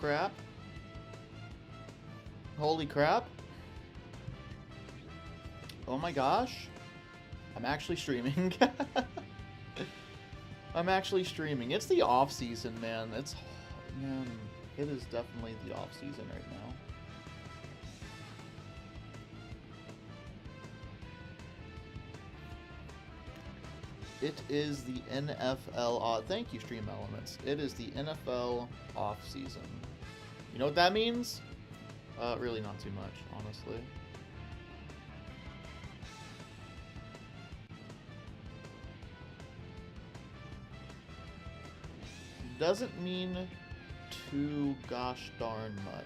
crap. Holy crap. Oh my gosh. I'm actually streaming. I'm actually streaming. It's the off season, man. Man, it is definitely the off season right now. It is the NFL. Thank you, Stream Elements. It is the NFL off season. You know what that means? Really not too much, honestly. Doesn't mean too gosh darn much.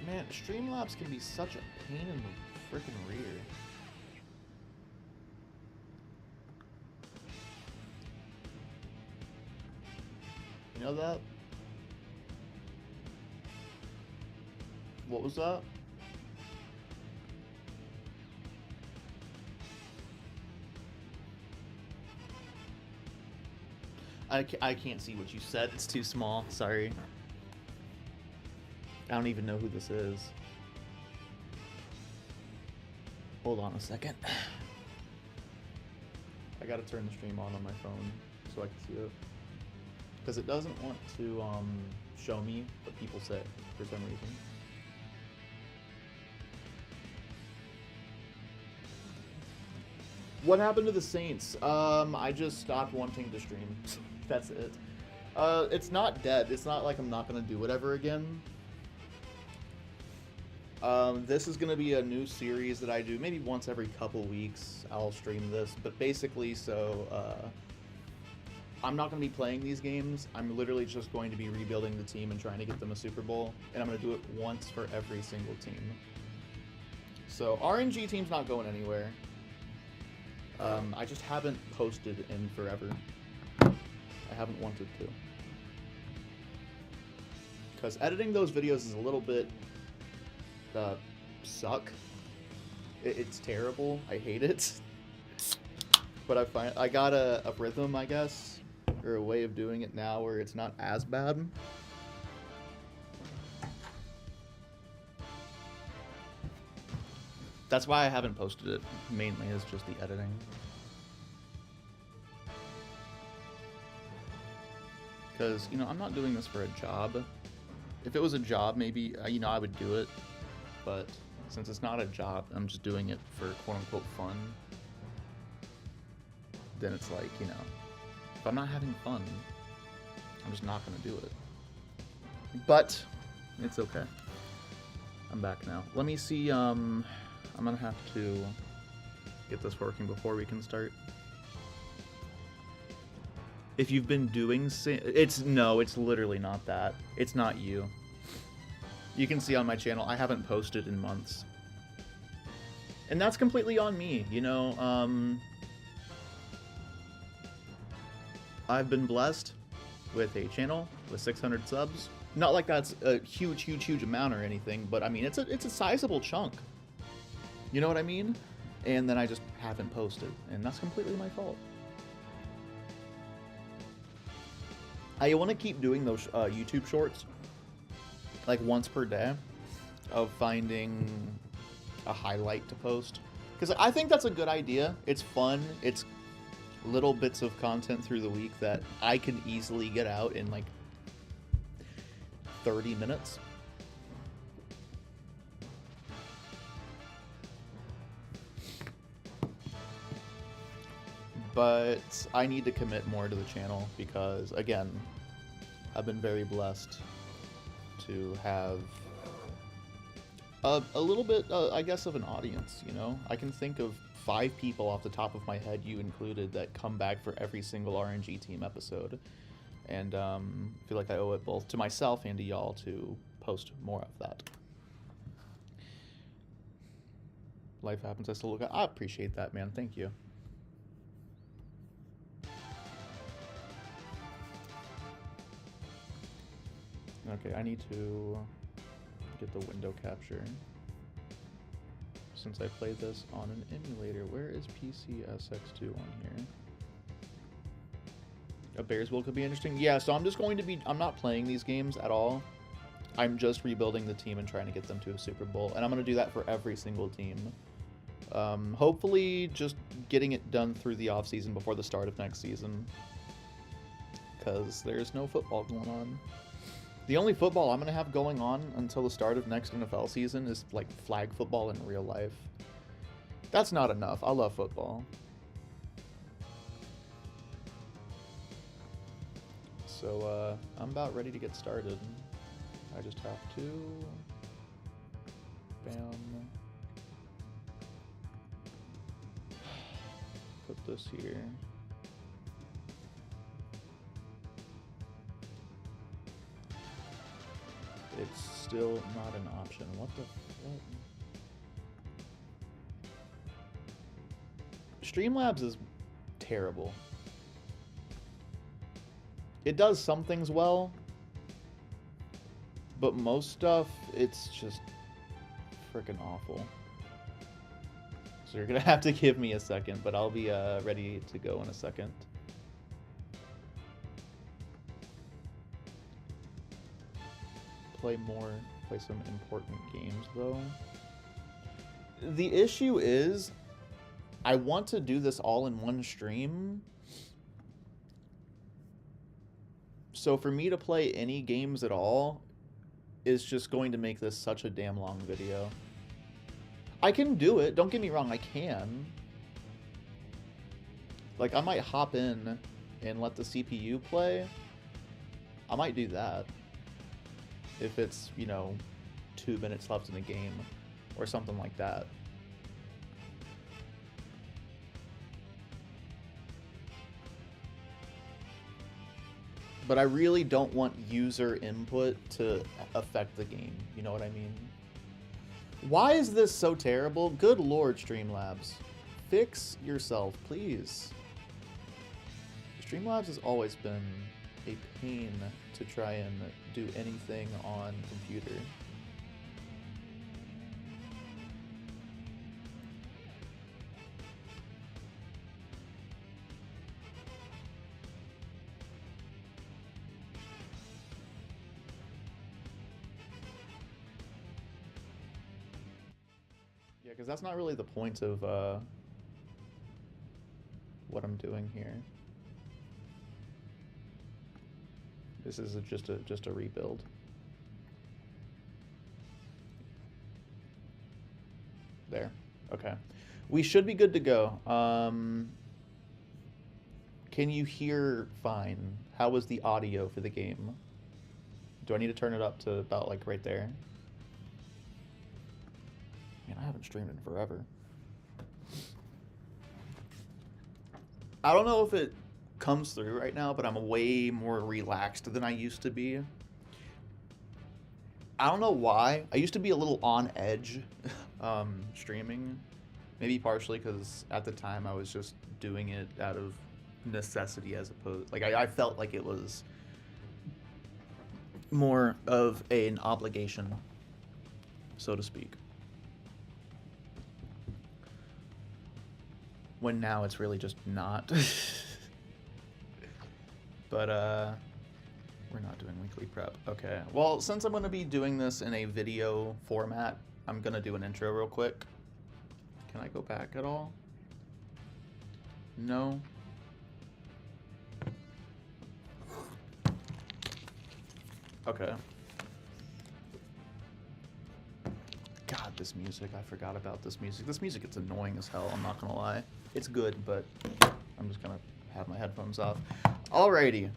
Man, Streamlabs can be such a pain in the freaking rear. You know that? What was that? I can't see what you said. It's too small. Sorry. I don't even know who this is. Hold on a second. I gotta turn the stream on my phone so I can see it. Because it doesn't want to show me what people say for some reason. What happened to the Saints? I just stopped wanting to stream. That's it. It's not dead. It's not like I'm not gonna do it ever again. This is gonna be a new series that I do maybe once every couple weeks. I'll stream this, but basically, I'm not gonna be playing these games. I'm literally just going to be rebuilding the team and trying to get them a Super Bowl, and I'm gonna do it once for every single team. So RNG team's not going anywhere. I just haven't posted in forever. I haven't wanted to. Because editing those videos is a little bit suck. It's terrible. I hate it. But I got a rhythm, I guess, or a way of doing it now where it's not as bad. That's why I haven't posted it, mainly, is just the editing. Because, you know, I'm not doing this for a job. If it was a job, maybe, you know, I would do it. But since it's not a job, I'm just doing it for quote-unquote fun. Then it's like, you know, if I'm not having fun, I'm just not going to do it. But it's okay. I'm back now. Let me see, I'm gonna have to get this working before we can start. If you've been doing it's literally not that. It's not you. You can see on my channel, I haven't posted in months. And that's completely on me, you know. I've been blessed with a channel with 600 subs. Not like that's a huge amount or anything, but I mean, it's a sizable chunk. You know what I mean? And then I just haven't posted, and that's completely my fault. I want to keep doing those YouTube shorts, like once per day, of finding a highlight to post. Because I think that's a good idea. It's fun. It's little bits of content through the week that I can easily get out in like 30 minutes. But I need to commit more to the channel because, again, I've been very blessed to have a little bit, I guess, of an audience, you know? I can think of 5 people off the top of my head, you included, that come back for every single RNG team episode. And I feel like I owe it both to myself and to y'all to post more of that. Life happens, I still look at. I appreciate that, man. Thank you. Okay, I need to get the window capture. Since I played this on an emulator, where is PCSX2 on here? A Bears Bowl could be interesting. Yeah, so I'm just going to be... I'm not playing these games at all. I'm just rebuilding the team and trying to get them to a Super Bowl. And I'm going to do that for every single team. Hopefully just getting it done through the offseason before the start of next season. Because there's no football going on. The only football I'm going to have going on until the start of next NFL season is like flag football in real life. That's not enough. I love football. So I'm about ready to get started. I just have to... Bam. Put this here. It's still not an option. What the fuck? Streamlabs is terrible. It does some things well, but most stuff, it's just freaking awful. So you're gonna have to give me a second, but I'll be ready to go in a second. Play some important games though. The issue is, I want to do this all in one stream. So for me to play any games at all is just going to make this such a damn long video. I can do it, don't get me wrong, I can. Like, I might hop in and let the CPU play. I might do that. If it's, you know, 2 minutes left in the game or something like that. But I really don't want user input to affect the game. You know what I mean? Why is this so terrible? Good Lord, Streamlabs. Fix yourself, please. Streamlabs has always been a pain to try and do anything on computer. Yeah, because that's not really the point of what I'm doing here. This is just a rebuild. There. Okay. We should be good to go. Can you hear fine? How was the audio for the game? Do I need to turn it up to about like right there? Man, I haven't streamed in forever. I don't know if it comes through right now, but I'm way more relaxed than I used to be. I don't know why. I used to be a little on edge streaming. Maybe partially because at the time I was just doing it out of necessity as opposed... Like, I felt like it was more of an obligation, so to speak. When now it's really just not. But, we're not doing weekly prep. Okay. Well, since I'm going to be doing this in a video format, I'm going to do an intro real quick. Can I go back at all? No. Okay. God, this music. I forgot about this music. This music gets annoying as hell, I'm not going to lie. It's good, but I'm just going to have my headphones off. Alrighty.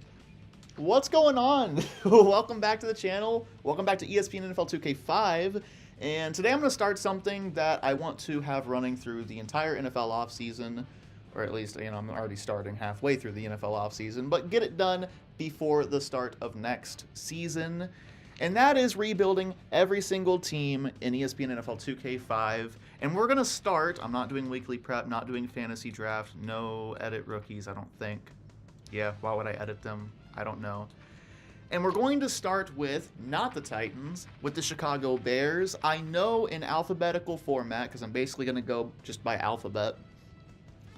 What's going on? Welcome back to the channel. Welcome back to ESPN NFL 2K5. And today I'm going to start something that I want to have running through the entire NFL offseason. Or at least, you know, I'm already starting halfway through the NFL offseason. But get it done before the start of next season. And that is rebuilding every single team in ESPN NFL 2K5. And we're going to start, I'm not doing weekly prep, not doing fantasy draft, no edit rookies, I don't think. Yeah, why would I edit them? I don't know. And we're going to start with, not the Titans, with the Chicago Bears. I know in alphabetical format, because I'm basically going to go just by alphabet,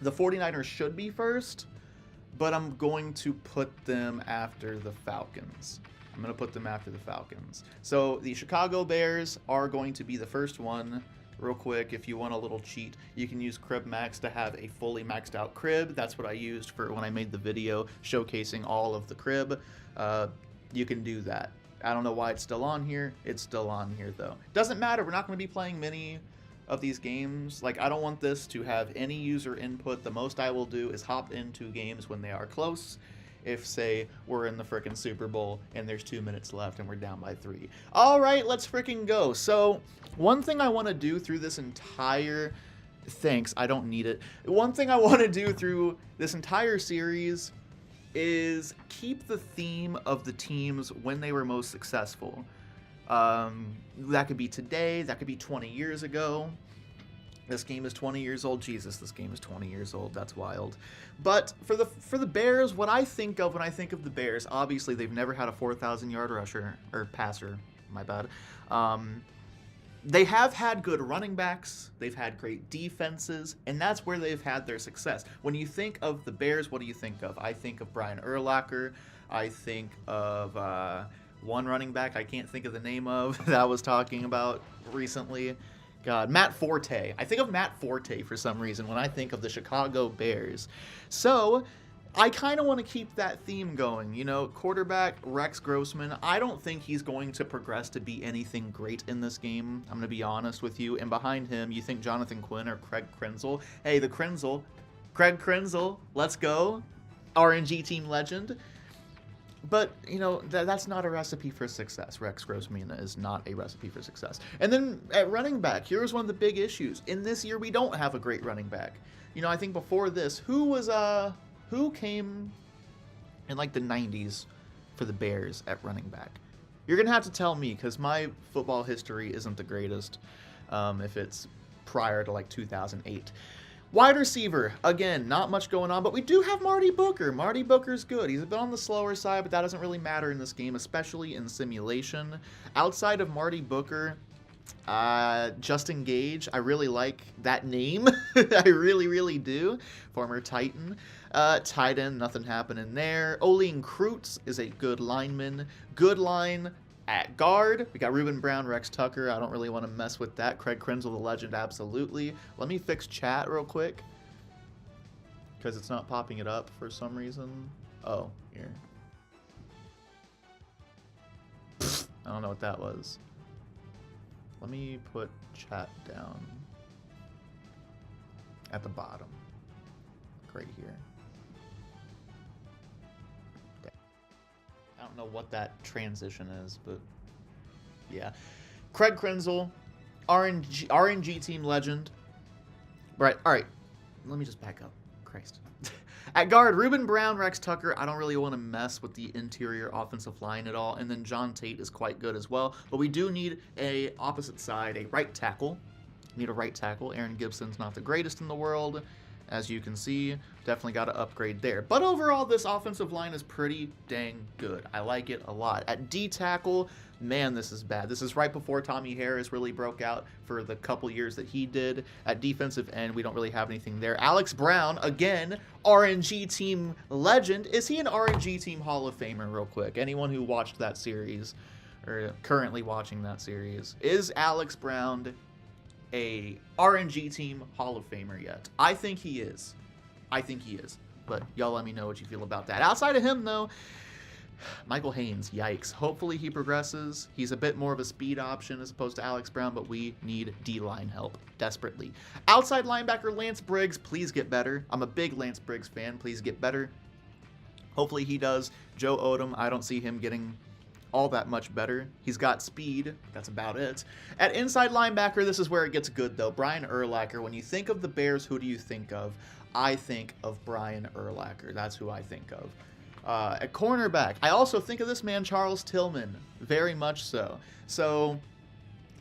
the 49ers should be first, but I'm going to put them after the Falcons. I'm going to put them after the Falcons. So the Chicago Bears are going to be the first one. Real quick, if you want a little cheat, you can use Crib Max to have a fully maxed out crib. That's what I used for when I made the video showcasing all of the crib. You can do that. I don't know why it's still on here. It's still on here, though. Doesn't matter. We're not going to be playing many of these games. Like, I don't want this to have any user input. The most I will do is hop into games when they are close. If, say, we're in the frickin' Super Bowl and there's 2 minutes left and we're down by 3. All right, let's frickin' go. So, one thing I want to do through this entire... Thanks, I don't need it. One thing I want to do through this entire series is keep the theme of the teams when they were most successful. That could be today, that could be 20 years ago. This game is 20 years old. Jesus, this game is 20 years old. That's wild. But for the Bears, what I think of when I think of the Bears, obviously they've never had a 4,000-yard rusher or passer. My bad. They have had good running backs. They've had great defenses, and that's where they've had their success. When you think of the Bears, what do you think of? I think of Brian Urlacher. I think of one running back I can't think of the name of that I was talking about recently. God, Matt Forte. I think of Matt Forte for some reason when I think of the Chicago Bears. So, I kind of want to keep that theme going. You know, quarterback Rex Grossman, I don't think he's going to progress to be anything great in this game. I'm going to be honest with you. And behind him, you think Jonathan Quinn or Craig Krenzel. Hey, the Krenzel. Craig Krenzel, let's go. RNG team legend. But, you know, that's not a recipe for success. Rex Grossman is not a recipe for success. And then at running back, here's one of the big issues. In this year, we don't have a great running back. You know, I think before this, who came in like the 90s for the Bears at running back? You're going to have to tell me because my football history isn't the greatest if it's prior to like 2008. Wide receiver, again, not much going on, but we do have Marty Booker. Marty Booker's good. He's a bit on the slower side, but that doesn't really matter in this game, especially in simulation. Outside of Marty Booker, Justin Gage, I really like that name. I really, really do. Former Titan. Tight end, nothing happening there. Oline Kreutz is a good lineman. Good line at guard. We got Ruben Brown, Rex Tucker. I don't really want to mess with that. Craig Krenzel, the legend, absolutely. Let me fix chat real quick because it's not popping it up for some reason. Oh, here. I don't know what that was. Let me put chat down at the bottom. Right here. I don't know what that transition is, but yeah. Craig Krenzel, RNG team legend. Right, all right. Let me just back up. Christ. At guard, Ruben Brown, Rex Tucker. I don't really want to mess with the interior offensive line at all. And then John Tate is quite good as well. But we do need a opposite side, a right tackle. We need a right tackle. Aaron Gibson's not the greatest in the world. As you can see, definitely got to upgrade there. But overall, this offensive line is pretty dang good. I like it a lot. At D tackle, man, this is bad. This is right before Tommy Harris really broke out for the couple years that he did. At defensive end, we don't really have anything there. Alex Brown, again, RNG team legend. Is he an RNG team Hall of Famer real quick? Anyone who watched that series or currently watching that series, is Alex Brown a RNG team Hall of Famer yet? I think he is. I think he is. But y'all let me know what you feel about that. Outside of him, though, Michael Haynes, yikes. Hopefully he progresses. He's a bit more of a speed option as opposed to Alex Brown, but we need D-line help desperately. Outside linebacker Lance Briggs, please get better. I'm a big Lance Briggs fan. Please get better. Hopefully he does. Joe Odom, I don't see him getting all that much better. He's got speed. That's about it. At inside linebacker, this is where it gets good, though. Brian Urlacher. When you think of the Bears, who do you think of? I think of Brian Urlacher. That's who I think of. At cornerback, I also think of this man, Charles Tillman. Very much so. So,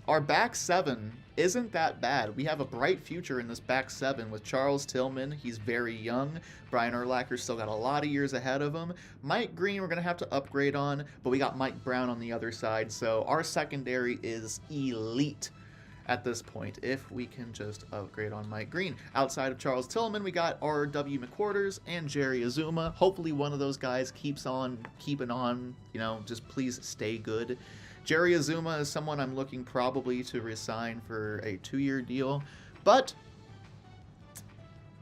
Our back seven isn't that bad. We have a bright future in this back seven with Charles Tillman. He's very young. Brian Urlacher's still got a lot of years ahead of him. Mike Green, we're going to have to upgrade on, but we got Mike Brown on the other side. So our secondary is elite at this point, if we can just upgrade on Mike Green. Outside of Charles Tillman, we got R.W. McQuarters and Jerry Azuma. Hopefully one of those guys keeps on keeping on, you know, just please stay good. Jerry Azuma is someone I'm looking probably to resign for a 2-year deal. But,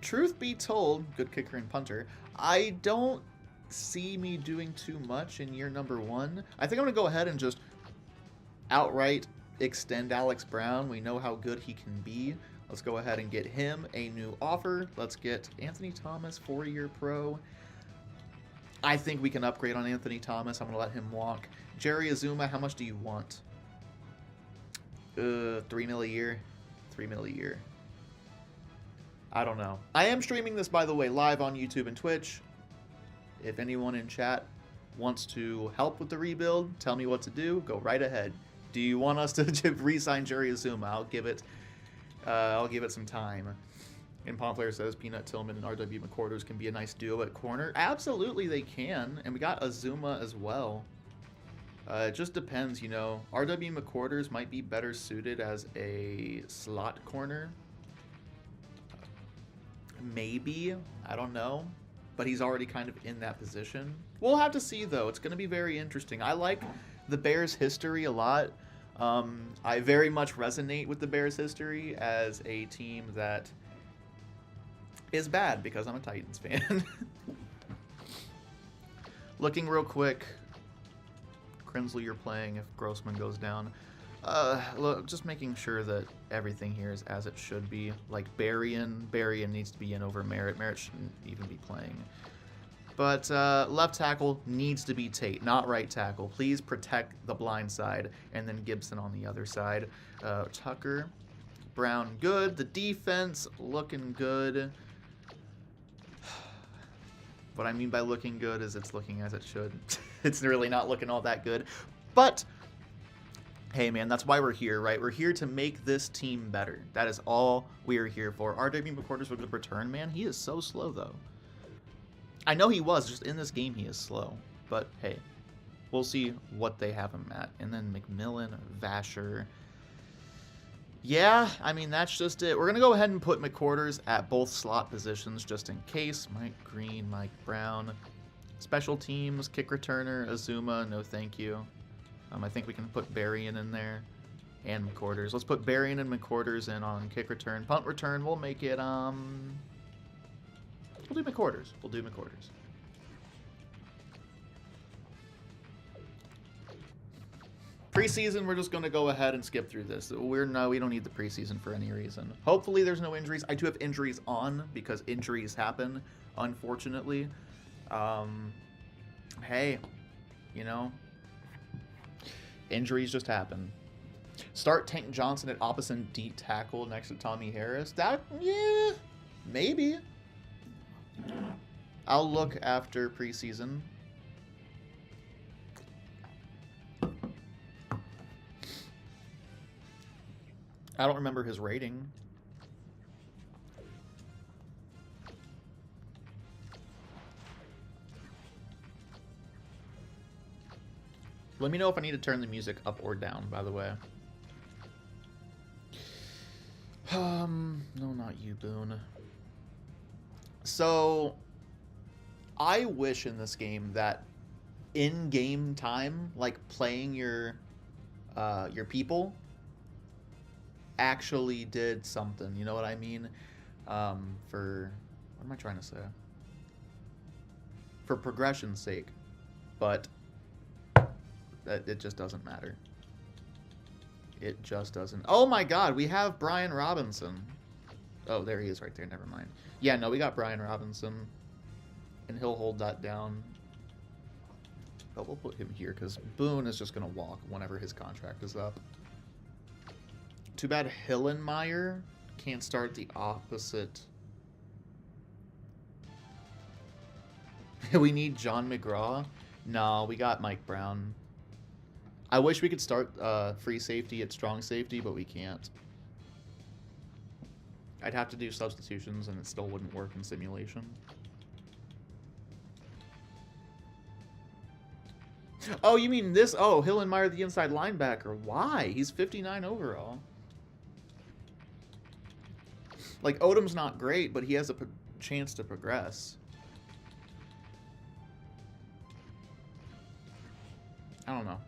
truth be told, good kicker and punter, I don't see me doing too much in year number 1. I think I'm going to go ahead and just outright extend Alex Brown. We know how good he can be. Let's go ahead and get him a new offer. Let's get Anthony Thomas, 4-year pro. I think we can upgrade on Anthony Thomas. I'm going to let him walk. Jerry Azuma, how much do you want? $3 million a year. $3 million a year. I don't know. I am streaming this, by the way, live on YouTube and Twitch. If anyone in chat wants to help with the rebuild, tell me what to do. Go right ahead. Do you want us to re-sign Jerry Azuma? I'll give it some time. And Pomplayer says Peanut Tillman and R.W. McQuarters can be a nice duo at corner. Absolutely they can. And we got Azuma as well. It just depends, you know. R.W. McQuarters might be better suited as a slot corner. Maybe. I don't know. But he's already kind of in that position. We'll have to see, though. It's going to be very interesting. I like the Bears' history a lot. I very much resonate with the Bears' history as a team that is bad because I'm a Titans fan. Looking real quick. Krenzel, you're playing if Grossman goes down. Look, just making sure that everything here is as it should be. Like Berrien needs to be in over Merritt. Merritt shouldn't even be playing. But left tackle needs to be Tate, not right tackle. Please protect the blind side, and then Gibson on the other side. Tucker, Brown, good. The defense looking good. What I mean by looking good is it's looking as it should. It's really not looking all that good. But, hey man, that's why we're here, right? We're here to make this team better. That is all we are here for. R.W. McQuarters with a good return, man. He is so slow, though. I know he was. Just in this game, he is slow. But, hey, we'll see what they have him at. And then McMillan, Vasher. Yeah, I mean, that's just it. We're going to go ahead and put McQuarters at both slot positions just in case. Mike Green, Mike Brown. Special teams, kick returner, Azuma, no thank you. I think we can put Berrien in there and McQuarters. Let's put Berrien and McQuarters in on kick return. Punt return, we'll make it, we'll do McQuarters. We'll do McQuarters. Preseason, we're just going to go ahead and skip through this. We don't need the preseason for any reason. Hopefully there's no injuries. I do have injuries on because injuries happen, unfortunately. Hey, you know, injuries just happen. Start Tank Johnson at opposite D tackle next to Tommy Harris. That, yeah, maybe. I'll look after preseason. I don't remember his rating. Let me know if I need to turn the music up or down, by the way. No, not you, Boone. So, I wish in this game that in-game time, like playing your people, actually did something. You know what I mean? For what am I trying to say? For progression's sake, but it just doesn't matter. It just doesn't. Oh my God, we have Brian Robinson. Oh, there he is right there. Never mind. Yeah, no, we got Brian Robinson, and he'll hold that down. But we'll put him here because Boone is just gonna walk whenever his contract is up. Too bad Hillenmeyer can't start the opposite. We need John McGraw. No, we got Mike Brown. I wish we could start free safety at strong safety, but we can't. I'd have to do substitutions, and it still wouldn't work in simulation. Oh, you mean this? Oh, Hillenmeyer, the inside linebacker. Why? He's 59 overall. Like, Odom's not great, but he has a chance to progress. I don't know.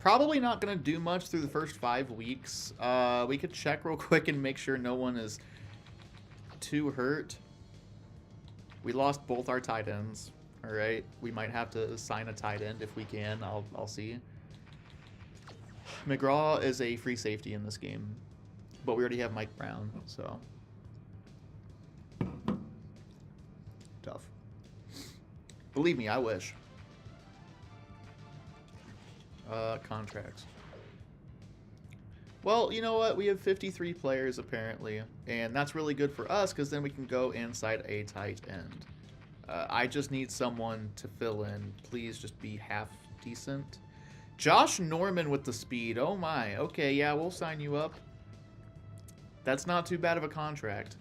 Probably not going to do much through the first 5 weeks. We could check real quick and make sure no one is too hurt. We lost both our tight ends. All right. We might have to sign a tight end if we can. I'll see. McGraw is a free safety in this game, but we already have Mike Brown, so tough. Believe me, I wish. Contracts. Well, you know what? We have 53 players, apparently, and that's really good for us because then we can go inside a tight end. I just need someone to fill in. Please just be half decent. Josh Norman with the speed. Oh, my. Okay, yeah, we'll sign you up. That's not too bad of a contract.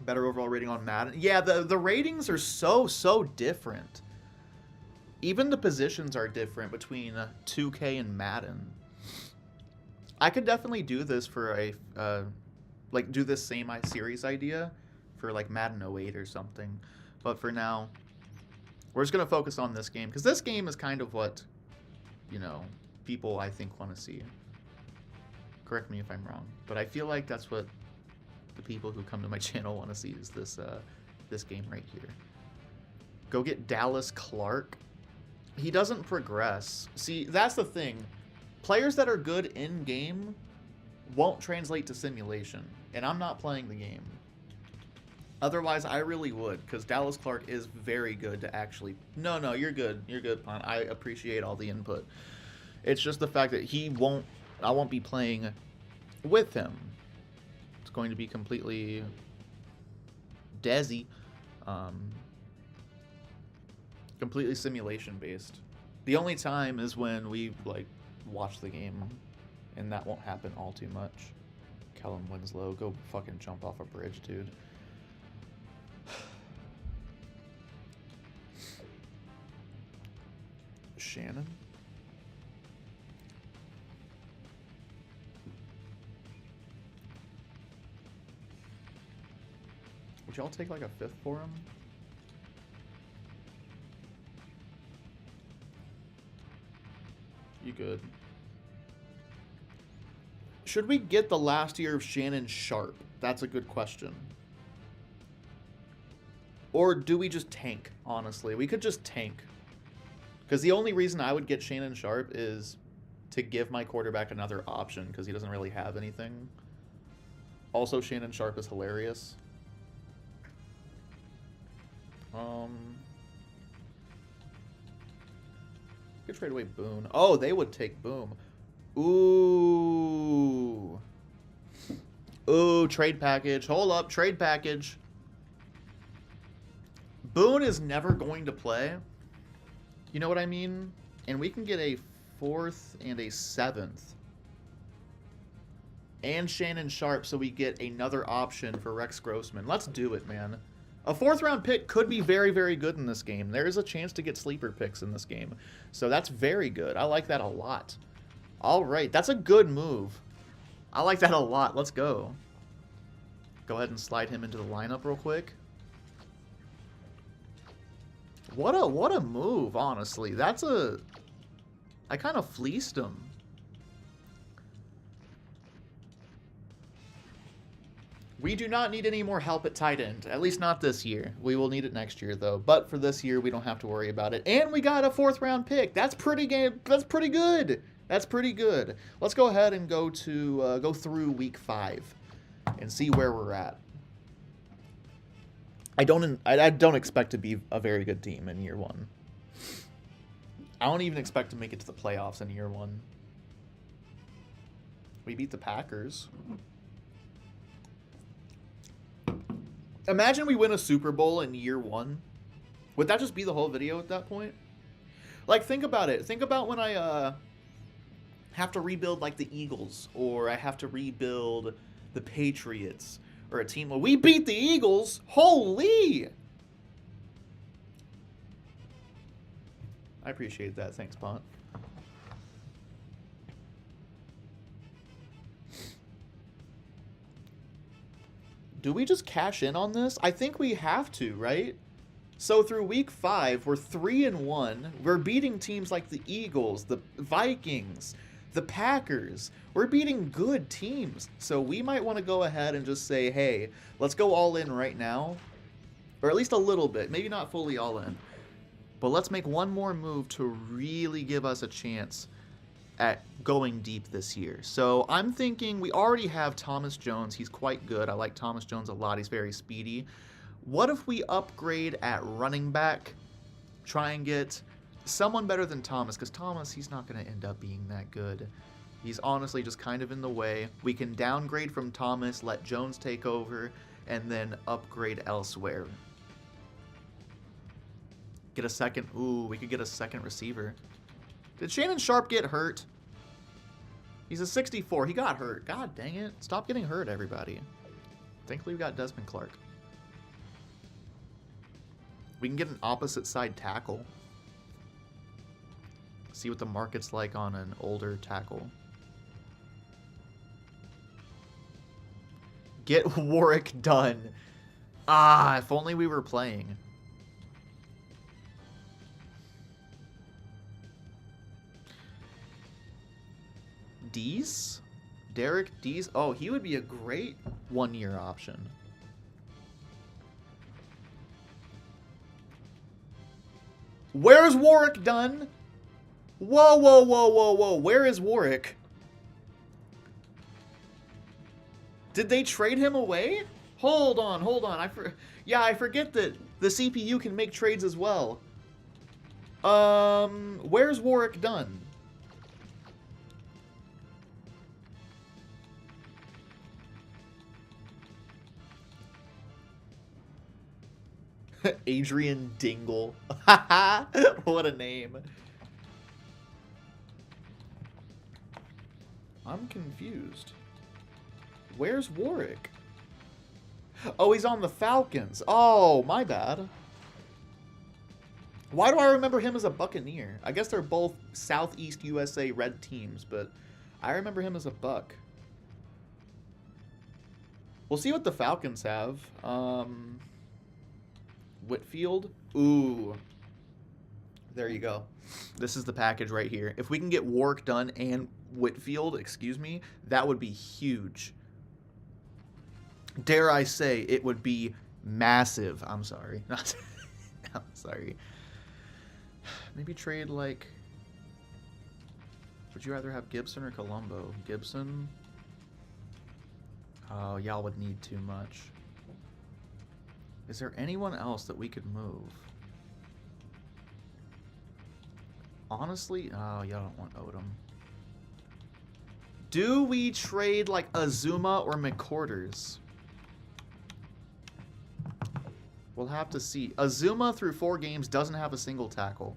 Better overall rating on Madden. Yeah, the ratings are so different. Even the positions are different between 2K and Madden. I could definitely do this for a, like, do this same series idea for, like, Madden 08 or something. But for now, we're just going to focus on this game. Because this game is kind of what, you know, people, I think, want to see. Correct me if I'm wrong. But I feel like that's what the people who come to my channel want to see is this, this game right here. Go get Dallas Clark. He doesn't progress. See, that's the thing. Players that are good in-game won't translate to simulation. And I'm not playing the game. Otherwise, I really would, because Dallas Clark is very good to actually... No, you're good. You're good, Pon. I appreciate all the input. It's just the fact that he won't... I won't be playing with him. It's going to be completely... Desi. Completely simulation-based. The only time is when we, like, watch the game, and that won't happen all too much. Kellen Winslow, go fucking jump off a bridge, dude. Shannon? Would y'all take, like, a 5th for him? You good. Should we get the last year of Shannon Sharp? That's a good question. Or do we just tank, honestly? We could just tank. Because the only reason I would get Shannon Sharp is to give my quarterback another option, because he doesn't really have anything. Also, Shannon Sharp is hilarious. Could trade away Boone. Oh, they would take Boom. Ooh. Ooh, trade package. Hold up, trade package. Boone is never going to play. You know what I mean? And we can get a 4th and a 7th. And Shannon Sharp, so we get another option for Rex Grossman. Let's do it, man. A 4th round pick could be very, very good in this game. There is a chance to get sleeper picks in this game. So that's very good. I like that a lot. All right, that's a good move. I like that a lot. Let's go. Go ahead and slide him into the lineup real quick. What a move, honestly. That's a... I kind of fleeced him. We do not need any more help at tight end, at least not this year. We will need it next year, though. But for this year, we don't have to worry about it. And we got a 4th round pick. That's pretty good. That's pretty good. That's pretty good. Let's go ahead and go through week 5 and see where we're at. I don't expect to be a very good team in year 1. I don't even expect to make it to the playoffs in year 1. We beat the Packers. Imagine we win a Super Bowl in year 1. Would that just be the whole video at that point? Like, think about it. Think about when I have to rebuild like the Eagles, or I have to rebuild the Patriots, or a team. Well, we beat the Eagles. Holy! I appreciate that. Thanks, Pont. Do we just cash in on this? I think we have to, right? So through week 5, we're 3-1. We're beating teams like the Eagles, the Vikings, the Packers. We're beating good teams. So we might want to go ahead and just say, hey, let's go all in right now. Or at least a little bit. Maybe not fully all in. But let's make one more move to really give us a chance at going deep this year. So I'm thinking we already have Thomas Jones. He's quite good. I like Thomas Jones a lot. He's very speedy. What if we upgrade at running back? Try and get someone better than Thomas, because Thomas, he's not going to end up being that good. He's honestly just kind of in the way. We can downgrade from Thomas, let Jones take over, and then upgrade elsewhere. Get a second. Ooh, we could get a second receiver. Did Shannon Sharp get hurt? He's a 64. He got hurt. God dang it. Stop getting hurt, everybody. Thankfully, we got Desmond Clark. We can get an opposite side tackle. See what the market's like on an older tackle. Get Warwick done. Ah, if only we were playing. Dees? Derek Dees? Oh, he would be a great one-year option. Where's Warwick done? Whoa, whoa, whoa, whoa, whoa. Where is Warwick? Did they trade him away? Hold on, hold on. I forget that the CPU can make trades as well. Where's Warwick done? Adrian Dingle. What a name. I'm confused. Where's Warwick? Oh, he's on the Falcons. Oh, my bad. Why do I remember him as a Buccaneer? I guess they're both Southeast USA red teams, but I remember him as a Buck. We'll see what the Falcons have. Whitfield. Ooh. There you go. This is the package right here. If we can get Warwick done and Whitfield, excuse me, that would be huge. Dare I say, it would be massive. I'm sorry. I'm sorry. Maybe trade like... Would you rather have Gibson or Colombo? Gibson? Oh, y'all would need too much. Is there anyone else that we could move? Honestly, oh, y'all don't want Odom. Do we trade like Azuma or McQuarters? We'll have to see. Azuma through 4 games doesn't have a single tackle.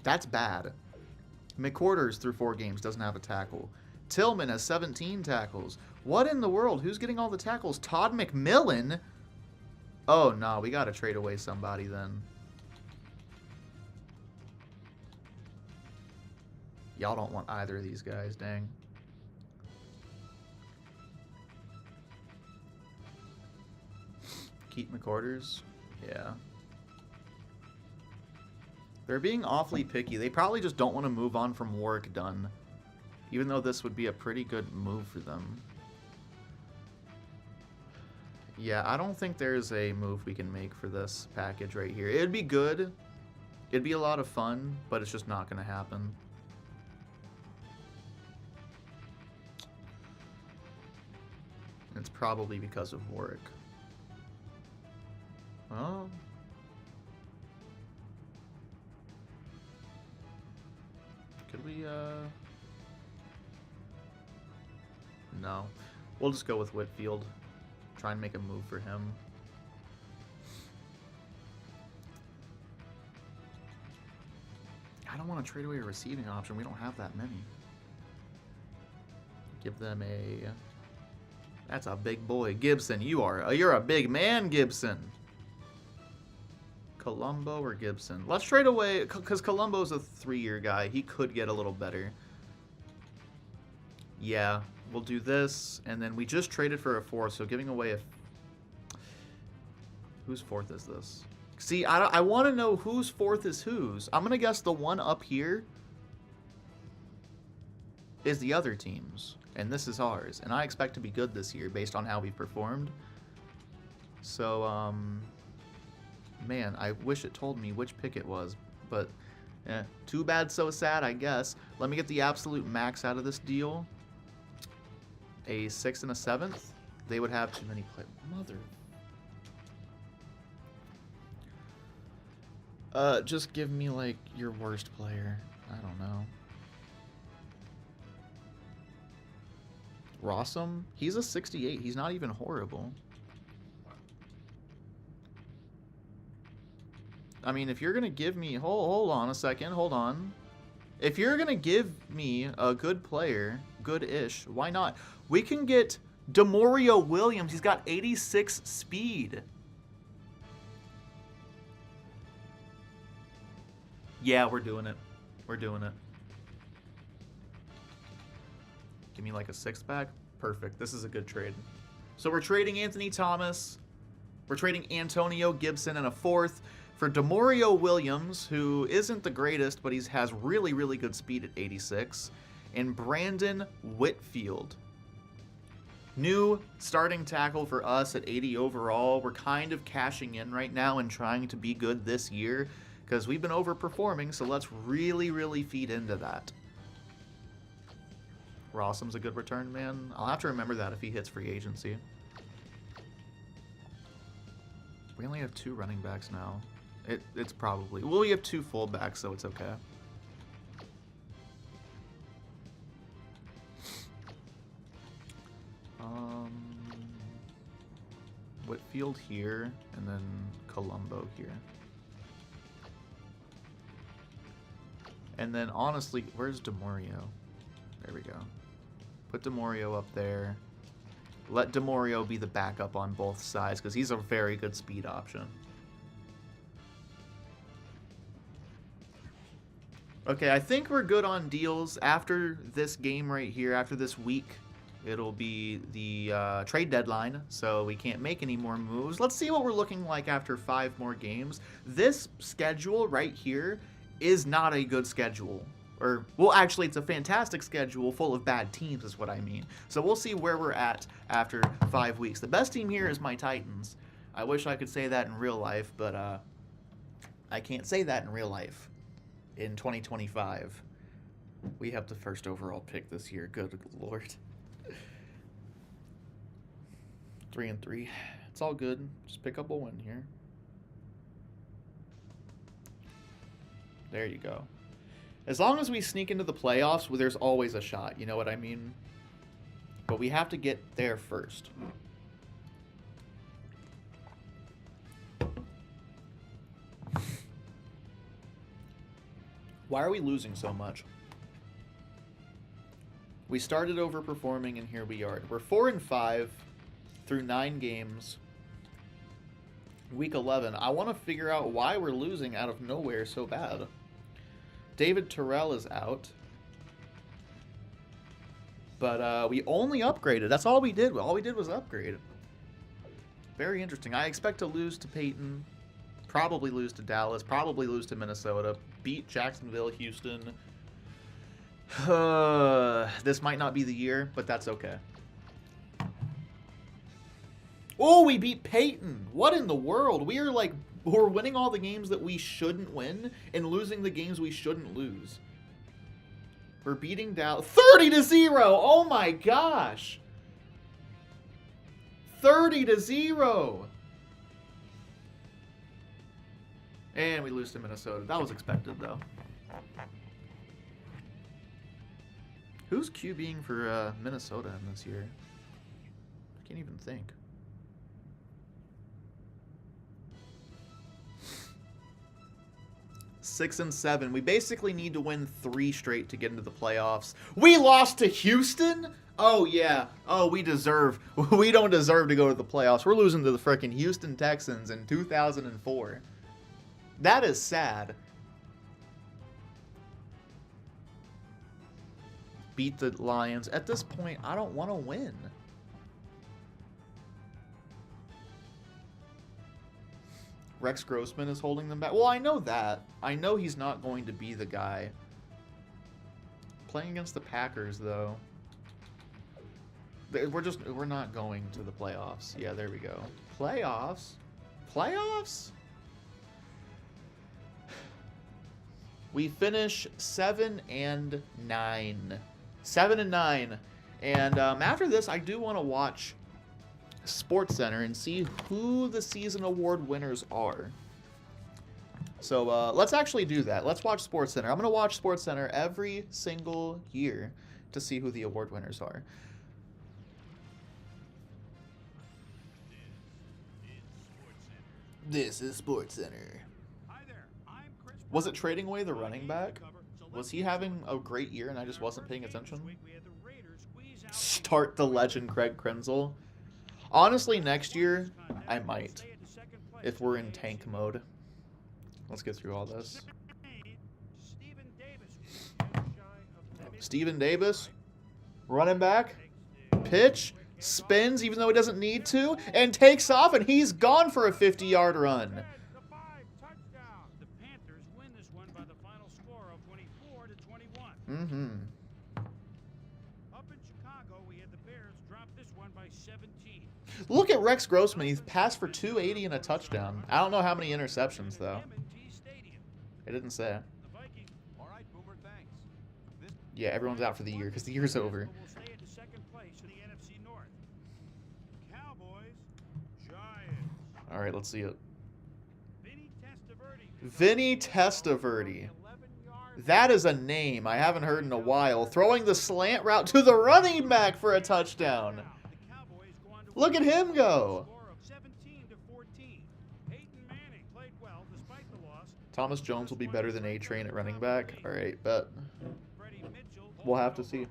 That's bad. McQuarters through 4 games doesn't have a tackle. Tillman has 17 tackles. What in the world? Who's getting all the tackles? Todd McMillan? Oh, no. We got to trade away somebody then. Y'all don't want either of these guys, dang. Keep McQuarters? Yeah. They're being awfully picky. They probably just don't want to move on from Warwick Dunn. Even though this would be a pretty good move for them. Yeah, I don't think there's a move we can make for this package right here. It'd be good. It'd be a lot of fun, but it's just not going to happen. It's probably because of Warwick. Well... Could we, No. We'll just go with Whitfield. Try and make a move for him. don't want to trade away a receiving option. We don't have that many. Give them a... That's a big boy. Gibson, you're a big man, Gibson. Colombo or Gibson? Let's trade away, because Colombo's a 3-year guy. He could get a little better. Yeah, we'll do this, and then we just traded for a 4th, so giving away a... Whose 4th is this? See, I want to know whose 4th is whose. I'm going to guess the one up here is the other team's, and this is ours. And I expect to be good this year based on how we've performed. So, man, I wish it told me which pick it was, but too bad, so sad, I guess. Let me get the absolute max out of this deal. A 6th and a 7th. They would have too many players. Mother. Just give me, like, your worst player. I don't know. Rossum? He's a 68. He's not even horrible. I mean, if you're going to give me... Hold on a second. Hold on. If you're going to give me a good player, good-ish, why not? We can get Demorio Williams. He's got 86 speed. Yeah, we're doing it. We're doing it. Give me like a 6th pack. Perfect. This is a good trade. So we're trading Anthony Thomas. We're trading Antonio Gibson and a 4th for Demorio Williams, who isn't the greatest, but he has really, really good speed at 86. And Brandon Whitfield. New starting tackle for us at 80 overall. We're kind of cashing in right now and trying to be good this year because we've been overperforming, so let's really, really feed into that. Rossum's a good return man. I'll have to remember that if he hits free agency. We only have 2 running backs now. It's probably... Well, we have 2 fullbacks, so it's okay. Whitfield here, and then Colombo here. And then, honestly, where's Demorio? There we go. Put Demorio up there. Let Demorio be the backup on both sides, because he's a very good speed option. Okay, I think we're good on deals. After this game right here, after this week, it'll be the trade deadline, so we can't make any more moves. Let's see what we're looking like after 5 more games. This schedule right here is not a good schedule. Or, well, actually, it's a fantastic schedule full of bad teams is what I mean. So we'll see where we're at after 5 weeks. The best team here is my Titans. I wish I could say that in real life, but I can't say that in real life. In 2025, we have the 1st overall pick this year. Good Lord. 3-3. It's all good. Just pick up a win here. There you go. As long as we sneak into the playoffs, well, there's always a shot. You know what I mean? But we have to get there first. Why are we losing so much? We started overperforming, and here we are. We're 4-5 through 9 games. Week 11. I want to figure out why we're losing out of nowhere so bad. David Terrell is out. But we only upgraded. That's all we did. All we did was upgrade. Very interesting. I expect to lose to Peyton. Probably lose to Dallas. Probably lose to Minnesota. Beat Jacksonville, Houston. This might not be the year, but that's okay. Oh, we beat Peyton. What in the world? We're winning all the games that we shouldn't win and losing the games we shouldn't lose. We're beating Dallas 30-0. Oh my gosh. 30-0. And we lose to Minnesota. That was expected, though. Who's QBing for Minnesota in this year? I can't even think. 6-7. We basically need to win 3 straight to get into the playoffs. We lost to Houston? Oh, yeah. Oh, we don't deserve to go to the playoffs. We're losing to the freaking Houston Texans in 2004. That is sad. Beat the Lions. At this point, I don't want to win. Rex Grossman is holding them back. Well, I know that. I know he's not going to be the guy. Playing against the Packers, though. We're not going to the playoffs. Yeah, there we go. Playoffs? Playoffs? We finish 7-9. 7-9. And after this, I do want to watch SportsCenter and see who the season award winners are. So let's actually do that. Let's watch SportsCenter. I'm going to watch SportsCenter every single year to see who the award winners are. This is SportsCenter. Was it trading away the running back? Was he having a great year and I just wasn't paying attention? Start the legend Craig Krenzel. Honestly, next year, I might. If we're in tank mode. Let's get through all this. Steven Davis. Running back. Pitch. Spins even though he doesn't need to. And takes off and he's gone for a 50-yard run. Mm-hmm. Look at Rex Grossman. He's passed for 280 and a touchdown. I don't know how many interceptions, though. It didn't say. Yeah, everyone's out for the year because the year's over. All right, let's see it. Vinny Testaverde. That is a name I haven't heard in a while. Throwing the slant route to the running back for a touchdown. Look at him go. Thomas Jones will be better than A-Train at running back. All right, but we'll have to see.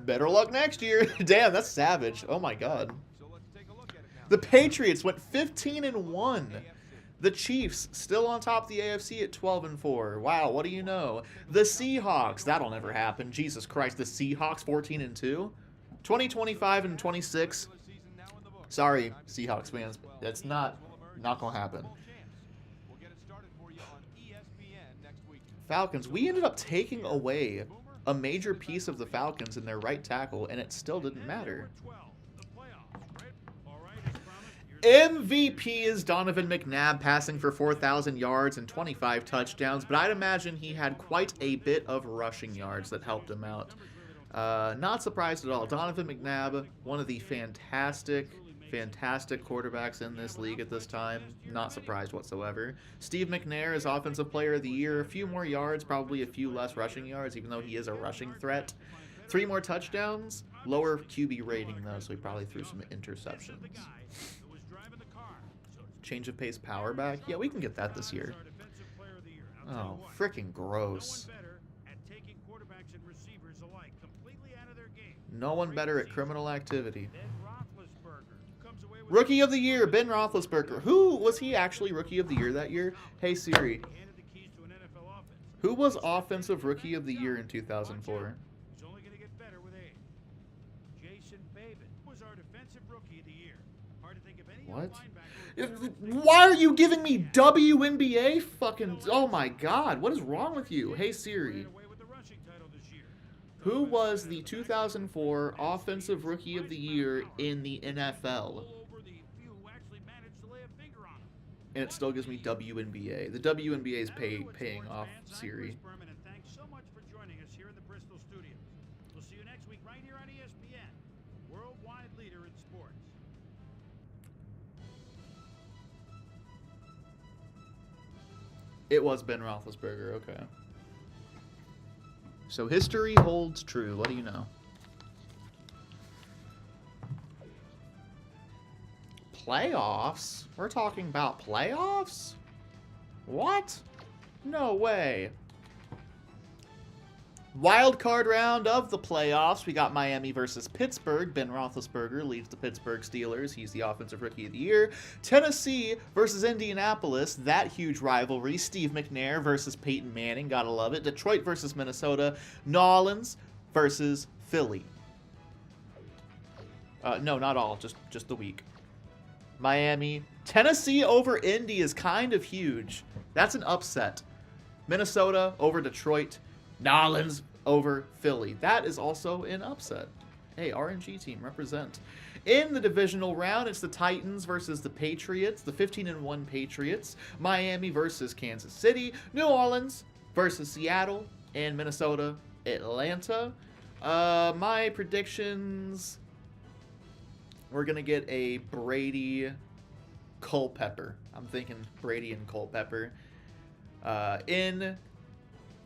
Better luck next year. Damn, that's savage. Oh my God. The Patriots went 15-1. The Chiefs still on top of the AFC at 12-4. Wow, what do you know? The Seahawks, that'll never happen. Jesus Christ, the Seahawks 14-2. 2025 and 26. Sorry, Seahawks fans, that's not gonna happen. Falcons, we ended up taking away a major piece of the Falcons in their right tackle, and it still didn't matter. MVP is Donovan McNabb, passing for 4,000 yards and 25 touchdowns, but I'd imagine he had quite a bit of rushing yards that helped him out. Not surprised at all. Donovan McNabb, one of the fantastic quarterbacks in this league at this time. Not surprised whatsoever. Steve McNair is Offensive Player of the Year. A few more yards, probably a few less rushing yards, even though he is a rushing threat. 3 more touchdowns. Lower QB rating, though, so he probably threw some interceptions. Change of pace power back? Yeah, we can get that this year. Oh, freaking gross. No one better at criminal activity. Rookie of the Year, Ben Roethlisberger. Who was he actually Rookie of the Year that year? Hey Siri. Who was Offensive Rookie of the Year in 2004? What? Why are you giving me WNBA fucking... Oh my God, what is wrong with you? Hey Siri. Who was the 2004 Offensive Rookie of the Year in the NFL? And it still gives me WNBA. The WNBA is paying off Siri. Thanks so much for joining us here in the Bristol studios. We'll see you next week right here on ESPN, the worldwide leader in sports. It was Ben Roethlisberger, okay. So history holds true. What do you know? Playoffs? We're talking about playoffs? What? No way. Wild card round of the playoffs. We got Miami versus Pittsburgh. Ben Roethlisberger leads the Pittsburgh Steelers. He's the Offensive Rookie of the Year. Tennessee versus Indianapolis. That huge rivalry. Steve McNair versus Peyton Manning. Gotta love it. Detroit versus Minnesota. New Orleans versus Philly. No, not all. Just the week. Miami. Tennessee over Indy is kind of huge. That's an upset. Minnesota over Detroit. New Orleans over Philly. That is also an upset. Hey, RNG team, represent. In the divisional round, it's the Titans versus the Patriots, the 15-1 Patriots. Miami versus Kansas City. New Orleans versus Seattle. And Minnesota, Atlanta. My predictions... We're going to get a Brady Culpepper. I'm thinking Brady and Culpepper. In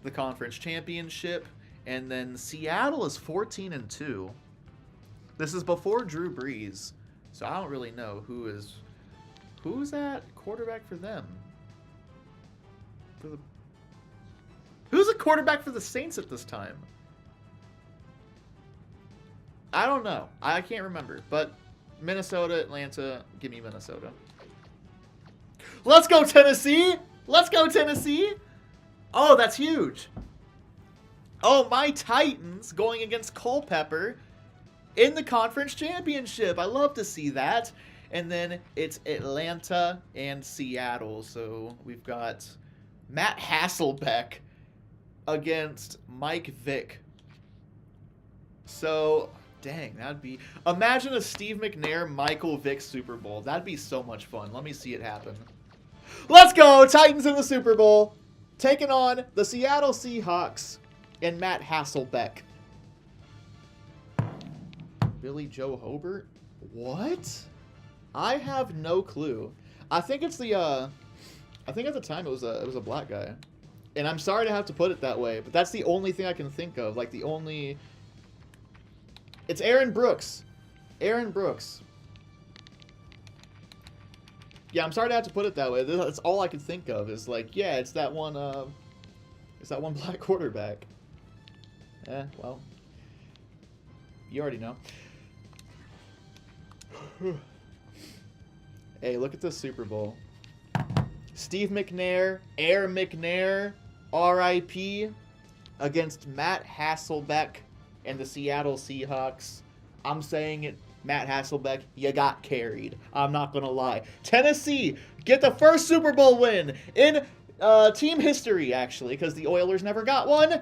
the conference championship, and then Seattle is 14-2. This is before Drew Brees, so I don't really know who's at quarterback for them. Who's a quarterback for the Saints at this time? I don't know. I can't remember, but Minnesota, Atlanta, give me Minnesota. Let's go Tennessee! Let's go Tennessee! Oh, that's huge. Oh, my Titans going against Culpepper in the conference championship. I love to see that. And then it's Atlanta and Seattle. So we've got Matt Hasselbeck against Mike Vick. So, dang, that'd be... Imagine a Steve McNair, Michael Vick Super Bowl. That'd be so much fun. Let me see it happen. Let's go! Titans in the Super Bowl. Taking on the Seattle Seahawks and Matt Hasselbeck. Billy Joe Hobart? What? I have no clue. I think it's the I think at the time it was a black guy. And I'm sorry to have to put it that way, but that's the only thing I can think of. Like the only... It's Aaron Brooks. Aaron Brooks. Yeah, I'm sorry to have to put it that way. That's all I could think of is like, yeah, it's that one black quarterback. Well, you already know. Hey, look at this Super Bowl. Steve McNair, Air McNair, R.I.P. against Matt Hasselbeck and the Seattle Seahawks. I'm saying it. Matt Hasselbeck, you got carried. I'm not going to lie. Tennessee get the first Super Bowl win in team history, actually, because the Oilers never got one.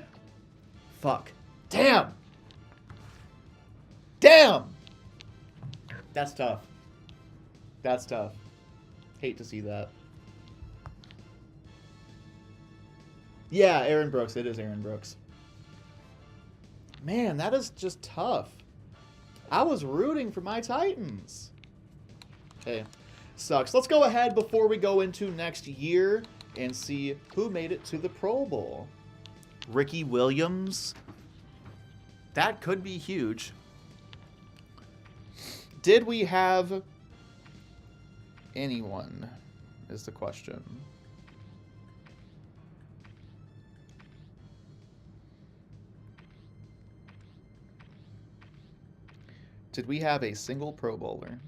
Fuck. Damn. Damn. That's tough. That's tough. Hate to see that. Yeah, Aaron Brooks. It is Aaron Brooks. Man, that is just tough. I was rooting for my Titans. Hey, sucks. Let's go ahead before we go into next year and see who made it to the Pro Bowl. Ricky Williams. That could be huge. Did we have anyone, is the question. Did we have a single Pro Bowler?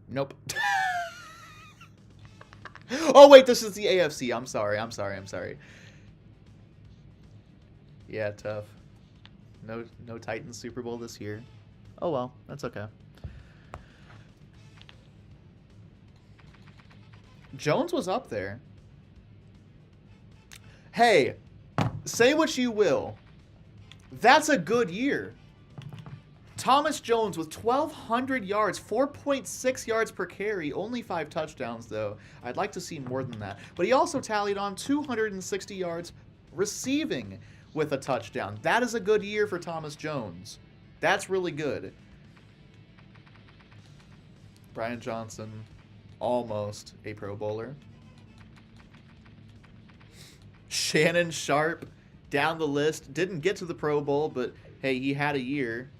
Nope. Oh, wait, this is the AFC. I'm sorry. Yeah, tough. No Titans Super Bowl this year. Oh, well, that's okay. Jones was up there. Hey, say what you will. That's a good year. Thomas Jones with 1,200 yards, 4.6 yards per carry, only 5 touchdowns, though. I'd like to see more than that. But he also tallied on 260 yards receiving with a touchdown. That is a good year for Thomas Jones. That's really good. Brian Johnson, almost a Pro Bowler. Shannon Sharp, Down the list, didn't get to the Pro Bowl, but hey, he had a year.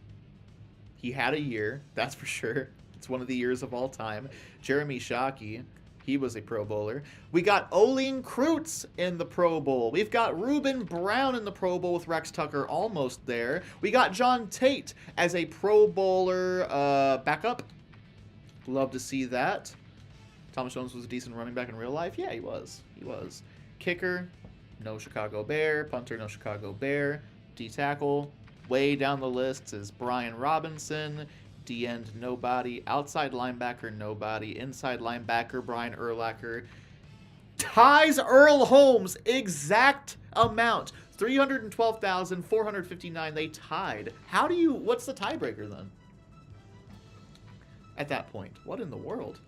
He had a year, that's for sure. It's one of the years of all time. Jeremy Shockey, he was a Pro Bowler. We got Oline Kreutz in the Pro Bowl. We've got Reuben Brown in the Pro Bowl with Rex Tucker almost there. We got John Tate as a Pro Bowler backup. Love to see that. Thomas Jones was a decent running back in real life. Yeah, he was. He was. Kicker, no Chicago Bear. Punter, no Chicago Bear. D-tackle, way down the list is Brian Robinson. D-end, nobody. Outside linebacker, nobody. Inside linebacker, Brian Urlacher. Ties Earl Holmes, exact amount. 312,459. They tied. How do you... What's the tiebreaker then? At that point. What in the world?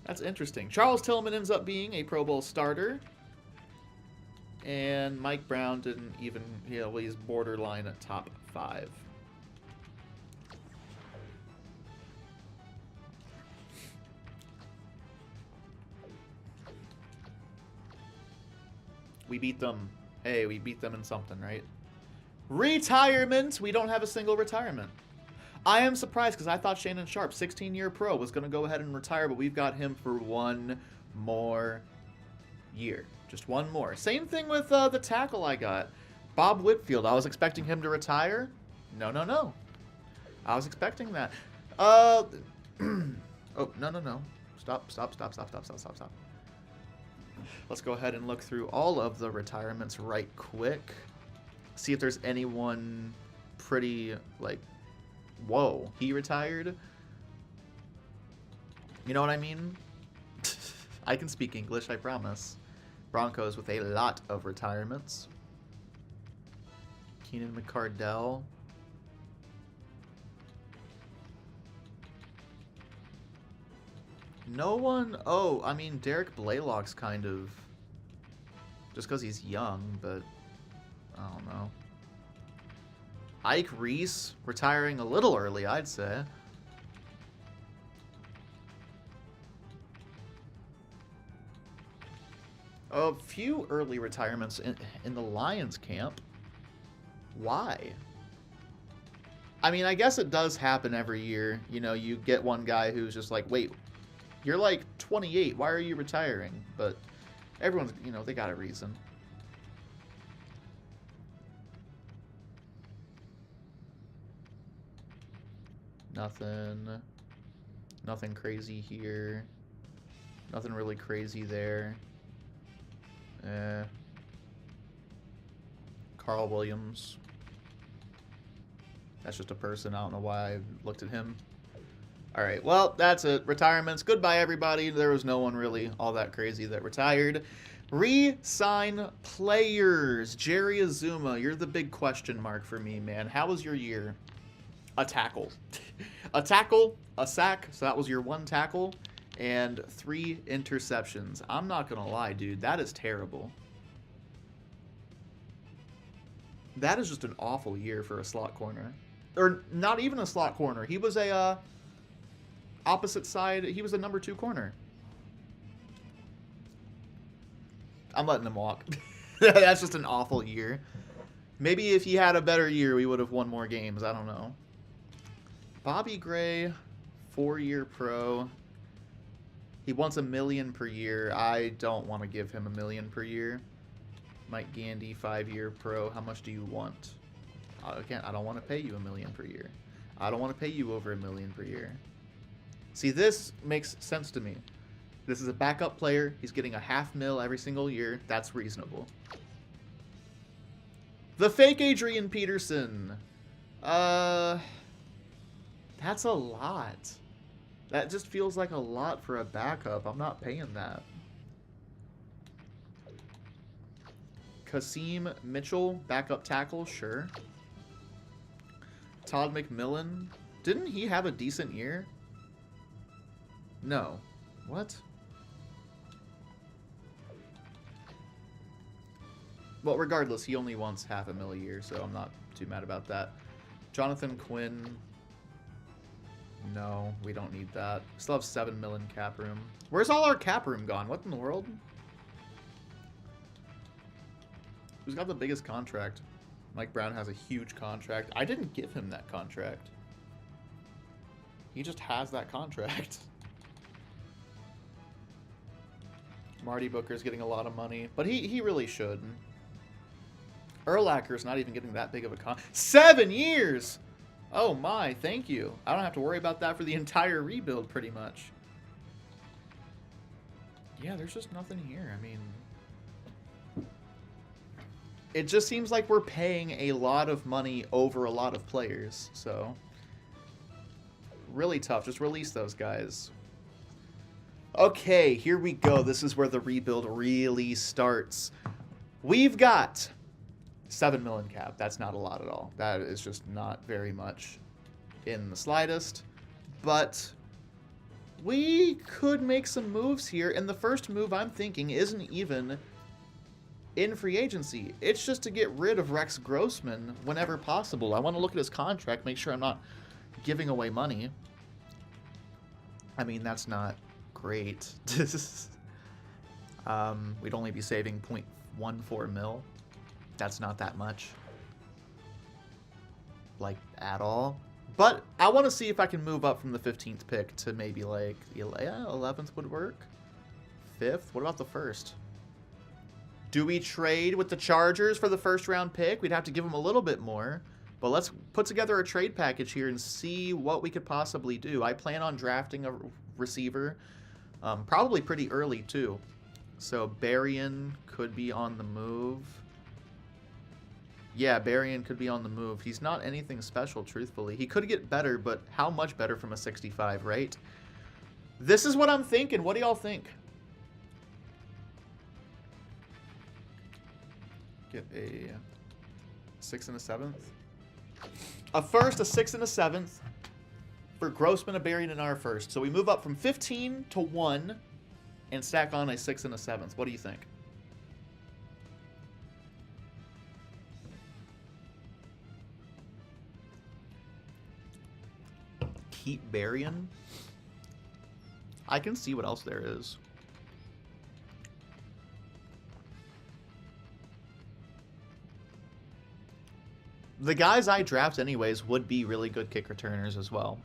That's interesting. Charles Tillman ends up being a Pro Bowl starter. And Mike Brown didn't even... he's borderline at top 5. We beat them. Hey, we beat them in something, right? Retirement. We don't have a single retirement. I am surprised because I thought Shannon Sharp, 16-year pro, was going to go ahead and retire, but we've got him for one more year. Just one more. Same thing with the tackle I got. Bob Whitfield. I was expecting him to retire. No, no, no. I was expecting that. Oh, no, no, no. Stop. Let's go ahead and look through all of the retirements right quick. See if there's anyone pretty, like, whoa, he retired? You know what I mean? I can speak English, I promise. Broncos with a lot of retirements. Keenan McCardell. No one... Oh, I mean, Derek Blaylock's kind of... Just because he's young, but... I don't know. Ike Reese, retiring a little early, I'd say. A few early retirements in the Lions camp. Why? I mean, I guess it does happen every year. You know, you get one guy who's just like, wait, you're like 28. Why are you retiring? But everyone's, you know, they got a reason. Nothing crazy here. Nothing really crazy there. Carl Williams. That's just a person. I don't know why I looked at him. All right, well, that's it. Retirements. Goodbye, everybody. There was no one really all that crazy that retired. Re-sign players. Jerry Azuma, you're the big question mark for me, man. How was your year? A tackle. A tackle, a sack, so that was your one tackle, and 3 interceptions. I'm not going to lie, dude. That is terrible. That is just an awful year for a slot corner. Or not even a slot corner. He was a opposite side. He was a number 2 corner. I'm letting him walk. That's just an awful year. Maybe if he had a better year, we would have won more games. I don't know. Bobby Gray, 4-year pro. He wants $1 million per year. I don't want to give him $1 million per year. Mike Gandy, 5-year pro. How much do you want? Again, I don't want to pay you $1 million per year. I don't want to pay you over $1 million per year. See, this makes sense to me. This is a backup player. He's getting $500,000 every single year. That's reasonable. The fake Adrian Peterson. That's a lot. That just feels like a lot for a backup. I'm not paying that. Kasim Mitchell, backup tackle, sure. Todd McMillan. Didn't he have a decent year? No. What? Well, regardless, he only wants $500,000 a year, so I'm not too mad about that. Jonathan Quinn. No, we don't need that. Still have $7 million cap room. Where's all our cap room gone? What in the world? Who's got the biggest contract? Mike Brown has a huge contract. I didn't give him that contract. He just has that contract. Marty Booker's getting a lot of money, but he really should. Urlacher's not even getting that big of a 7 years! Oh my, thank you. I don't have to worry about that for the entire rebuild, pretty much. Yeah, there's just nothing here. I mean, it just seems like we're paying a lot of money over a lot of players, so really tough. Just release those guys. Okay, here we go. This is where the rebuild really starts. We've got 7 million cap. That's not a lot at all. That is just not very much in the slightest. But we could make some moves here, and the first move I'm thinking isn't even in free agency. It's just to get rid of Rex Grossman whenever possible. I want to look at his contract, make sure I'm not giving away money. I mean, that's not great. We'd only be saving 0.14 mil. That's not that much. Like, at all. But I want to see if I can move up from the 15th pick to maybe, like, 11th would work. 5th? What about the 1st? Do we trade with the Chargers for the first round pick? We'd have to give them a little bit more. But let's put together a trade package here and see what we could possibly do. I plan on drafting a receiver, probably pretty early too. So Berrien could be on the move. Yeah, Berrien could be on the move. He's not anything special, truthfully. He could get better, but how much better from a 65, right? This is what I'm thinking. What do y'all think? Get a 6 and a 7th. A 1st, a 6 and a 7th. For Grossman, a Berrien, and our 1st. So we move up from 15 to 1 and stack on a 6 and a 7th. What do you think? Keep Berrien? I can see what else there is. The guys I draft anyways would be really good kick returners as well.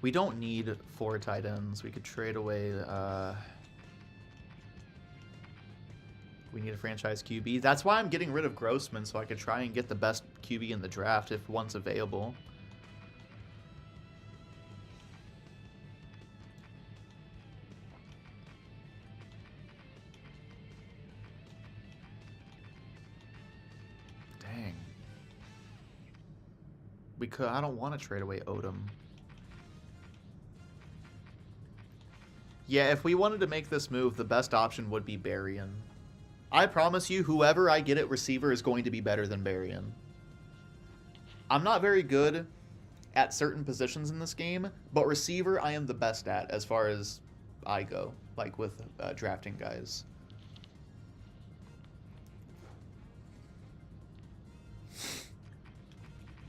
We don't need 4 tight ends. We could trade away... we need a franchise QB. That's why I'm getting rid of Grossman, so I could try and get the best QB in the draft if one's available. Dang. We could. I don't want to trade away Odom. Yeah, if we wanted to make this move, the best option would be Berrien. I promise you, whoever I get at receiver is going to be better than Berrien. I'm not very good at certain positions in this game, but receiver I am the best at as far as I go, like with drafting guys.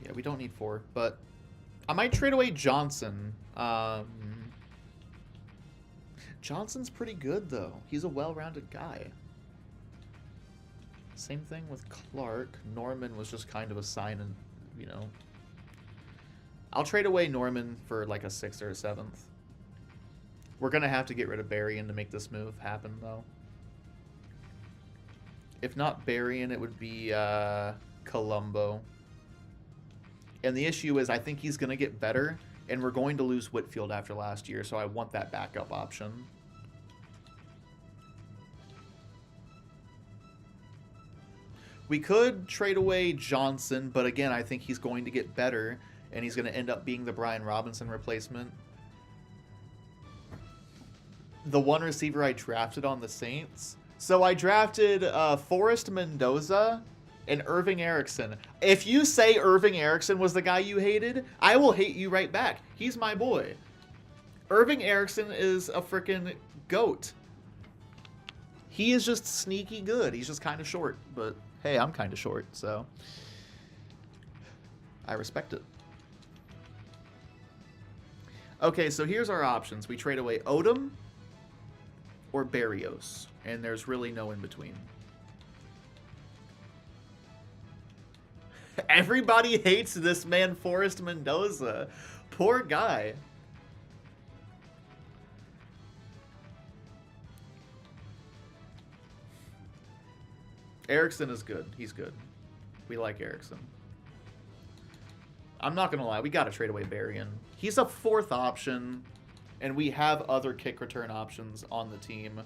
Yeah, we don't need 4, but I might trade away Johnson. Johnson's pretty good, though. He's a well-rounded guy. Same thing with Clark. Norman was just kind of a sign, and you know. I'll trade away Norman for like a 6th or a 7th. We're going to have to get rid of Berrien to make this move happen, though. If not Berrien, it would be Colombo. And the issue is I think he's going to get better, and we're going to lose Whitfield after last year, so I want that backup option. We could trade away Johnson, but again, I think he's going to get better, and he's going to end up being the Brian Robinson replacement. The one receiver I drafted on the Saints. So I drafted Forrest Mendoza and Irving Erickson. If you say Irving Erickson was the guy you hated, I will hate you right back. He's my boy. Irving Erickson is a freaking GOAT. He is just sneaky good. He's just kind of short, but hey, I'm kind of short, so I respect it. Okay, so here's our options. We trade away Odom or Berrios, and there's really no in between. Everybody hates this man, Forrest Mendoza. Poor guy. Erickson is good. He's good. We like Erickson. I'm not going to lie. We got to trade away Berrien. He's a 4th option, and we have other kick return options on the team.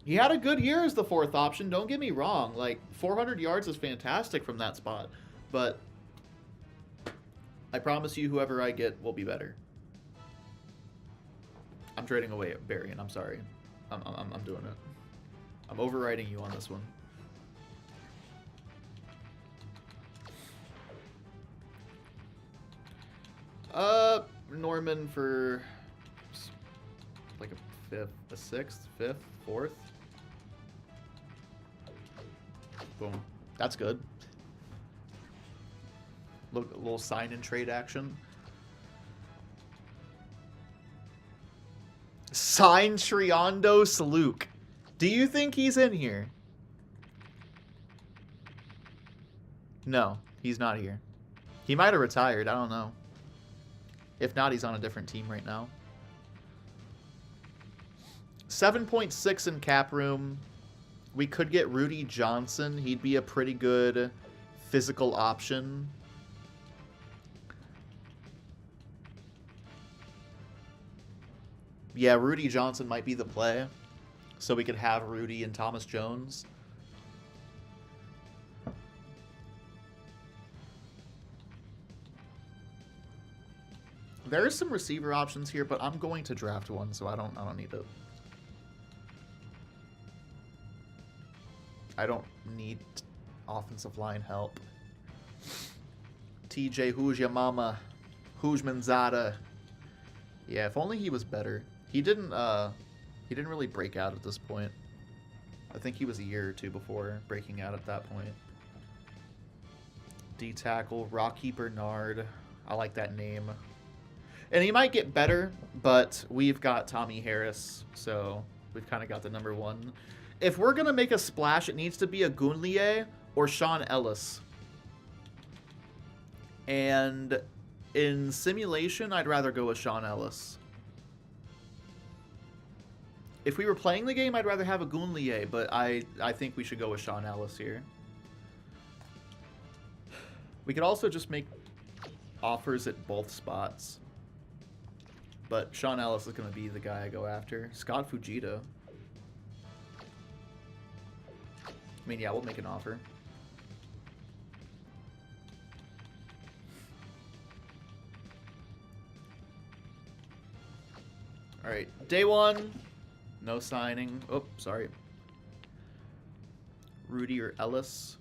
He had a good year as the 4th option. Don't get me wrong. Like, 400 yards is fantastic from that spot. But I promise you, whoever I get will be better. I'm trading away Berrien. I'm sorry. I'm doing it. I'm overriding you on this one. Norman for like a 5th, a 6th, 5th, 4th. Boom. That's good. Look, a little sign and trade action. Sign Triondo Saluk. Do you think he's in here? No, he's not here. He might have retired. I don't know. If not, he's on a different team right now. 7.6 in cap room. We could get Rudy Johnson. He'd be a pretty good physical option. Yeah, Rudy Johnson might be the play. So we could have Rudy and Thomas Jones. There are some receiver options here, but I'm going to draft one, so I don't need it. I don't need offensive line help. TJ, who's your mama? Who's Manzada? Yeah, if only he was better. He didn't really break out at this point. I think he was a year or two before breaking out at that point. D-tackle, Rocky Bernard. I like that name. And he might get better, but we've got Tommy Harris, so we've kind of got the number 1. If we're going to make a splash, it needs to be a Gunlier or Sean Ellis. And in simulation, I'd rather go with Sean Ellis. If we were playing the game, I'd rather have a Gunlier, but I think we should go with Sean Ellis here. We could also just make offers at both spots. But Sean Ellis is going to be the guy I go after. Scott Fujita. I mean, yeah, we'll make an offer. All right, day 1. No signing. Oh, sorry. Rudy or Ellis.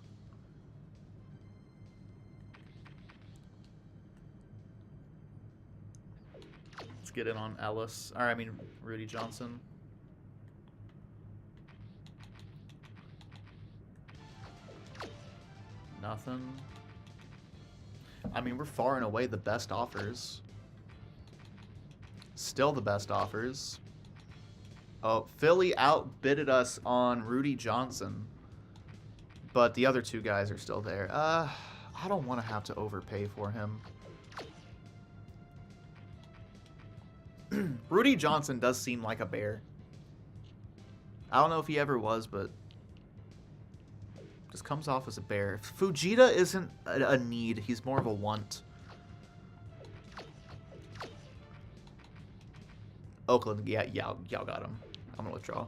Let's get in on Ellis. Or, I mean, Rudy Johnson. Nothing. I mean, we're far and away the best offers. Still the best offers. Oh, Philly outbidded us on Rudy Johnson. But the other 2 guys are still there. I don't want to have to overpay for him. Rudy Johnson does seem like a bear. I don't know if he ever was, but just comes off as a bear. Fujita isn't a need. He's more of a want. Oakland, yeah, y'all got him. I'm going to withdraw.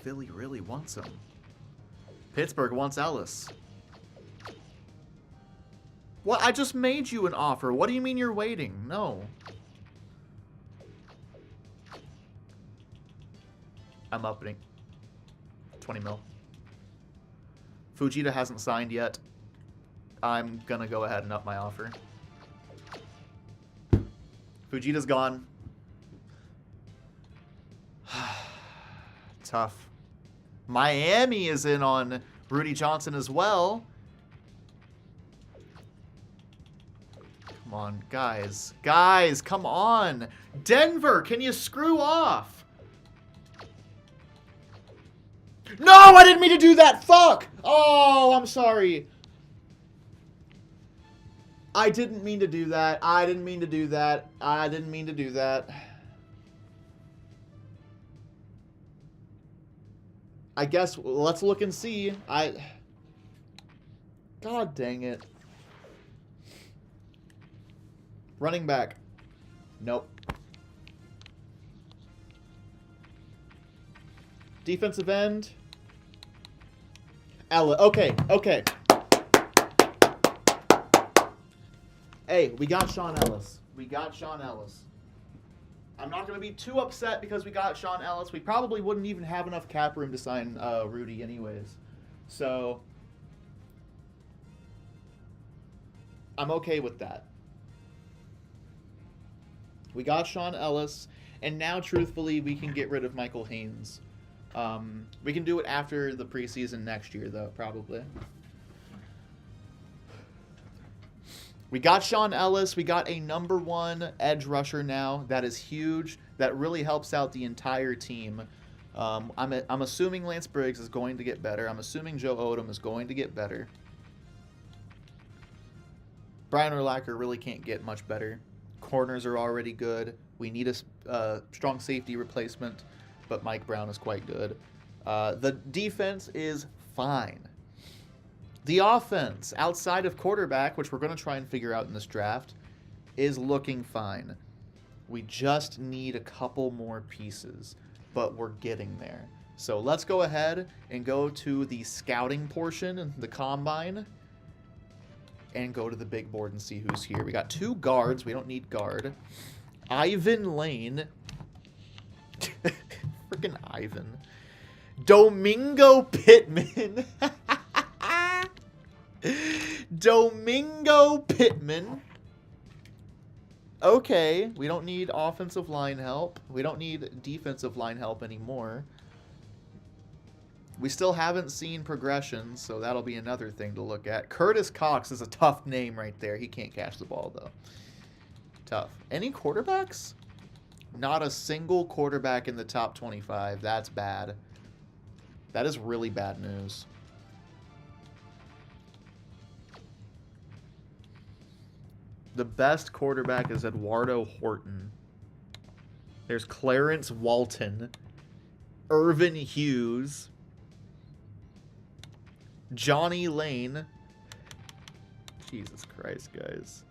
Philly really wants him. Pittsburgh wants Ellis. What? I just made you an offer. What do you mean you're waiting? No. I'm upping. 20 mil. Fujita hasn't signed yet. I'm gonna go ahead and up my offer. Fujita's gone. Tough. Miami is in on Rudy Johnson as well. Come on, guys. Guys, come on. Denver, can you screw off? No, I didn't mean to do that. Fuck. Oh, I'm sorry. I didn't mean to do that. I didn't mean to do that. I didn't mean to do that. I guess let's look and see. God dang it. Running back. Nope. Defensive end. Ella. Okay, okay. Hey, we got Sean Ellis. We got Sean Ellis. I'm not going to be too upset because we got Sean Ellis. We probably wouldn't even have enough cap room to sign Rudy anyways. So, I'm okay with that. We got Sean Ellis, and now, truthfully, we can get rid of Michael Haynes. We can do it after the preseason next year, though, probably. We got Sean Ellis. We got a number 1 edge rusher now. That is huge. That really helps out the entire team. I'm assuming Lance Briggs is going to get better. I'm assuming Joe Odom is going to get better. Brian Urlacher really can't get much better. Corners are already good. We need a strong safety replacement, but Mike Brown is quite good. The defense is fine. The offense, outside of quarterback, which we're going to try and figure out in this draft, is looking fine. We just need a couple more pieces, but we're getting there. So let's go ahead and go to the scouting portion, the combine, and go to the big board and see who's here. We got 2 guards. We don't need guard. Ivan Lane. Freaking Ivan. Domingo Pittman. Domingo Pittman. Okay, we don't need offensive line help. We don't need defensive line help anymore. We still haven't seen progression, so that'll be another thing to look at. Curtis Cox is a tough name right there. He can't catch the ball, though. Tough. Any quarterbacks? Not a single quarterback in the top 25. That's bad. That is really bad news. The best quarterback is Eduardo Horton. There's Clarence Walton. Irvin Hughes. Johnny Lane. Jesus Christ, guys.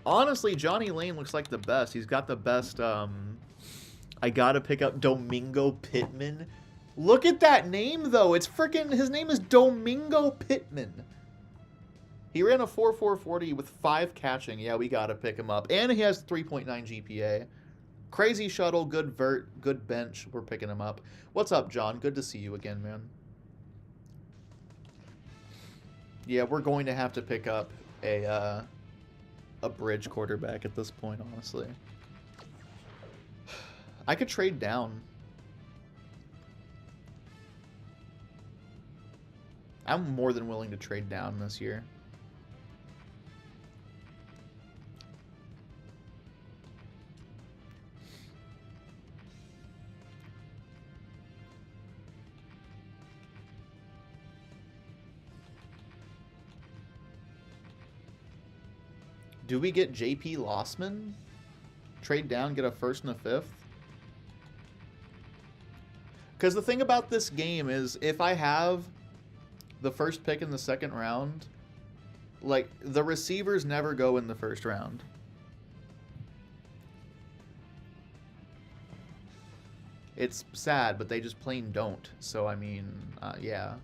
Honestly, Johnny Lane looks like the best. He's got the best, I gotta pick up Domingo Pittman. Look at that name, though. It's freaking, his name is Domingo Pittman. He ran a 4.440 with 5 catching. Yeah, we gotta pick him up. And he has 3.9 GPA. Crazy shuttle, good vert, good bench. We're picking him up. What's up, John? Good to see you again, man. Yeah, we're going to have to pick up a bridge quarterback at this point, honestly. I could trade down. I'm more than willing to trade down this year. Do we get JP Lossman? Trade down, get a 1st and a 5th? Because the thing about this game is, if I have the 1st pick in the 2nd round, like, the receivers never go in the 1st round. It's sad, but they just plain don't. So, I mean, yeah.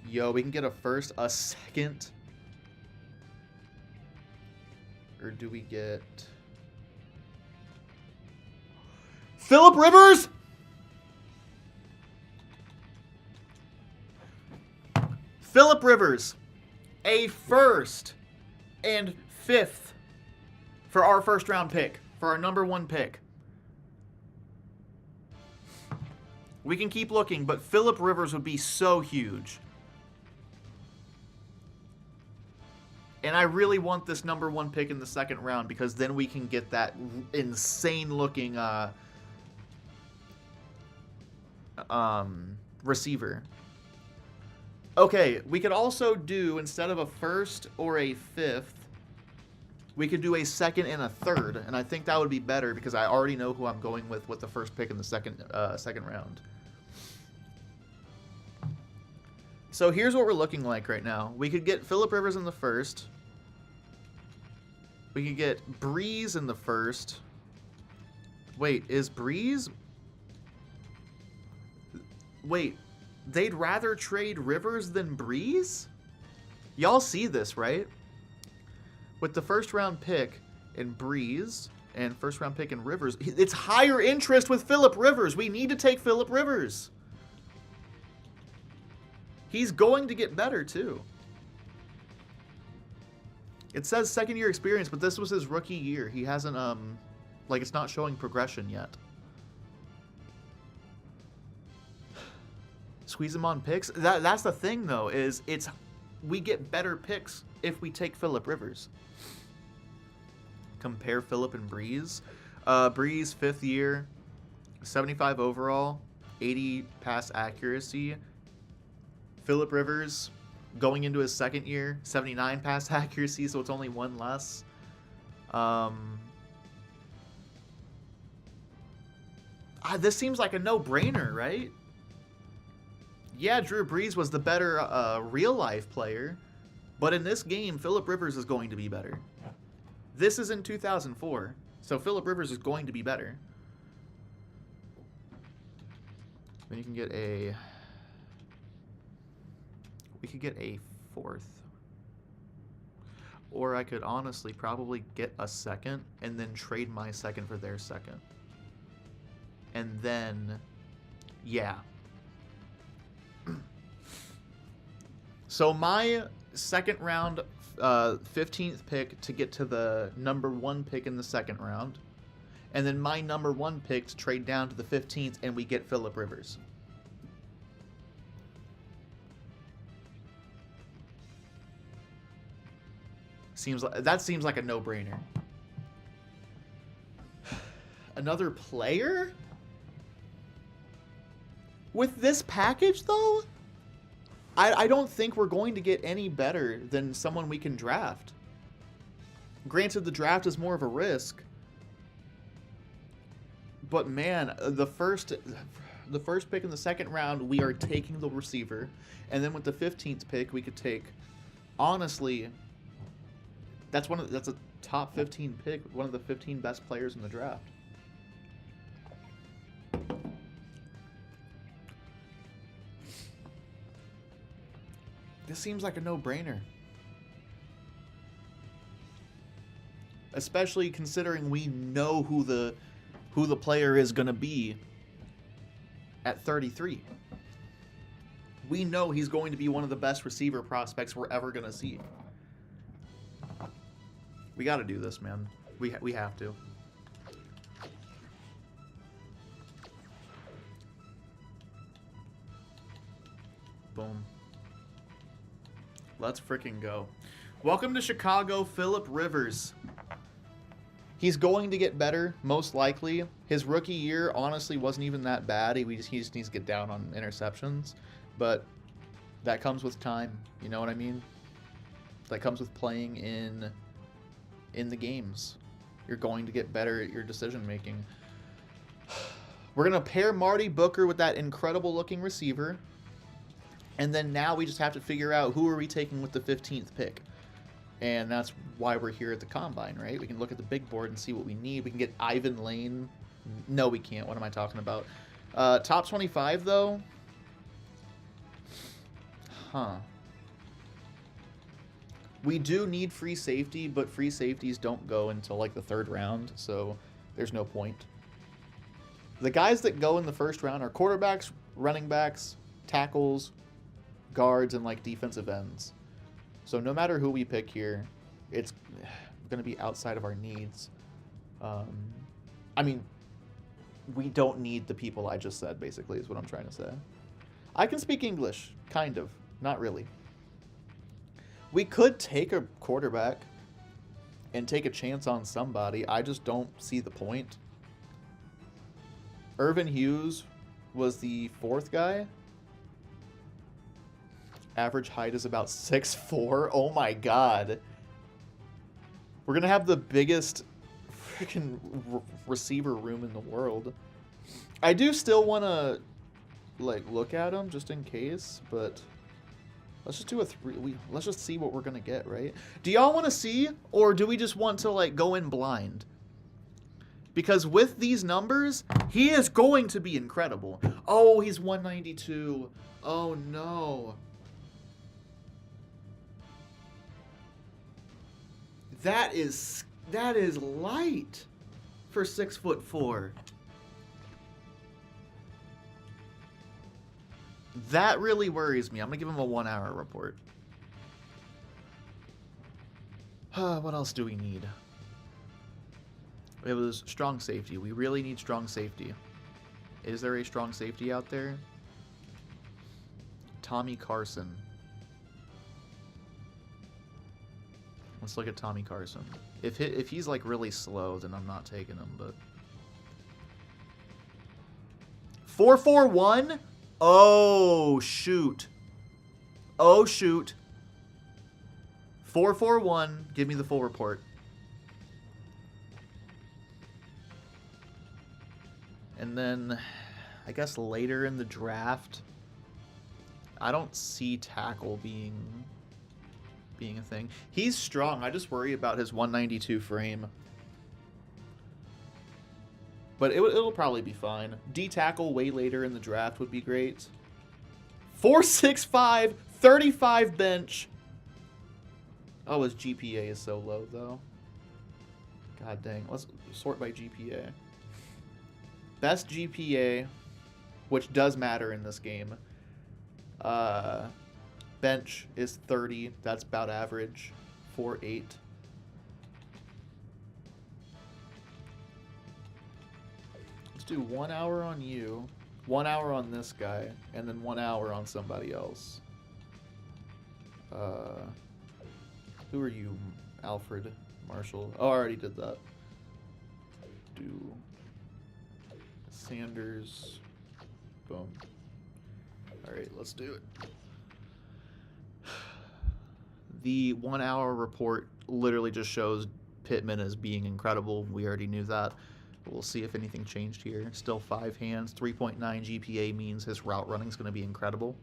Yo, we can get a 1st, a 2nd. Or do we get Phillip Rivers? Phillip Rivers, a 1st and 5th for our 1st round pick, for our number 1 pick. We can keep looking, but Phillip Rivers would be so huge. And I really want this number 1 pick in the 2nd round, because then we can get that insane looking receiver. Okay, we could also do, instead of a first or a fifth, we could do a second and a third, and I think that would be better because I already know who I'm going with the first pick in the second round. So here's what we're looking like right now. We could get Phillip Rivers in the first. We could get Breeze in the first. Wait, is Breeze... Wait, they'd rather trade Rivers than Breeze? Y'all see this, right? With the first round pick in Breeze and first round pick in Rivers, it's higher interest with Phillip Rivers. We need to take Phillip Rivers. He's going to get better too. It says second year experience, but this was his rookie year. He hasn't, like, it's not showing progression yet. Squeeze him on picks. That's the thing though, is we get better picks if we take Phillip Rivers. Compare Phillip and Breeze. Breeze, 5th year, 75 overall, 80 pass accuracy. Phillip Rivers, going into his 2nd year, 79 pass accuracy, so it's only 1 less. This seems like a no-brainer, right? Yeah, Drew Brees was the better real-life player, but in this game, Phillip Rivers is going to be better. This is in 2004, so Phillip Rivers is going to be better. Then you can get a... We could get a 4th. Or I could honestly probably get a 2nd and then trade my 2nd for their 2nd. And then, yeah. So my 2nd round, 15th pick to get to the number 1 pick in the 2nd round. And then my number 1 pick to trade down to the 15th and we get Phillip Rivers. That seems like a no-brainer. Another player? With this package, though? I don't think we're going to get any better than someone we can draft. Granted, the draft is more of a risk. But man, the first pick in the 2nd round, we are taking the receiver. And then with the 15th pick, we could take, honestly... That's a top 15 pick, one of the 15 best players in the draft. This seems like a no-brainer. Especially considering we know who the player is going to be at 33. We know he's going to be one of the best receiver prospects we're ever going to see. We got to do this, man. We have to. Boom. Let's freaking go. Welcome to Chicago, Phillip Rivers. He's going to get better, most likely. His rookie year, honestly, wasn't even that bad. He just needs to get down on interceptions. But that comes with time. You know what I mean? That comes with playing in the games. You're going to get better at your decision making. We're going to pair Marty Booker with that incredible looking receiver. And then now we just have to figure out who are we taking with the 15th pick. And that's why we're here at the Combine, right? We can look at the big board and see what we need. We can get Ivan Lane. No, we can't. What am I talking about? Top 25, though? Huh. We do need free safety, but free safeties don't go until like the 3rd round, so there's no point. The guys that go in the 1st round are quarterbacks, running backs, tackles, guards, and like defensive ends. So no matter who we pick here, it's going to be outside of our needs. I mean, we don't need the people I just said, basically, is what I'm trying to say. I can speak English, kind of, not really. We could take a quarterback and take a chance on somebody. I just don't see the point. Irvin Hughes was the fourth guy. Average height is about 6'4". Oh my god. We're gonna have the biggest freaking receiver room in the world. I do still want to like look at him just in case, but let's just do a let's just see what we're gonna get, right? Do y'all want to see, or do we just want to like go in blind? Because with these numbers, he is going to be incredible. Oh, he's 192. Oh no. That is light for 6'4". That really worries me. I'm gonna give him a 1 hour report. What else do we need? It was strong safety. We really need strong safety. Is there a strong safety out there? Tommy Carson. Let's look at Tommy Carson. If he's like really slow, then I'm not taking him, but 4.41? Oh shoot. Oh shoot. 4.41. Give me the full report. And then I guess later in the draft, I don't see tackle being a thing. He's strong. I just worry about his 192 frame. But it'll probably be fine. D tackle way later in the draft would be great. 4.65, 35 bench. Oh, his GPA is so low though. God dang. Let's sort by GPA. Best GPA, which does matter in this game. Bench is 30. That's about average. 4.8. Let's do 1 hour on you, 1 hour on this guy, and then 1 hour on somebody else. Who are you? Alfred Marshall. Oh, I already did that. Do Sanders. Boom. Alright, let's do it. The 1 hour report literally just shows Pittman as being incredible. We already knew that. We'll see if anything changed here. Still 5 hands. 3.9 GPA means his route running is going to be incredible.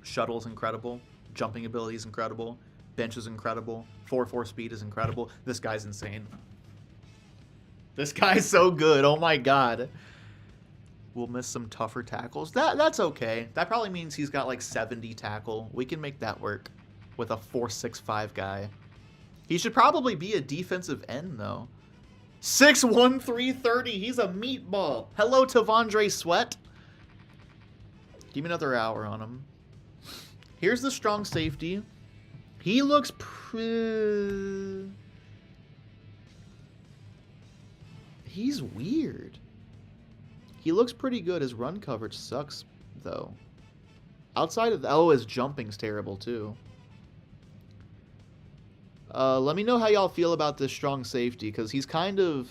Shuttle's incredible. Jumping ability is incredible. Bench is incredible. 4.4 speed is incredible. This guy's insane. This guy's so good. Oh my god. We'll miss some tougher tackles. That's okay. That probably means he's got like 70 tackle. We can make that work with a 4.65 guy. He should probably be a defensive end though. 6'1", 330. He's a meatball. Hello, Tavondre Sweat. Give me another hour on him. Here's the strong safety. He looks He's weird. He looks pretty good. His run coverage sucks, though. Outside of... Oh, his jumping's terrible, too. Let me know how y'all feel about this strong safety, because he's kind of...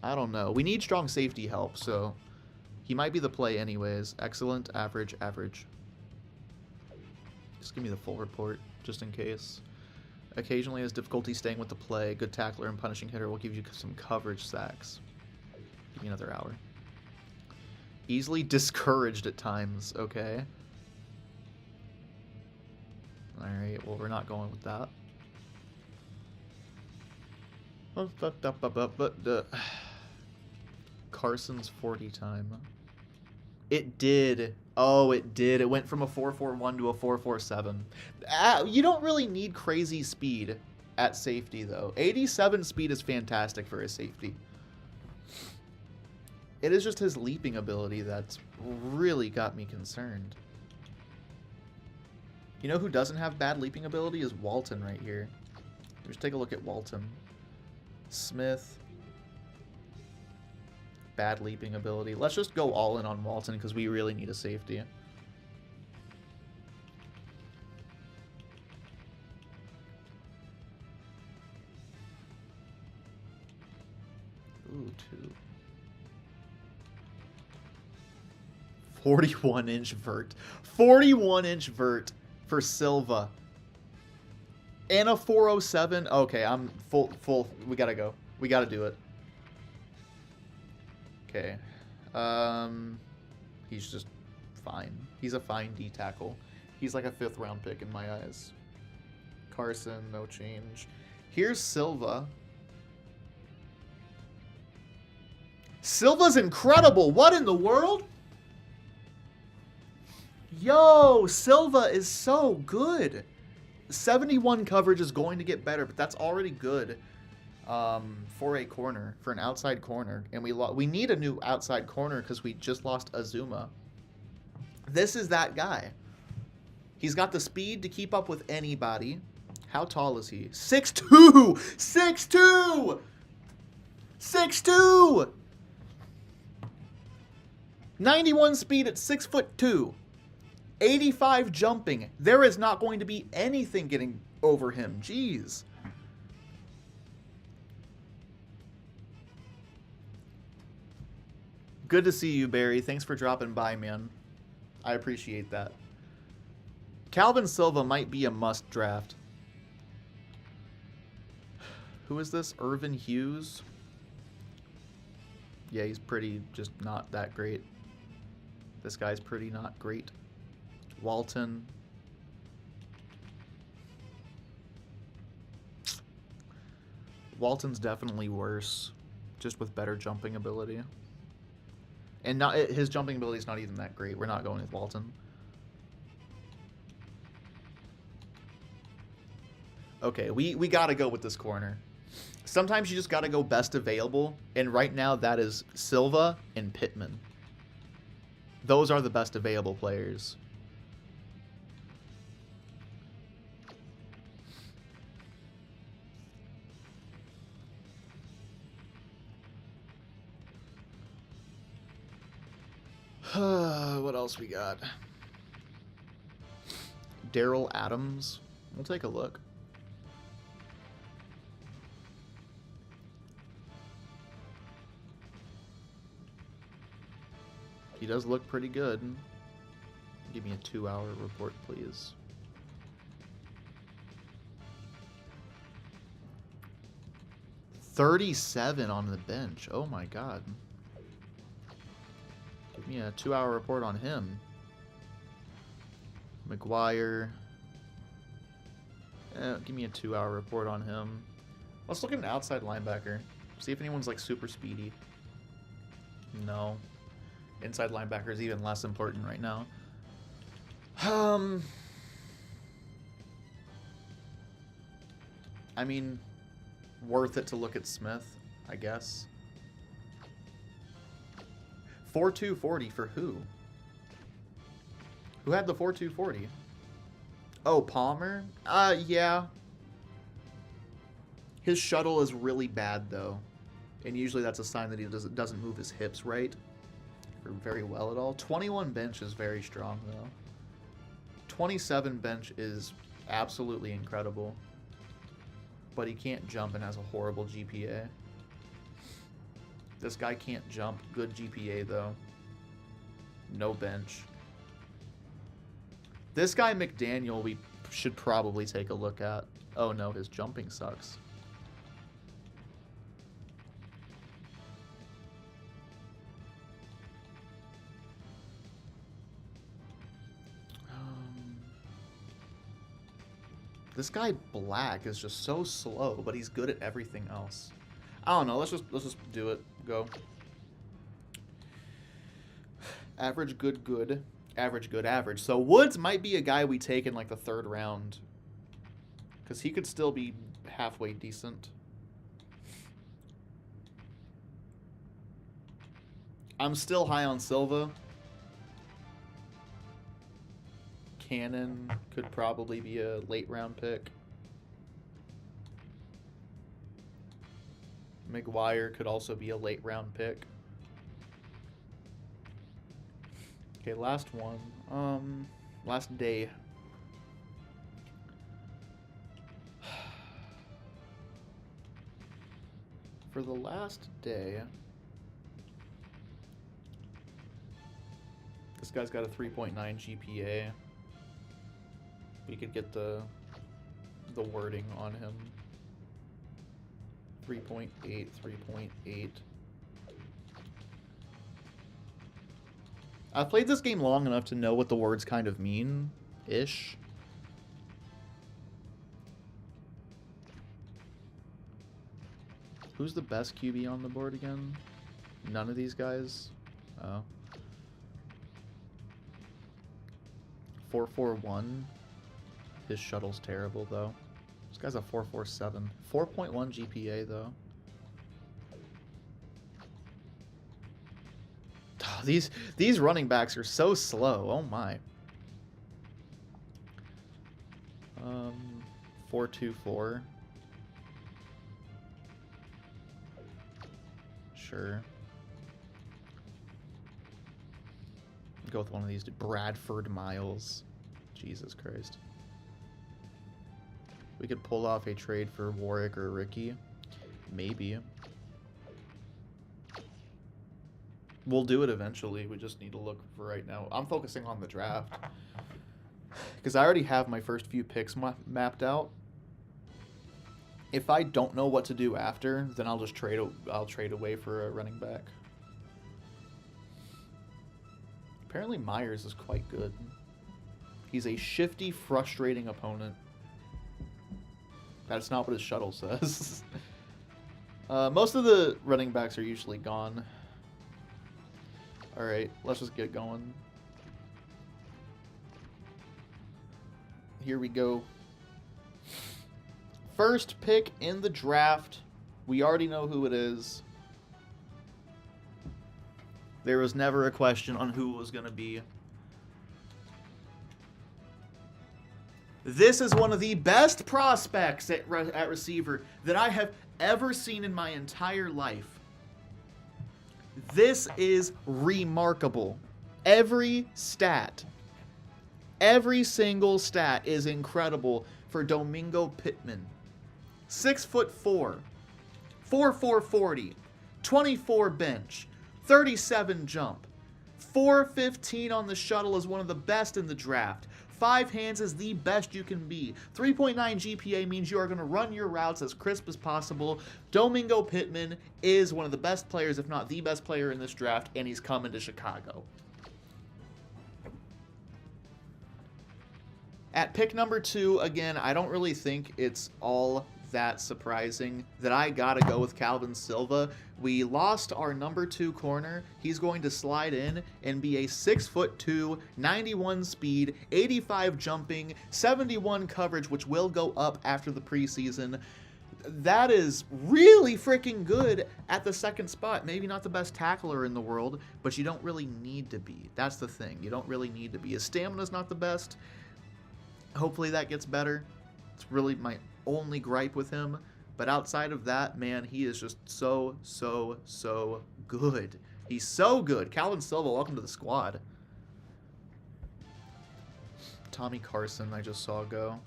I don't know. We need strong safety help, so... He might be the play anyways. Excellent, average, average. Just give me the full report, just in case. Occasionally has difficulty staying with the play. Good tackler and punishing hitter will give you some coverage sacks. Give me another hour. Easily discouraged at times, okay. Alright, well, we're not going with that. Carson's 40 time. It did. Oh, it did. It went from a 4.41 to a 4.47. You don't really need crazy speed at safety, though. 87 speed is fantastic for a safety. It is just his leaping ability that's really got me concerned. You know who doesn't have bad leaping ability is Walton right here. Let's take a look at Walton. Smith. Bad leaping ability. Let's just go all in on Walton because we really need a safety. Ooh, 2. 41-inch vert. 41-inch vert for Silva. And a 407. Okay, I'm full. We gotta go. We gotta do it. Okay. He's just fine. He's a fine D tackle. He's like a 5th round pick in my eyes. Carson, no change. Here's Silva. Silva's incredible. What in the world? Yo, Silva is so good. 71 coverage is going to get better, but that's already good for a corner, for an outside corner. And we need a new outside corner because we just lost Azuma. This is that guy. He's got the speed to keep up with anybody. How tall is he? 6'2". 6'2". 6'2". 91 speed at 6'2". 85 jumping. There is not going to be anything getting over him. Jeez. Good to see you, Barry. Thanks for dropping by, man. I appreciate that. Calvin Silva might be a must draft. Who is this? Irvin Hughes? Yeah, he's pretty just not that great. This guy's pretty not great. Walton. Walton's definitely worse, just with better jumping ability. And not his jumping ability is not even that great. We're not going with Walton. Okay, we got to go with this corner. Sometimes you just got to go best available, and right now that is Silva and Pittman. Those are the best available players. What else we got? Daryl Adams. We'll take a look. He does look pretty good. Give me a 2-hour report, please. $37 on the bench. Oh my god. Give me a 2-hour report on him. McGuire. Give me a 2-hour report on him. Let's look at an outside linebacker. See if anyone's like super speedy. No. Inside linebacker is even less important right now. I mean, worth it to look at Smith, I guess. 4.240 for who? Who had the 4.240? Oh, Palmer? Yeah. His shuttle is really bad, though. And usually that's a sign that he doesn't move his hips right. Or very well at all. 21 bench is very strong, though. 27 bench is absolutely incredible. But he can't jump and has a horrible GPA. This guy can't jump. Good GPA, though. No bench. This guy, McDaniel, we should probably take a look at. Oh, no, his jumping sucks. This guy Black is just so slow, but he's good at everything else. I don't know. Let's just do it. Go. Average, good, good. Average, good, average. So Woods might be a guy we take in like the 3rd round, because he could still be halfway decent. I'm still high on Silva. Cannon could probably be a late round pick. McGuire could also be a late round pick. Okay, last one. Last day. For the last day, This guy's got a 3.9 GPA. We could get the wording on him. 3.8, 3.8. I've played this game long enough to know what the words kind of mean-ish. Who's the best QB on the board again? None of these guys? Oh. 4.41. His shuttle's terrible, though. This guy's a 4.47. 4.1 GPA, though. Oh, these running backs are so slow. Oh, my. 4.24. Sure. Go with one of these. Bradford Miles. Jesus Christ. We could pull off a trade for Warwick or Ricky. Maybe. We'll do it eventually. We just need to look for right now. I'm focusing on the draft. Because I already have my first few picks mapped out. If I don't know what to do after, then I'll just trade away for a running back. Apparently Myers is quite good. He's a shifty, frustrating opponent. That's not what his shuttle says. Most of the running backs are usually gone. Alright, let's just get going. Here we go. First pick in the draft. We already know who it is. There was never a question on who it was going to be. This is one of the best prospects at receiver that I have ever seen in my entire life. This is remarkable. Every stat, every single stat is incredible for Domingo Pittman. 6'4", 4.4 40, 24 bench, 37 jump, 4.15 on the shuttle is one of the best in the draft. 5 hands is the best you can be. 3.9 GPA means you are going to run your routes as crisp as possible. Domingo Pittman is one of the best players, if not the best player in this draft, and he's coming to Chicago. At pick number 2, again, I don't really think it's all that surprising that I gotta go with Calvin Silva. We lost our number 2 corner. He's going to slide in and be a 6'2", 91 speed, 85 jumping, 71 coverage, which will go up after the preseason. That is really freaking good at the second spot. Maybe not the best tackler in the world, but you don't really need to be. That's the thing. You don't really need to be. His stamina's not the best. Hopefully that gets better. It's really my only gripe with him. But outside of that, man, he is just so good. He's so good. Calvin Silva, welcome to the squad. Tommy Carson, I just saw go.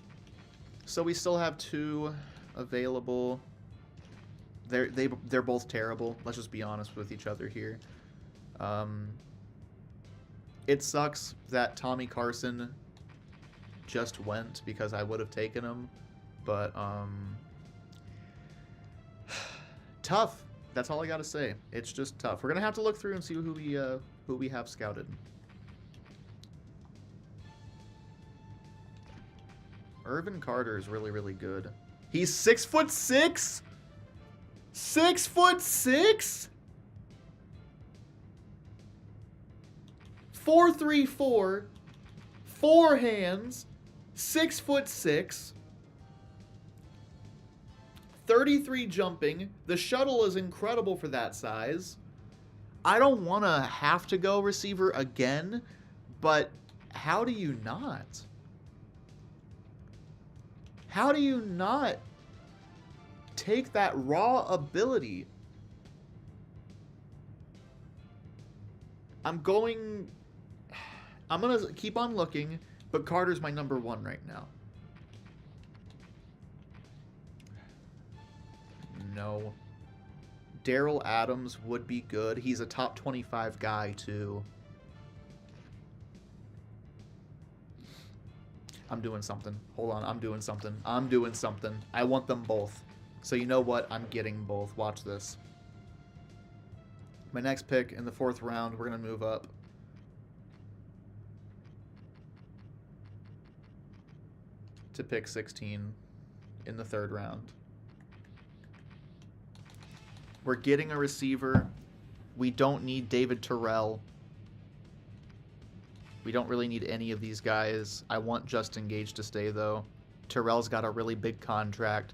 So we still have 2 available. They're both terrible. Let's just be honest with each other here. It sucks that Tommy Carson just went because I would have taken him, but tough. That's all I gotta say. It's just tough. We're gonna have to look through and see who we have scouted. Irvin Carter is really good. He's 6'6". 6'6". 4.34. 4 hands. 6'6". 33 jumping. The shuttle is incredible for that size. I don't want to have to go receiver again, but how do you not? How do you not take that raw ability? I'm going to keep on looking, but Carter's my number 1 right now. No. Daryl Adams would be good. He's a top 25 guy, too. I'm doing something. Hold on, I'm doing something. I'm doing something. I want them both. So you know what? I'm getting both. Watch this. My next pick in the 4th round, we're going to move up. To pick 16 in the 3rd round. We're getting a receiver. We don't need David Terrell. We don't really need any of these guys. I want Justin Gage to stay, though. Terrell's got a really big contract.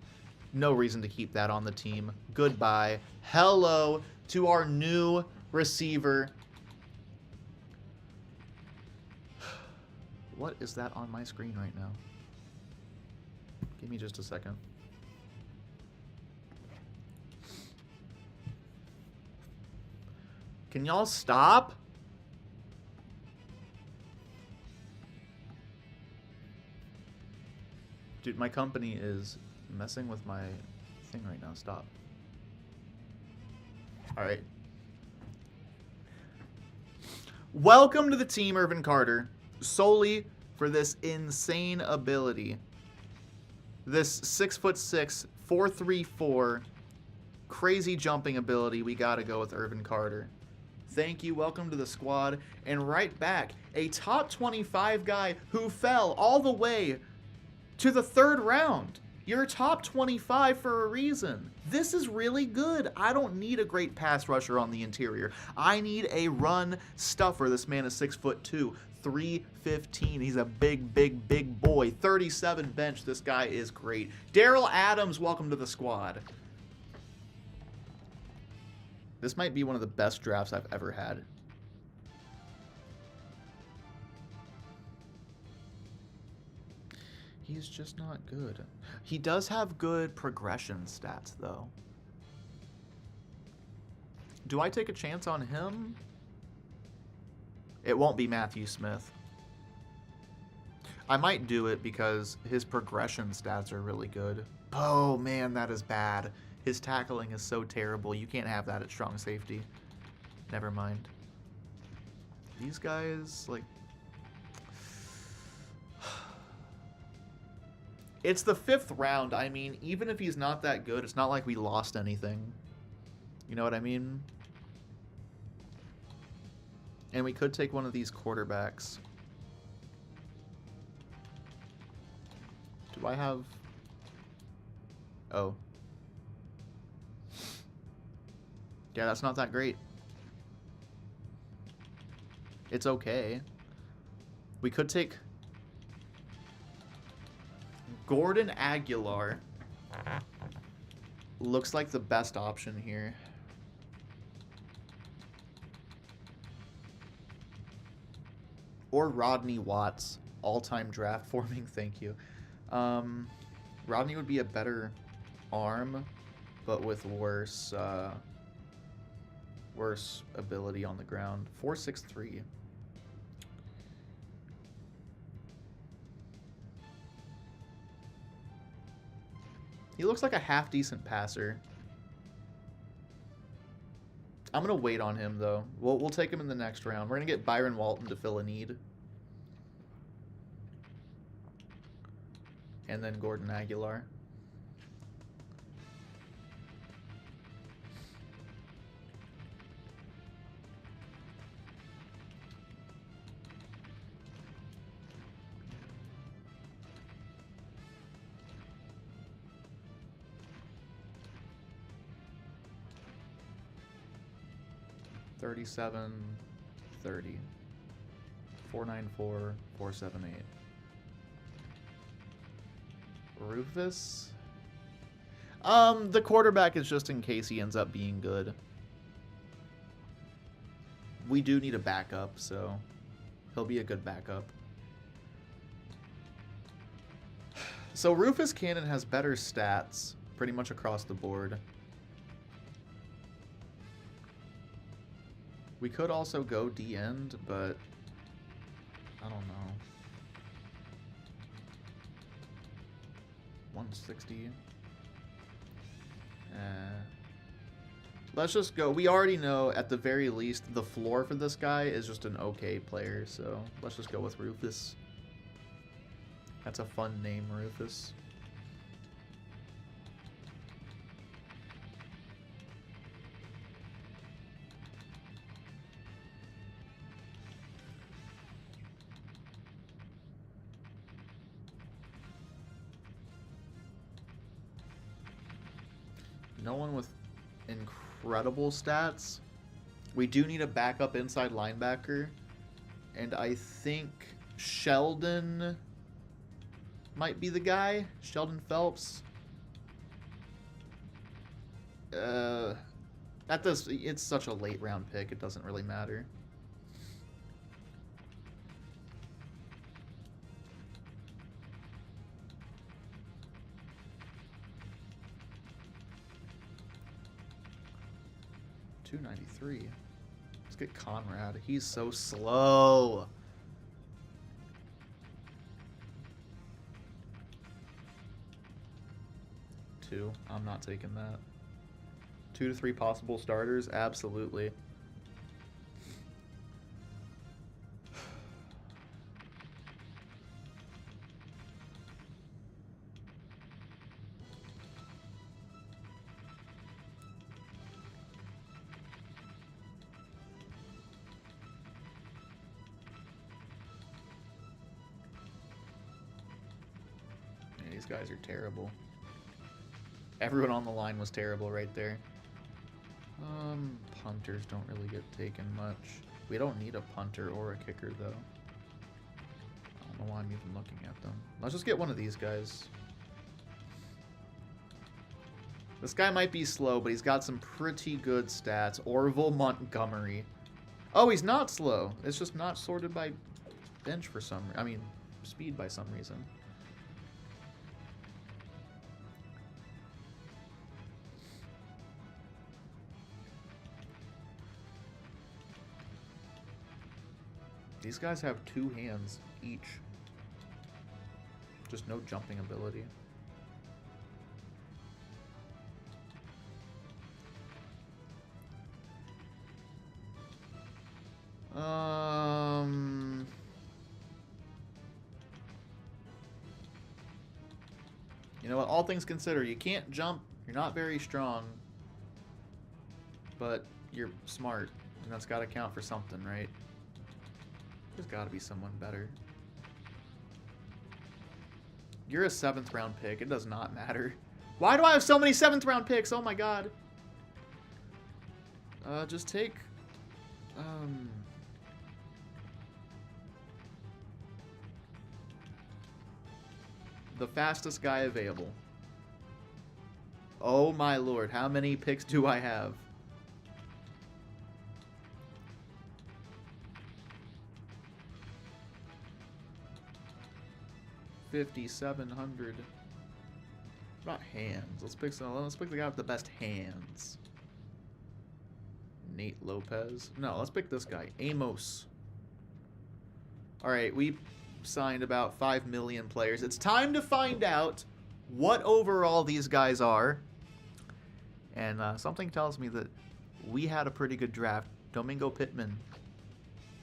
No reason to keep that on the team. Goodbye. Hello to our new receiver. What is that on my screen right now? Give me just a second. Can y'all stop? Dude, my company is messing with my thing right now. Stop. Alright. Welcome to the team, Irvin Carter. Solely for this insane ability. This 6'6", 4'3", crazy jumping ability. We gotta go with Irvin Carter. Thank you. Welcome to the squad. And right back, a top 25 guy who fell all the way to the 3rd round. You're top 25 for a reason. This is really good. I don't need a great pass rusher on the interior. I need a run stuffer. This man is 6'2", 315. He's a big, big, big boy. 37 bench. This guy is great. Daryl Adams, welcome to the squad. This might be one of the best drafts I've ever had. He's just not good. He does have good progression stats, though. Do I take a chance on him? It won't be Matthew Smith. I might do it because his progression stats are really good. Oh, man, that is bad. His tackling is so terrible. You can't have that at strong safety. Never mind. These guys, like... It's the 5th round. I mean, even if he's not that good, it's not like we lost anything. You know what I mean? And we could take one of these quarterbacks. Do I have... Oh. Yeah, that's not that great. It's okay. We could take... Gordon Aguilar looks like the best option here. Or Rodney Watts, all-time draft forming, thank you. Rodney would be a better arm, but with worse ability on the ground. 4'6'3". He looks like a half-decent passer. I'm going to wait on him, though. We'll take him in the next round. We're going to get Byron Walton to fill a need. And then Gordon Aguilar. $37.30. 494, 478. Rufus? The quarterback is just in case he ends up being good. We do need a backup, so he'll be a good backup. So Rufus Cannon has better stats pretty much across the board. We could also go D-end, but I don't know. 160. Let's just go. We already know, at the very least, the floor for this guy is just an okay player, so let's just go with Rufus. That's a fun name, Rufus. No one with incredible stats. We do need a backup inside linebacker. And I think Sheldon might be the guy. Sheldon Phelps. It's such a late round pick, it doesn't really matter. $293. Let's get Conrad. He's so slow. Two. I'm not taking that. 2 to 3 possible starters? Absolutely. Yeah, these guys are terrible. Everyone on the line was terrible right there. Punters don't really get taken much. We don't need a punter or a kicker, though. I don't know why I'm even looking at them. Let's just get one of these guys. This guy might be slow, but he's got some pretty good stats. Orville Montgomery. Oh, he's not slow. It's just not sorted by bench for some... I mean, speed by some reason. These guys have 2 hands each. Just no jumping ability. You know what? All things considered, you can't jump. You're not very strong. But you're smart. And that's got to count for something, right? There's got to be someone better. You're a 7th round pick. It does not matter. Why do I have so many 7th round picks? Oh my god. Just take... the fastest guy available. Oh my lord. How many picks do I have? 5,700. Not hands. Let's pick the guy with the best hands. Nate Lopez. No, let's pick this guy. Amos. Alright, we signed about 5 million players. It's time to find out what overall these guys are. And something tells me that we had a pretty good draft. Domingo Pittman.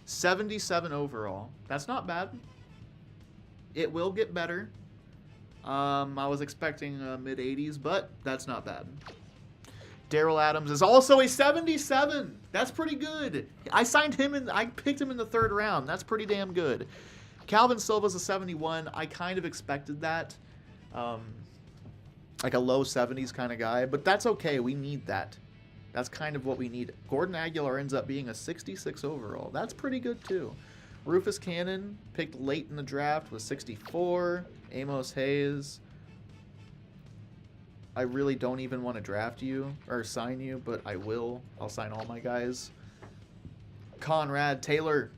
77 overall. That's not bad. It will get better. I was expecting mid-80s, but that's not bad. Daryl Adams is also a 77. That's pretty good. I signed him and I picked him in the 3rd round. That's pretty damn good. Calvin Silva's a 71. I kind of expected that. Like a low 70s kind of guy, but that's okay. We need that. That's kind of what we need. Gordon Aguilar ends up being a 66 overall. That's pretty good too. Rufus Cannon, picked late in the draft, was 64. Amos Hayes. I really don't even want to draft you or sign you, but I will. I'll sign all my guys. Conrad Taylor.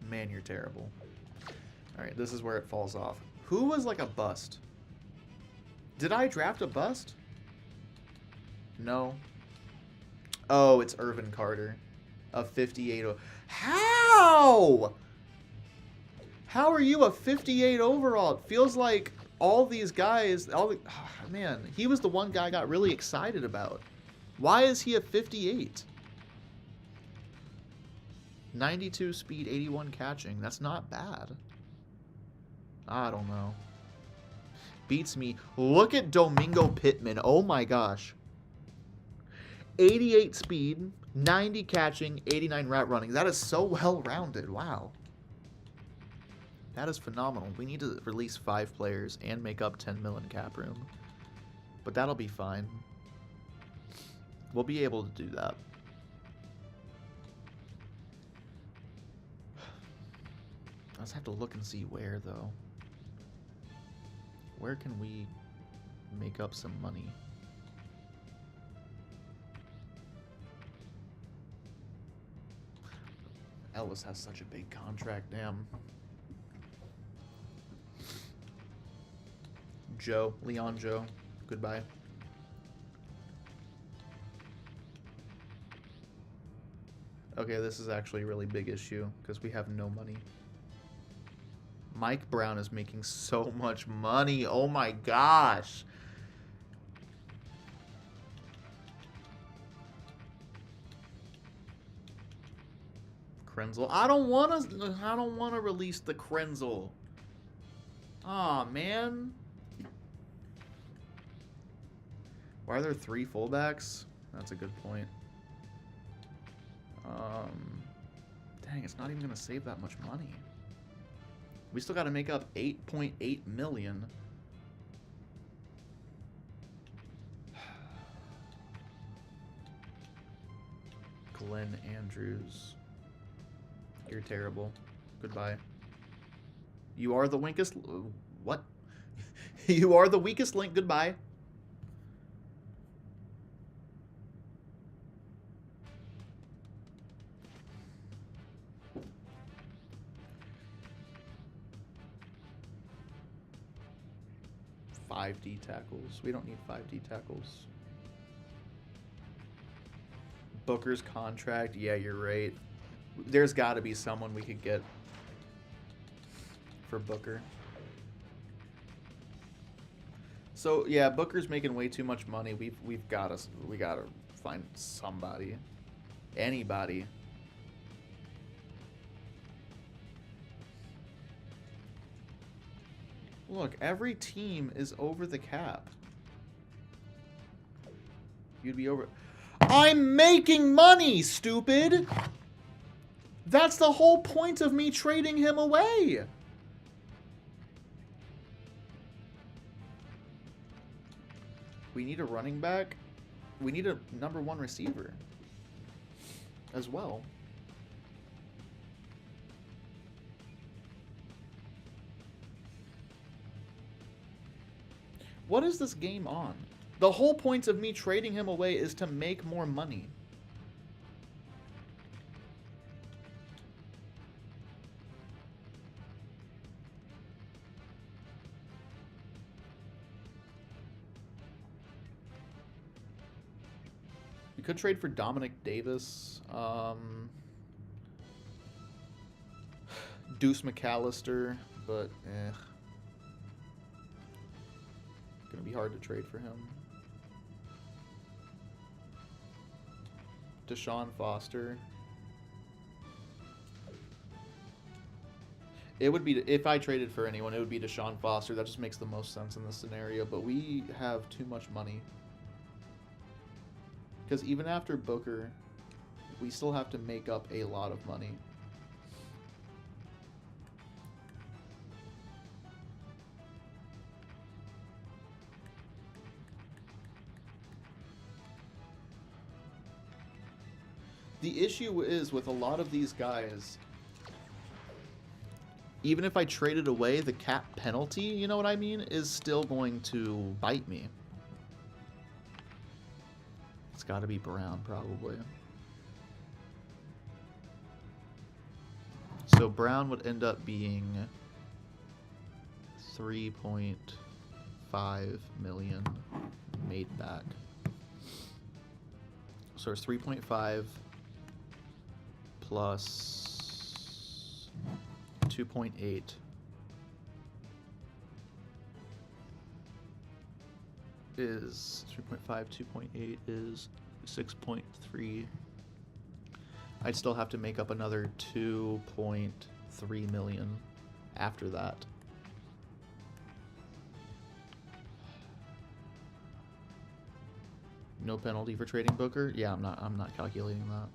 Man, you're terrible. All right, this is where it falls off. Who was like a bust? Did I draft a bust? No. Oh, it's Irvin Carter. A 58. How? How are you a 58 overall? It feels like all these guys, man, he was the one guy I got really excited about. Why is he a 58? 92 speed, 81 catching. That's not bad. I don't know. Beats me. Look at Domingo Pittman. Oh my gosh. 88 speed, 90 catching, 89 route running. That is so well-rounded. Wow. That is phenomenal. We need to release 5 players and make up 10 mil in cap room. But that'll be fine. We'll be able to do that. I just have to look and see where, though. Where can we make up some money? Ellis has such a big contract, damn. Joe, Leon Joe, goodbye. Okay, this is actually a really big issue because we have no money. Mike Brown is making so much money. Oh my gosh. Krenzel. I don't want to release the Krenzel. Aw, man. Why are there 3 fullbacks? That's a good point. Dang, it's not even going to save that much money. We still got to make up 8.8 million. Glenn Andrews. You're terrible. Goodbye. You are the weakest... What? You are the weakest link. Goodbye. Five D tackles. We don't need 5D tackles. Booker's contract. Yeah, you're right. There's got to be someone we could get for Booker. So yeah, Booker's making way too much money. We gotta find somebody, anybody. Look, every team is over the cap. You'd be over. I'm making money, stupid! That's the whole point of me trading him away! We need a running back. We need a #1 receiver as well. What is this game on? The whole point of me trading him away is to make more money. We could trade for Dominic Davis. Deuce McAllister, but gonna be hard to trade for him. Deshaun Foster. It would be, if I traded for anyone, it would be Deshaun Foster. That just makes the most sense in this scenario, but we have too much money. Because even after Booker, we still have to make up a lot of money. The issue is with a lot of these guys, even if I traded away, the cap penalty, you know what I mean, is still going to bite me. It's got to be Brown, probably. So Brown would end up being 3.5 million made back. So it's 3.5 plus 2.8 is 3.5. 2.8 is 6.3. I'd still have to make up another 2.3 million after that. No penalty for trading Booker? Yeah, I'm not calculating that.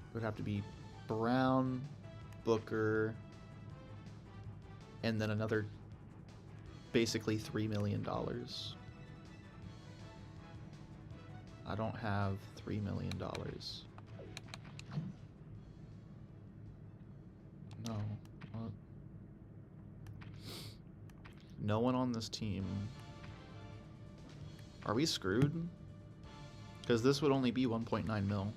It would have to be Brown, Booker, and then another basically $3 million. I don't have $3 million. No. What? No one on this team. Are we screwed? Because this would only be 1.9 mil.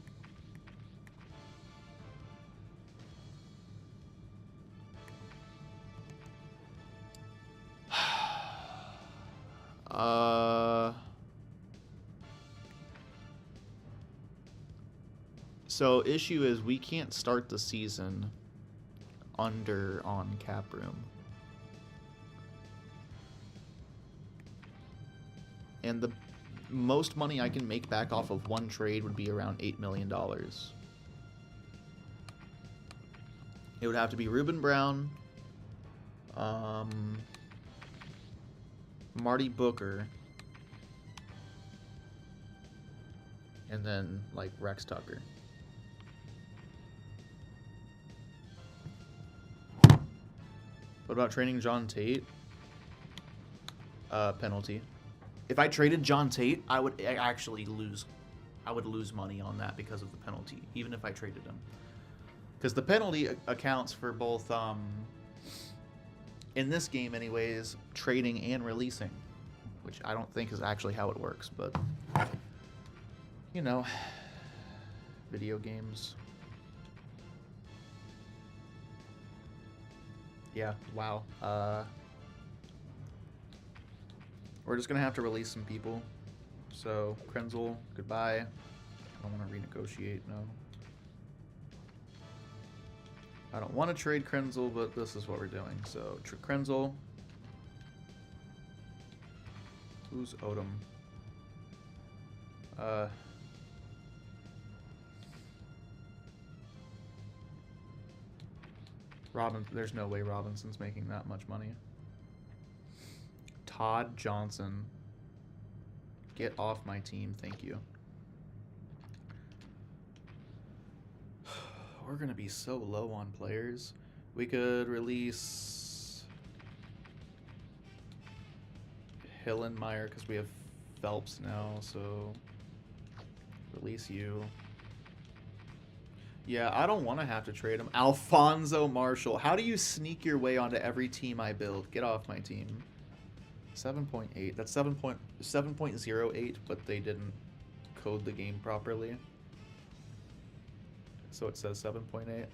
So issue is we can't start the season under on cap room. And the most money I can make back off of one trade would be around $8 million. It would have to be Ruben Brown, Marty Booker, and then like Rex Tucker. What about trading John Tate? Penalty. If I traded John Tate, I would actually lose. I would lose money on that because of the penalty, even if I traded him. Because the penalty accounts for both, in this game anyways, trading and releasing. Which I don't think is actually how it works, but, you know, video games. Yeah, wow. We're just going to have to release some people. So, Krenzel, goodbye. I don't want to renegotiate, no. I don't want to trade Krenzel, but this is what we're doing. So, Krenzel. Who's Odom? There's no way Robinson's making that much money. Todd Johnson. Get off my team, thank you. We're going to be so low on players. We could release Hillenmeyer because we have Phelps now, so release you. Yeah, I don't want to have to trade him. Alfonso Marshall. How do you sneak your way onto every team I build? Get off my team. 7.8. That's 7.08, but they didn't code the game properly. So it says 7.8.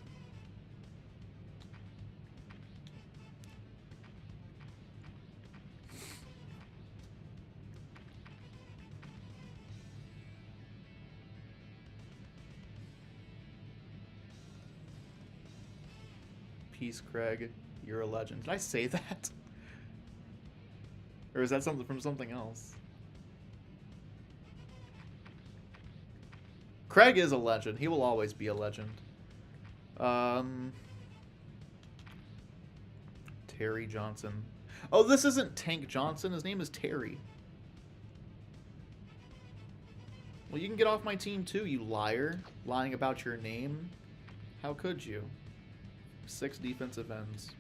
Peace, Craig. You're a legend. Did I say that? Or is that something from something else? Craig is a legend. He will always be a legend. Terry Johnson. Oh, this isn't Tank Johnson. His name is Terry. Well, you can get off my team too, you liar. Lying about your name. How could you? 6 defensive ends.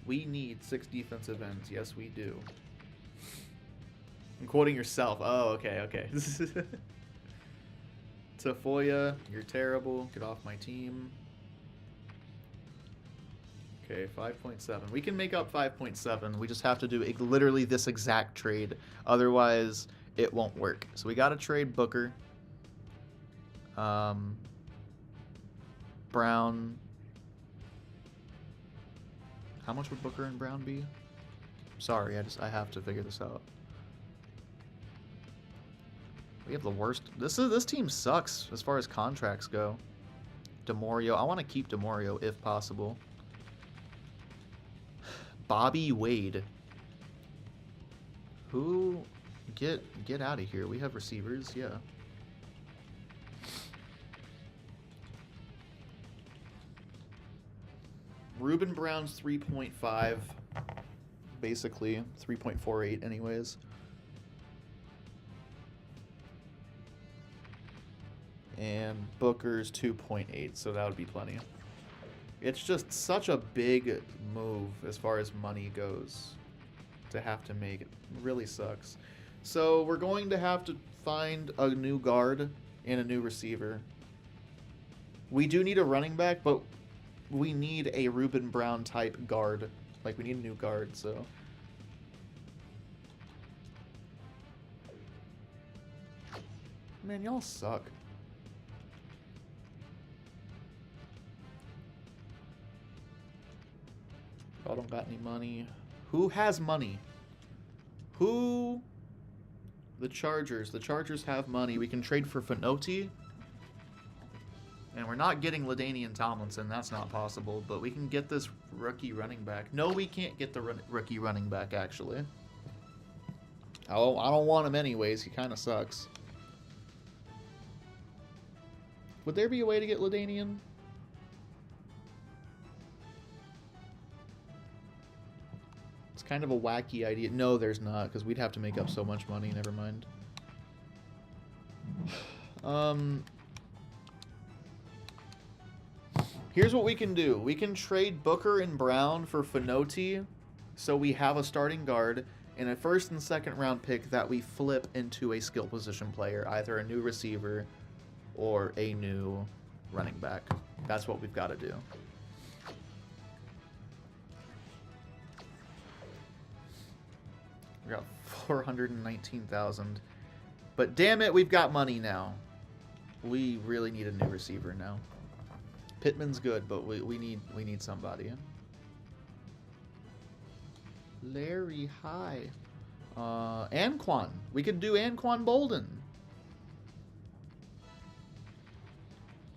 We need 6 defensive ends. Yes, we do. I'm quoting yourself. Oh, okay, okay. Tafoya, you're terrible. Get off my team. Okay, 5.7. We can make up 5.7. We just have to do literally this exact trade. Otherwise, it won't work. So we got to trade Booker. Brown. How much would Booker and Brown be? Sorry, I have to figure this out. We have the worst. This team sucks as far as contracts go. DeMario. I want to keep DeMario if possible. Bobby Wade. Who Get out of here. We have receivers, yeah. Ruben Brown's 3.5, basically 3.48 anyways. And Booker's 2.8, so that would be plenty. It's just such a big move as far as money goes to have to make. It really sucks. So we're going to have to find a new guard and a new receiver. We do need a running back, but we need a Ruben Brown type guard. Like, we need a new guard, so. Man, y'all suck. Y'all don't got any money. Who has money? Who? The Chargers. The Chargers have money. We can trade for Fenoti. And we're not getting LaDainian Tomlinson. That's not possible. But we can get this rookie running back. No, we can't get the rookie running back, actually. Oh, I don't want him anyways. He kind of sucks. Would there be a way to get LaDainian? It's kind of a wacky idea. No, there's not, because we'd have to make up so much money. Never mind. Here's what we can do. We can trade Booker and Brown for Fenoti, so we have a starting guard and a first and second round pick that we flip into a skill position player, either a new receiver or a new running back. That's what we've got to do. We got 419,000. But damn it, we've got money now. We really need a new receiver now. Pittman's good, but we need somebody. Larry, hi. Anquan. We could do Anquan Bolden.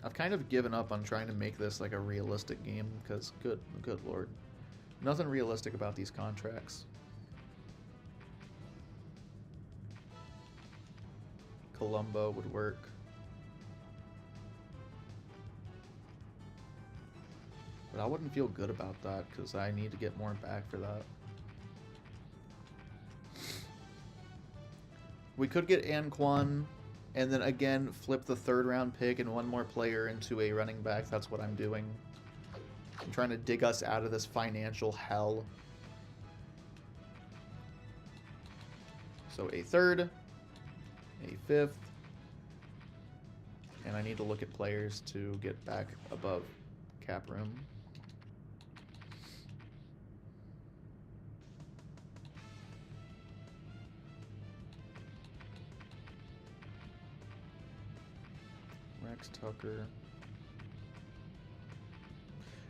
I've kind of given up on trying to make this like a realistic game because good lord. Nothing realistic about these contracts. Columbo would work. But I wouldn't feel good about that because I need to get more back for that. We could get Anquan and then again flip the third round pick and one more player into a running back. That's what I'm doing. I'm trying to dig us out of this financial hell. So a third, a fifth, and I need to look at players to get back above cap room. Rex Tucker.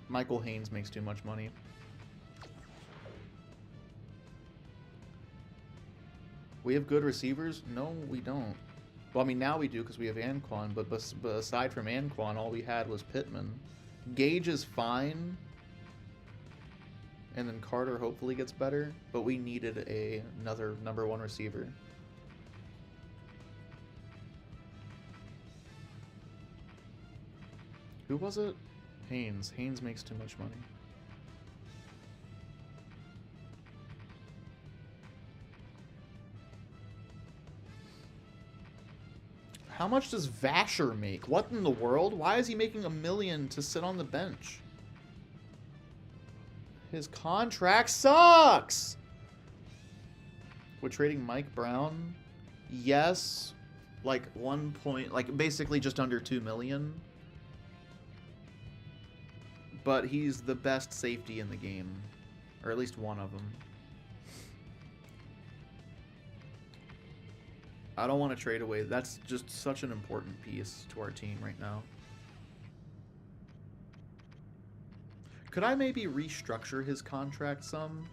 Michael Haynes makes too much money. We have good receivers? No, we don't. Well, I mean, now we do because we have Anquan, but aside from Anquan, all we had was Pittman. Gage is fine. And then Carter hopefully gets better, but we needed another number one receiver. Who was it? Haynes. Haynes makes too much money. How much does Vasher make? What in the world? Why is he making $1 million to sit on the bench? His contract sucks! We're trading Mike Brown? Yes. Like 1 point, like basically just under 2 million. But he's the best safety in the game. Or at least one of them. I don't want to trade away. That's just such an important piece to our team right now. Could I maybe restructure his contract some?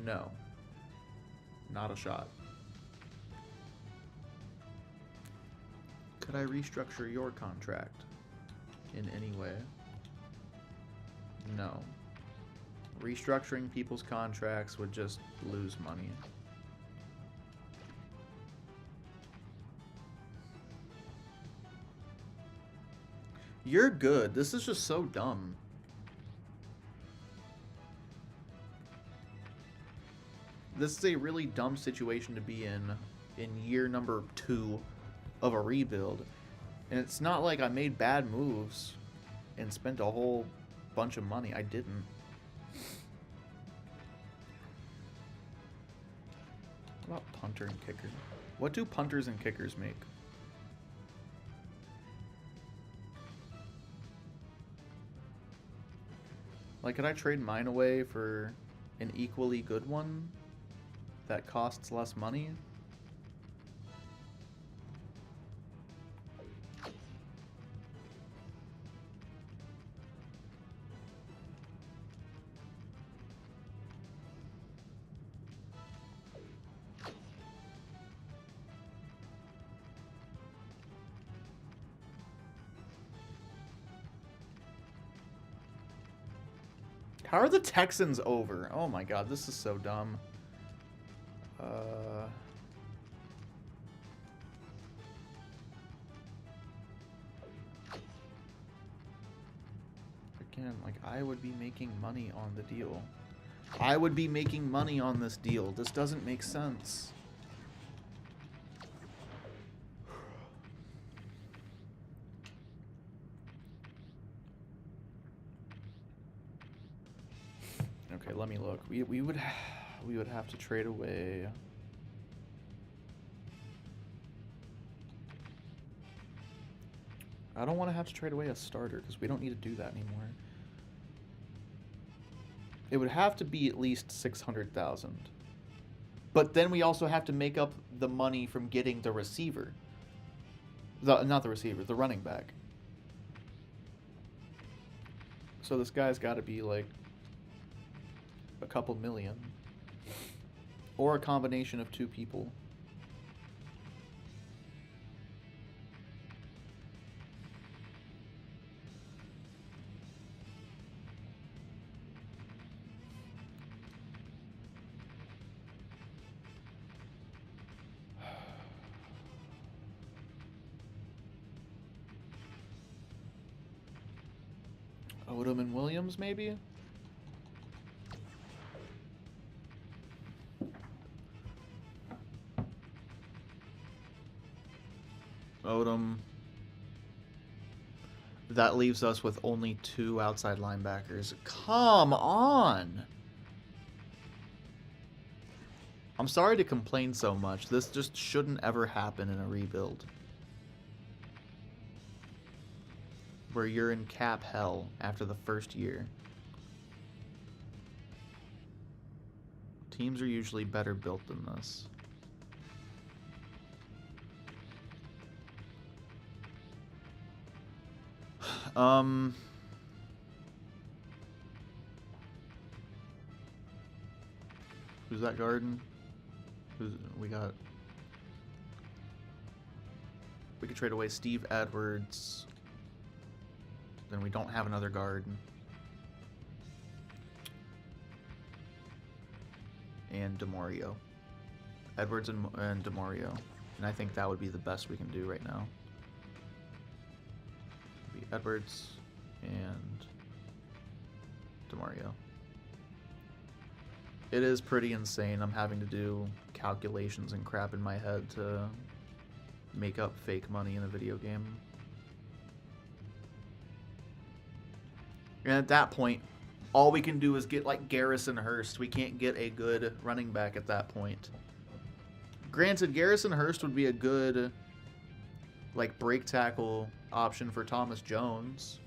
No. Not a shot. Could I restructure your contract? in any way? No. Restructuring people's contracts would just lose money. You're good. This is just so dumb. This is a really dumb situation to be in year number 2 of a rebuild. And it's not like I made bad moves and spent a whole bunch of money. I didn't. What about punter and kicker? What do punters and kickers make? Like, could I trade mine away for an equally good one that costs less money? How are the Texans over? Oh my god, this is so dumb. Again, like, I would be making money on the deal. I would be making money on this deal. This doesn't make sense. Okay, let me look. We would have to trade away. I don't want to have to trade away a starter because we don't need to do that anymore. It would have to be at least 600,000. But then we also have to make up the money from getting the receiver. Not the receiver, the running back. So this guy's got to be like a couple million. Or a combination of 2 people. Odom and Williams, maybe? Odom. That leaves us with only 2 outside linebackers. Come on! I'm sorry to complain so much. This just shouldn't ever happen in a rebuild. Where you're in cap hell after the first year. Teams are usually better built than this. Who's that garden? We got? We could trade away Steve Edwards. Then we don't have another guard. And DeMario. Edwards and DeMario. And I think that would be the best we can do right now. Be Edwards and DeMario. It is pretty insane. I'm having to do calculations and crap in my head to make up fake money in a video game. And at that point, all we can do is get like Garrison Hurst. We can't get a good running back at that point. Granted, Garrison Hurst would be a good like break tackle option for Thomas Jones.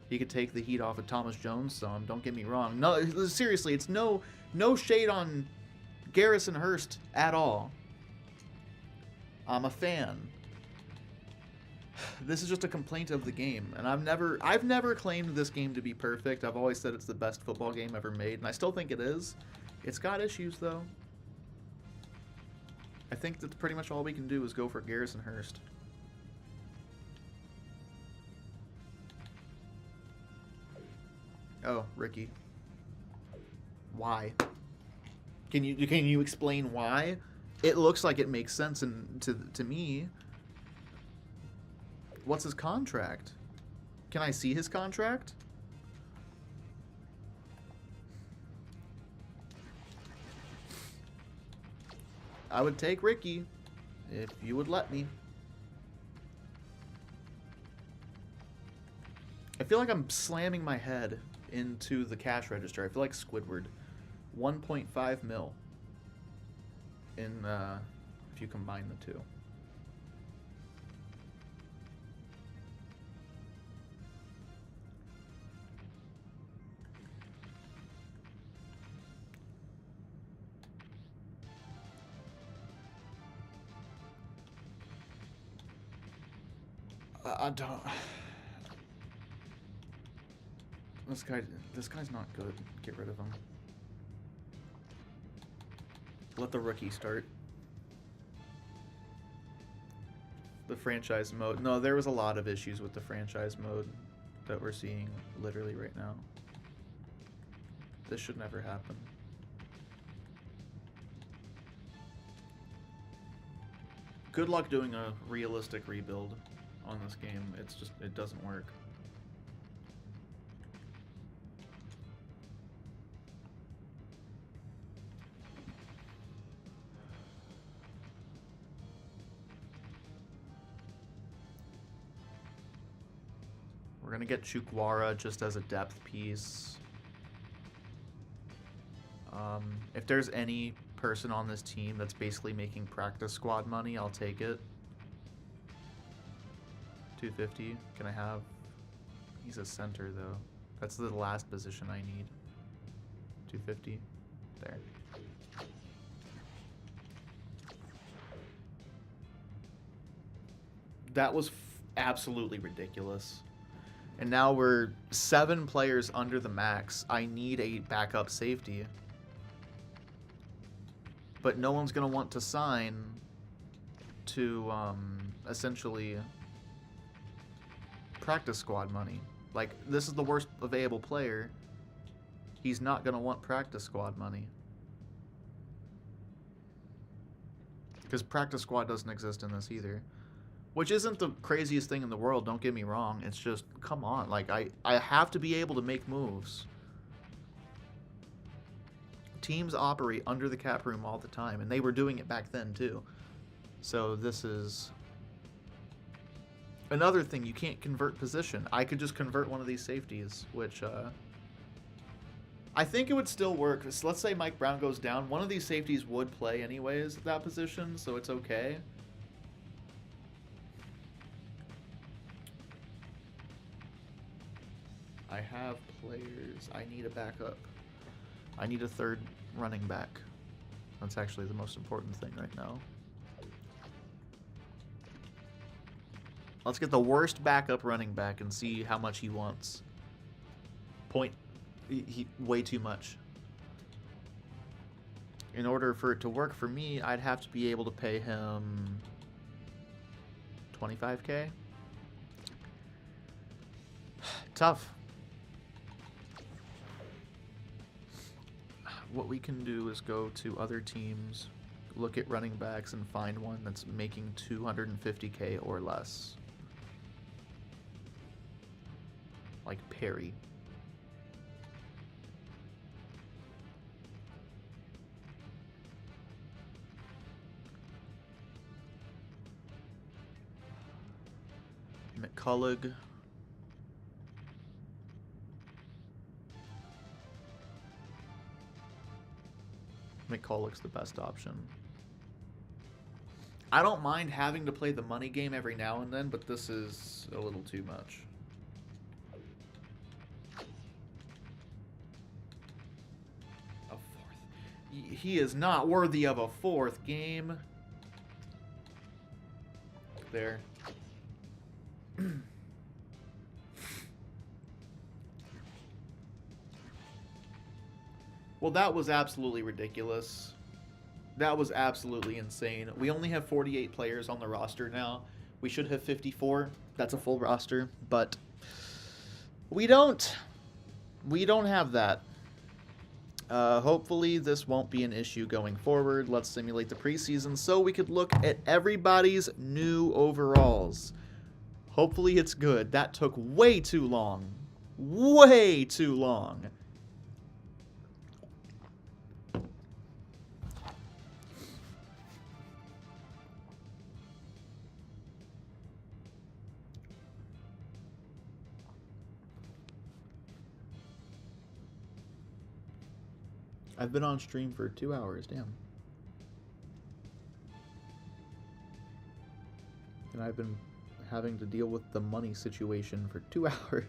He could take the heat off of Thomas Jones some. Don't get me wrong. No, seriously, it's no shade on Garrison Hurst at all. I'm a fan. This is just a complaint of the game, and I've never claimed this game to be perfect. I've always said it's the best football game ever made, and I still think it is. It's got issues though. I think that's pretty much all we can do is go for Garrison Hurst. Oh, Ricky. Why? Can you explain why? It looks like it makes sense to me. What's his contract? Can I see his contract? I would take Ricky if you would let me. I feel like I'm slamming my head into the cash register. I feel like Squidward. 1.5 mil in if you combine the two. I don't. This guy's not good. Get rid of him. Let the rookie start. The franchise mode. No, there was a lot of issues with the franchise mode that we're seeing literally right now. This should never happen. Good luck doing a realistic rebuild on this game. It's just, it doesn't work. We're gonna get Chukwara just as a depth piece. If there's any person on this team that's basically making practice squad money, I'll take it. 250. Can I have? He's a center though. That's the last position I need. 250. There. That was absolutely ridiculous. And now we're 7 players under the max. I need a backup safety. But no one's going to want to sign to essentially practice squad money. Like, this is the worst available player. He's not going to want practice squad money. Because practice squad doesn't exist in this either. Which isn't the craziest thing in the world, don't get me wrong. It's just, come on. Like, I have to be able to make moves. Teams operate under the cap room all the time, and they were doing it back then, too. So this is another thing. You can't convert position. I could just convert one of these safeties, which I think it would still work. So let's say Mike Brown goes down. One of these safeties would play anyways at that position, so it's okay. I have players. I need a backup. I need a third running back. That's actually the most important thing right now. Let's get the worst backup running back and see how much he wants. Way too much. In order for it to work for me, I'd have to be able to pay him 25K. Tough. What we can do is go to other teams, look at running backs, and find one that's making 250K or less. Like Perry. McCullough. McCullough's the best option. I don't mind having to play the money game every now and then, but this is a little too much. A fourth. He is not worthy of a fourth game. There. Well, that was absolutely ridiculous. That was absolutely insane. We only have 48 players on the roster now. We should have 54. That's a full roster, but we don't. we don't have that. Hopefully this won't be an issue going forward. Let's simulate the preseason so we could look at everybody's new overalls. Hopefully it's good. That took way too long. Way too long. I've been on stream for 2 hours, damn. And I've been having to deal with the money situation for 2 hours.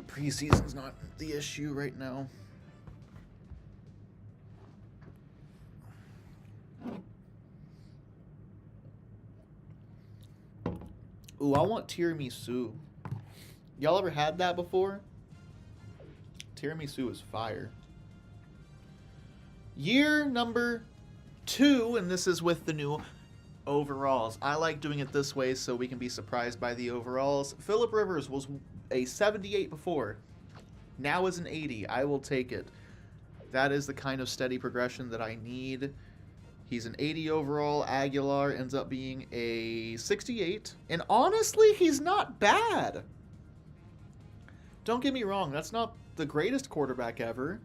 Preseason's not the issue right now. Ooh, I want tiramisu. Y'all ever had that before? Tiramisu is fire. Year number 2, and this is with the new overalls. I like doing it this way so we can be surprised by the overalls. Phillip Rivers was a 78 before. Now is an 80. I will take it. That is the kind of steady progression that I need. He's an 80 overall. Aguilar ends up being a 68. And honestly, he's not bad. Don't get me wrong. That's not the greatest quarterback ever.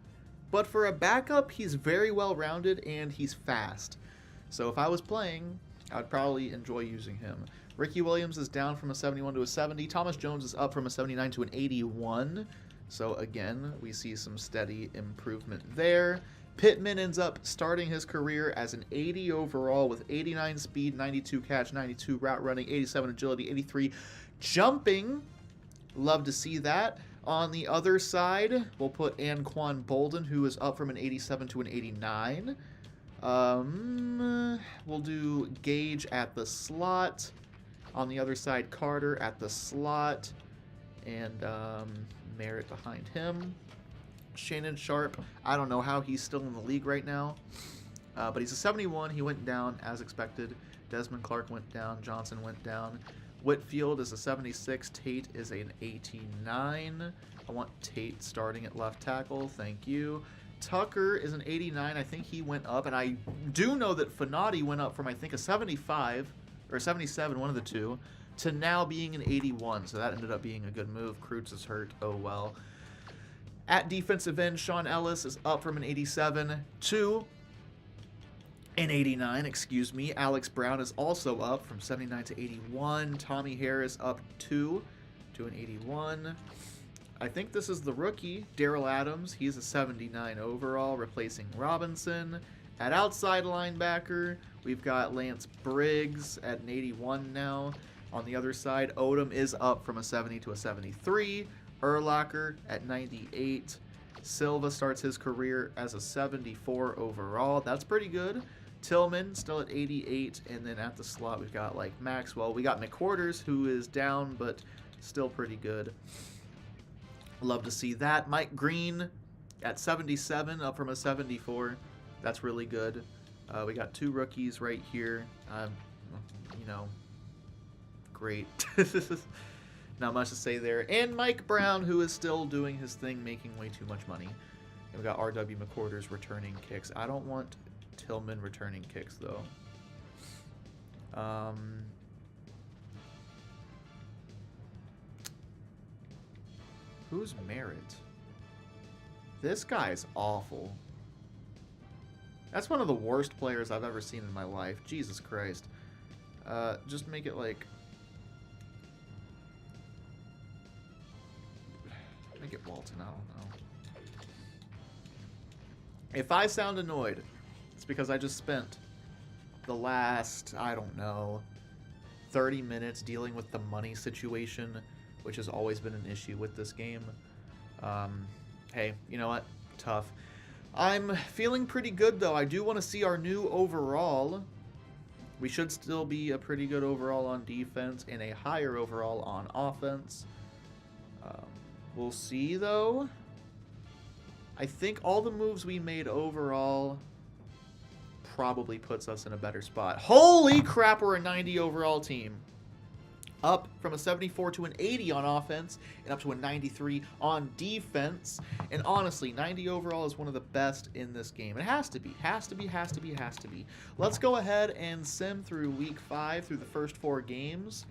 But for a backup, he's very well-rounded and he's fast. So if I was playing, I'd probably enjoy using him. Ricky Williams is down from a 71 to a 70. Thomas Jones is up from a 79 to an 81. So again, we see some steady improvement there. Pittman ends up starting his career as an 80 overall with 89 speed, 92 catch, 92 route running, 87 agility, 83 jumping. Love to see that. On the other side, we'll put Anquan Bolden, who is up from an 87 to an 89. We'll do Gage at the slot. On the other side, Carter at the slot. And Merritt behind him. Shannon Sharp, I don't know how he's still in the league right now, but he's a 71. He went down as expected. Desmond Clark went down. Johnson went down. Whitfield is a 76. Tate is an 89. I want Tate starting at left tackle. Thank you. Tucker is an 89. I think he went up, and I do know that Fanati went up from, I think, a 75 or 77, one of the two, to now being an 81. So that ended up being a good move. Kreutz is hurt. Oh, well. At defensive end, Sean Ellis is up from an 87 to an 89, excuse me. Alex Brown is also up from 79 to 81. Tommy Harris up 2 to an 81. I think this is the rookie, Daryl Adams. He's a 79 overall, replacing Robinson. At outside linebacker, we've got Lance Briggs at an 81 now. On the other side, Odom is up from a 70 to a 73. Urlacher at 98. Silva starts his career as a 74 overall. That's pretty good. Tillman still at 88. And then at the slot, we've got like Maxwell. We got McQuarters, who is down, but still pretty good. Love to see that. Mike Green at 77, up from a 74. That's really good. We got two rookies right here. You know, great. Not much to say there. And Mike Brown, who is still doing his thing, making way too much money. And we got R.W. McQuarters returning kicks. I don't want Tillman returning kicks, though. Who's Merritt? This guy's awful. That's one of the worst players I've ever seen in my life. Jesus Christ. Just make it like... Make it Walton, I don't know. If I sound annoyed, it's because I just spent the last, I don't know, 30 minutes dealing with the money situation, which has always been an issue with this game. Hey, you know what? Tough. I'm feeling pretty good, though. I do want to see our new overall. We should still be a pretty good overall on defense and a higher overall on offense. We'll see, though. I think all the moves we made overall probably puts us in a better spot. Holy crap, we're a 90 overall team. Up from a 74 to an 80 on offense, and up to a 93 on defense. And honestly, 90 overall is one of the best in this game. It has to be. Has to be, has to be, has to be. Let's go ahead and sim through week 5, through the first 4 games,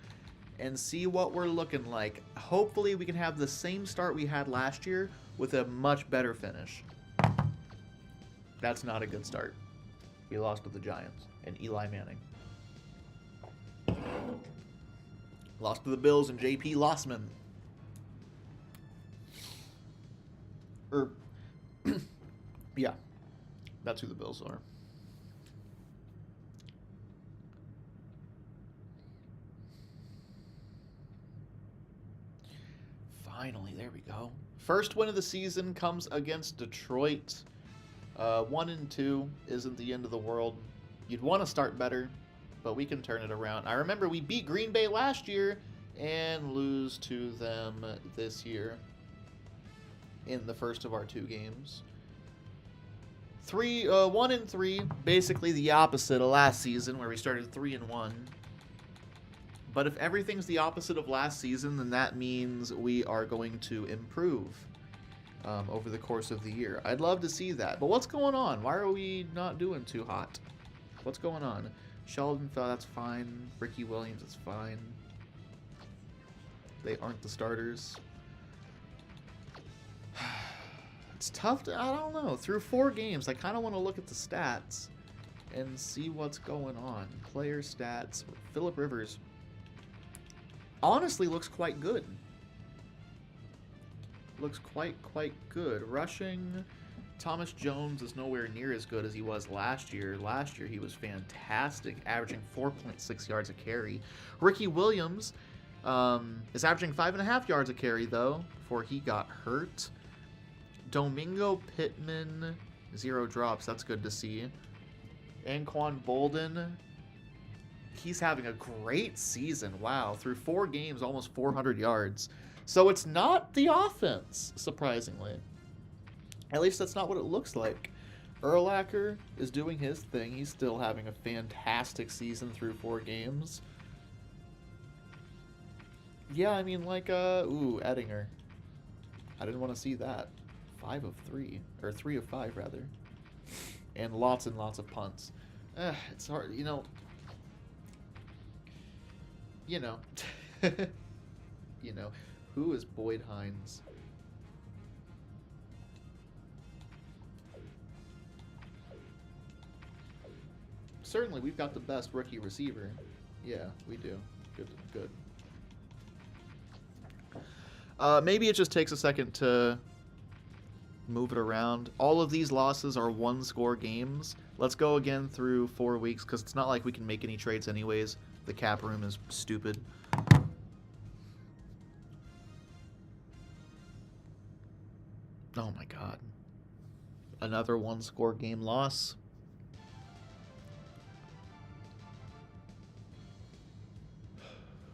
and see what we're looking like. Hopefully we can have the same start we had last year with a much better finish. That's not a good start. We lost to the Giants and Eli Manning. Lost to the Bills and J.P. Lossman. Yeah, that's who the Bills are. Finally, there we go. First win of the season comes against Detroit. 1-2 isn't the end of the world. You'd want to start better, but we can turn it around. I remember we beat Green Bay last year and lose to them this year in the first of our 2 games. 1-3, basically the opposite of last season where we started 3-1. But if everything's the opposite of last season, then that means we are going to improve over the course of the year. I'd love to see that. But what's going on? Why are we not doing too hot? What's going on? Sheldon, that's fine. Ricky Williams, it's fine. They aren't the starters. It's tough to, I don't know. Through 4 games, I kind of want to look at the stats and see what's going on. Player stats. Phillip Rivers honestly looks quite good. Looks quite good. Rushing, Thomas Jones is nowhere near as good as he was last year. Last year he was fantastic, averaging 4.6 yards a carry. Ricky Williams is averaging 5.5 yards a carry, though, before he got hurt. Domingo Pittman, 0 drops. That's good to see. Anquan Bolden, he's having a great season. Wow, through 4 games, almost 400 yards. So it's not the offense, surprisingly. At least that's not what it looks like. Urlacher is doing his thing. He's still having a fantastic season through 4 games. Yeah, I mean, like, Ettinger. I didn't want to see that. 5 of 3. Or 3 of 5, rather. And lots of punts. It's hard, you know. You know. You know. Who is Boyd Hines? Certainly, we've got the best rookie receiver. Yeah, we do. Good. Maybe it just takes a second to move it around. All of these losses are 1-score games. Let's go again through 4 weeks, because it's not like we can make any trades anyways. The cap room is stupid. Oh my god. Another 1-score game loss.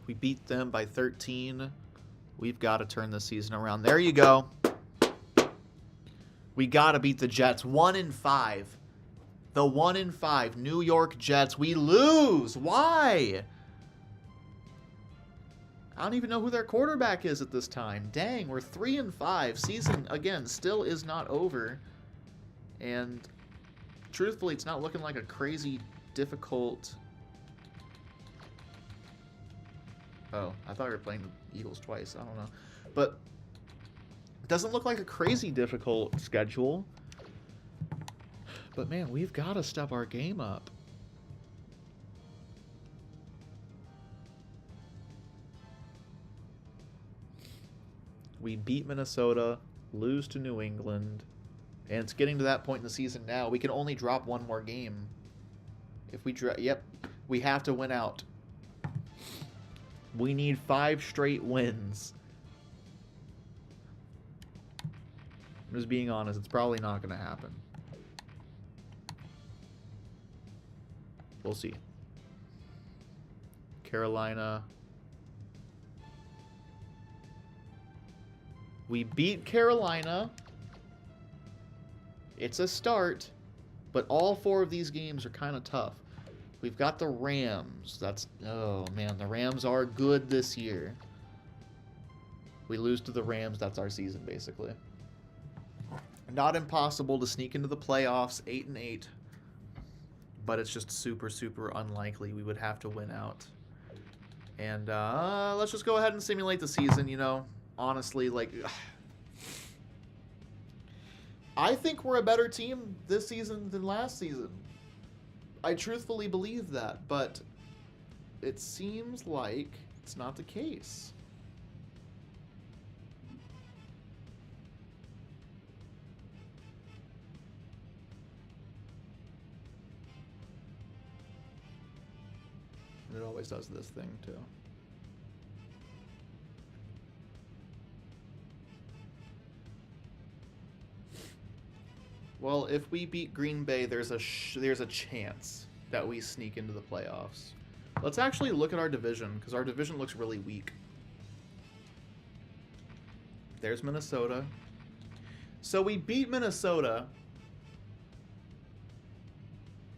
We beat them by 13. We've got to turn this season around. There you go. We got to beat the Jets. 1-5. The 1-5 New York Jets. We lose. Why? I don't even know who their quarterback is at this time. Dang, we're 3-5. Season, again, still is not over. And truthfully, it's not looking like a crazy difficult... Oh, I thought we were playing the Eagles twice. I don't know. But it doesn't look like a crazy difficult schedule. But man, we've got to step our game up. We beat Minnesota, lose to New England, and it's getting to that point in the season now. We can only drop 1 more game. If we yep, we have to win out. We need 5 straight wins. I'm just being honest, it's probably not going to happen. We'll see. Carolina. We beat Carolina. It's a start. But all 4 of these games are kind of tough. We've got the Rams. Oh man, the Rams are good this year. We lose to the Rams, that's our season basically. Not impossible to sneak into the playoffs, 8-8. But it's just super, super unlikely. We would have to win out. And let's just go ahead and simulate the season, you know. Honestly, like, I think we're a better team this season than last season. I truthfully believe that, but it seems like it's not the case. And it always does this thing, too. Well, if we beat Green Bay, there's a chance that we sneak into the playoffs. Let's actually look at our division, because our division looks really weak. There's Minnesota. So we beat Minnesota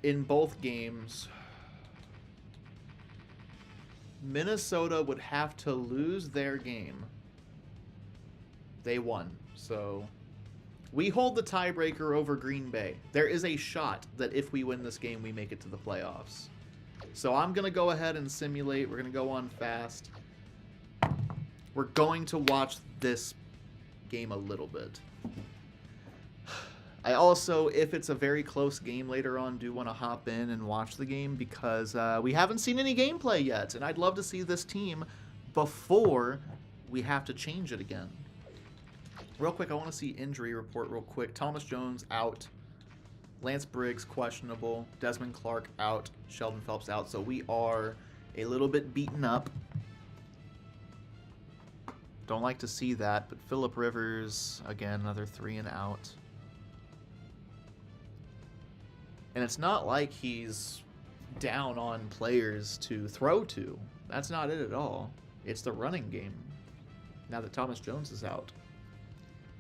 in both games. Minnesota would have to lose their game. They won, so we hold the tiebreaker over Green Bay. There is a shot that if we win this game, we make it to the playoffs. So I'm going to go ahead and simulate. We're going to go on fast. We're going to watch this game a little bit. I also, if it's a very close game later on, do want to hop in and watch the game because we haven't seen any gameplay yet, and I'd love to see this team before we have to change it again. Real quick, I want to see injury report real quick. Thomas Jones out. Lance Briggs questionable. Desmond Clark out. Sheldon Phelps out. So we are a little bit beaten up. Don't like to see that, but Phillip Rivers, again, another 3 and out. And it's not like he's down on players to throw to. That's not it at all. It's the running game now that Thomas Jones is out.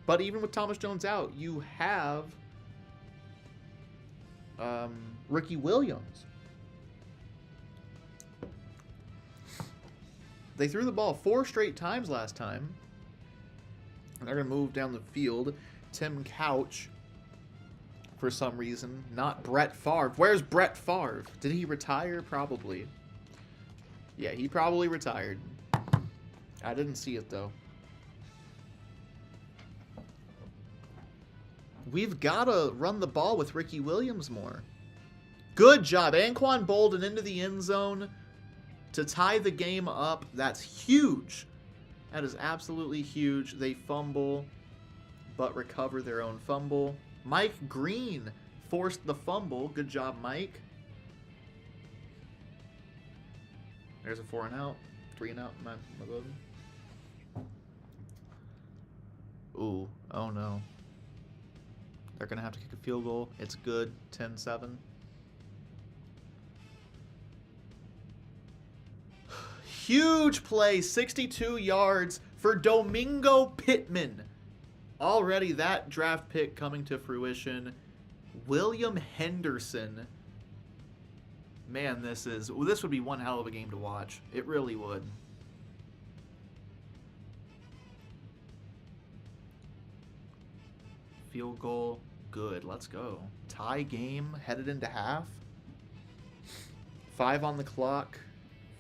But even with Thomas Jones out, you have Ricky Williams. They threw the ball 4 straight times last time. And they're going to move down the field. Tim Couch, for some reason. Not Brett Favre. Where's Brett Favre? Did he retire? Probably. Yeah, he probably retired. I didn't see it, though. We've got to run the ball with Ricky Williams more. Good job. Anquan Bolden into the end zone to tie the game up. That's huge. That is absolutely huge. They fumble, but recover their own fumble. Mike Green forced the fumble. Good job, Mike. There's a 4 and out. 3 and out. My bad. Ooh. Oh, no. They're going to have to kick a field goal. It's good. 10-7. Huge play. 62 yards for Domingo Pittman. Already that draft pick coming to fruition. William Henderson. Man, this would be one hell of a game to watch. It really would. Field goal. Good. Let's go. Tie game. Headed into half. 5 on the clock.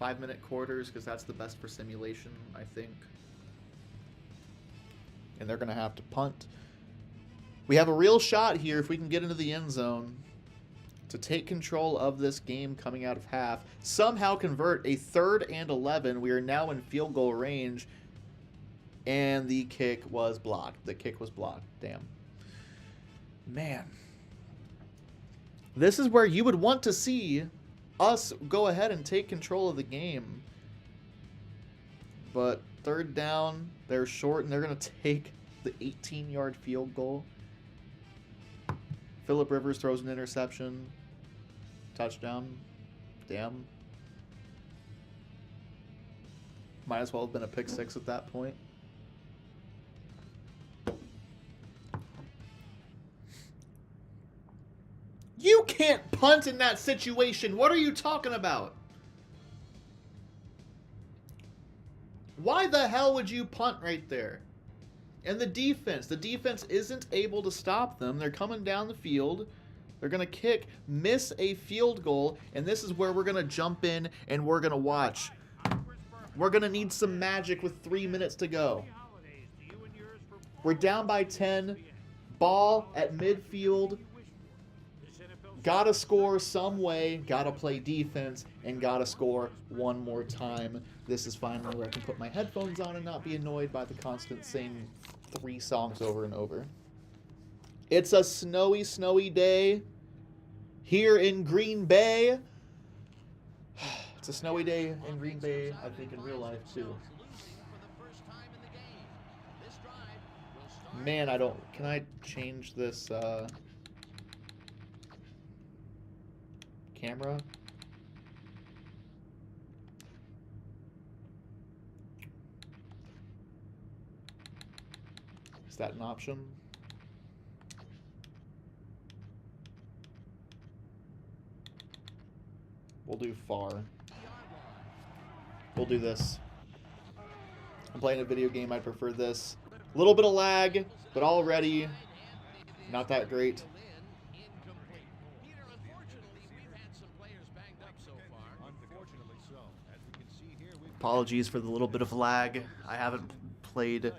5-minute quarters because that's the best for simulation, I think. And they're going to have to punt. We have a real shot here if we can get into the end zone to take control of this game coming out of half. Somehow convert a 3rd and 11. We are now in field goal range. And the kick was blocked. The kick was blocked. Damn. Man. This is where you would want to see us go ahead and take control of the game. But 3rd down, they're short, and they're going to take the 18-yard field goal. Phillip Rivers throws an interception. Touchdown. Damn. Might as well have been a pick 6 at that point. can't punt in that situation. What are you talking about? Why the hell would you punt right there? And the defense isn't able to stop them. They're coming down the field. They're going to kick, miss a field goal, and this is where we're going to jump in and we're going to watch. We're going to need some magic with 3 minutes to go. We're down by 10. Ball at midfield. Gotta score some way. Gotta play defense. And gotta score one more time. This is finally where I can put my headphones on and not be annoyed by the constant same 3 songs over and over. It's a snowy, snowy day here in Green Bay. It's a snowy day in Green Bay, I think, in real life, too. Man, can I change this, camera? Is that an option? We'll do far. We'll do this. I'm playing a video game, I prefer this. A little bit of lag, but already not that great. Apologies for the little bit of lag. I haven't played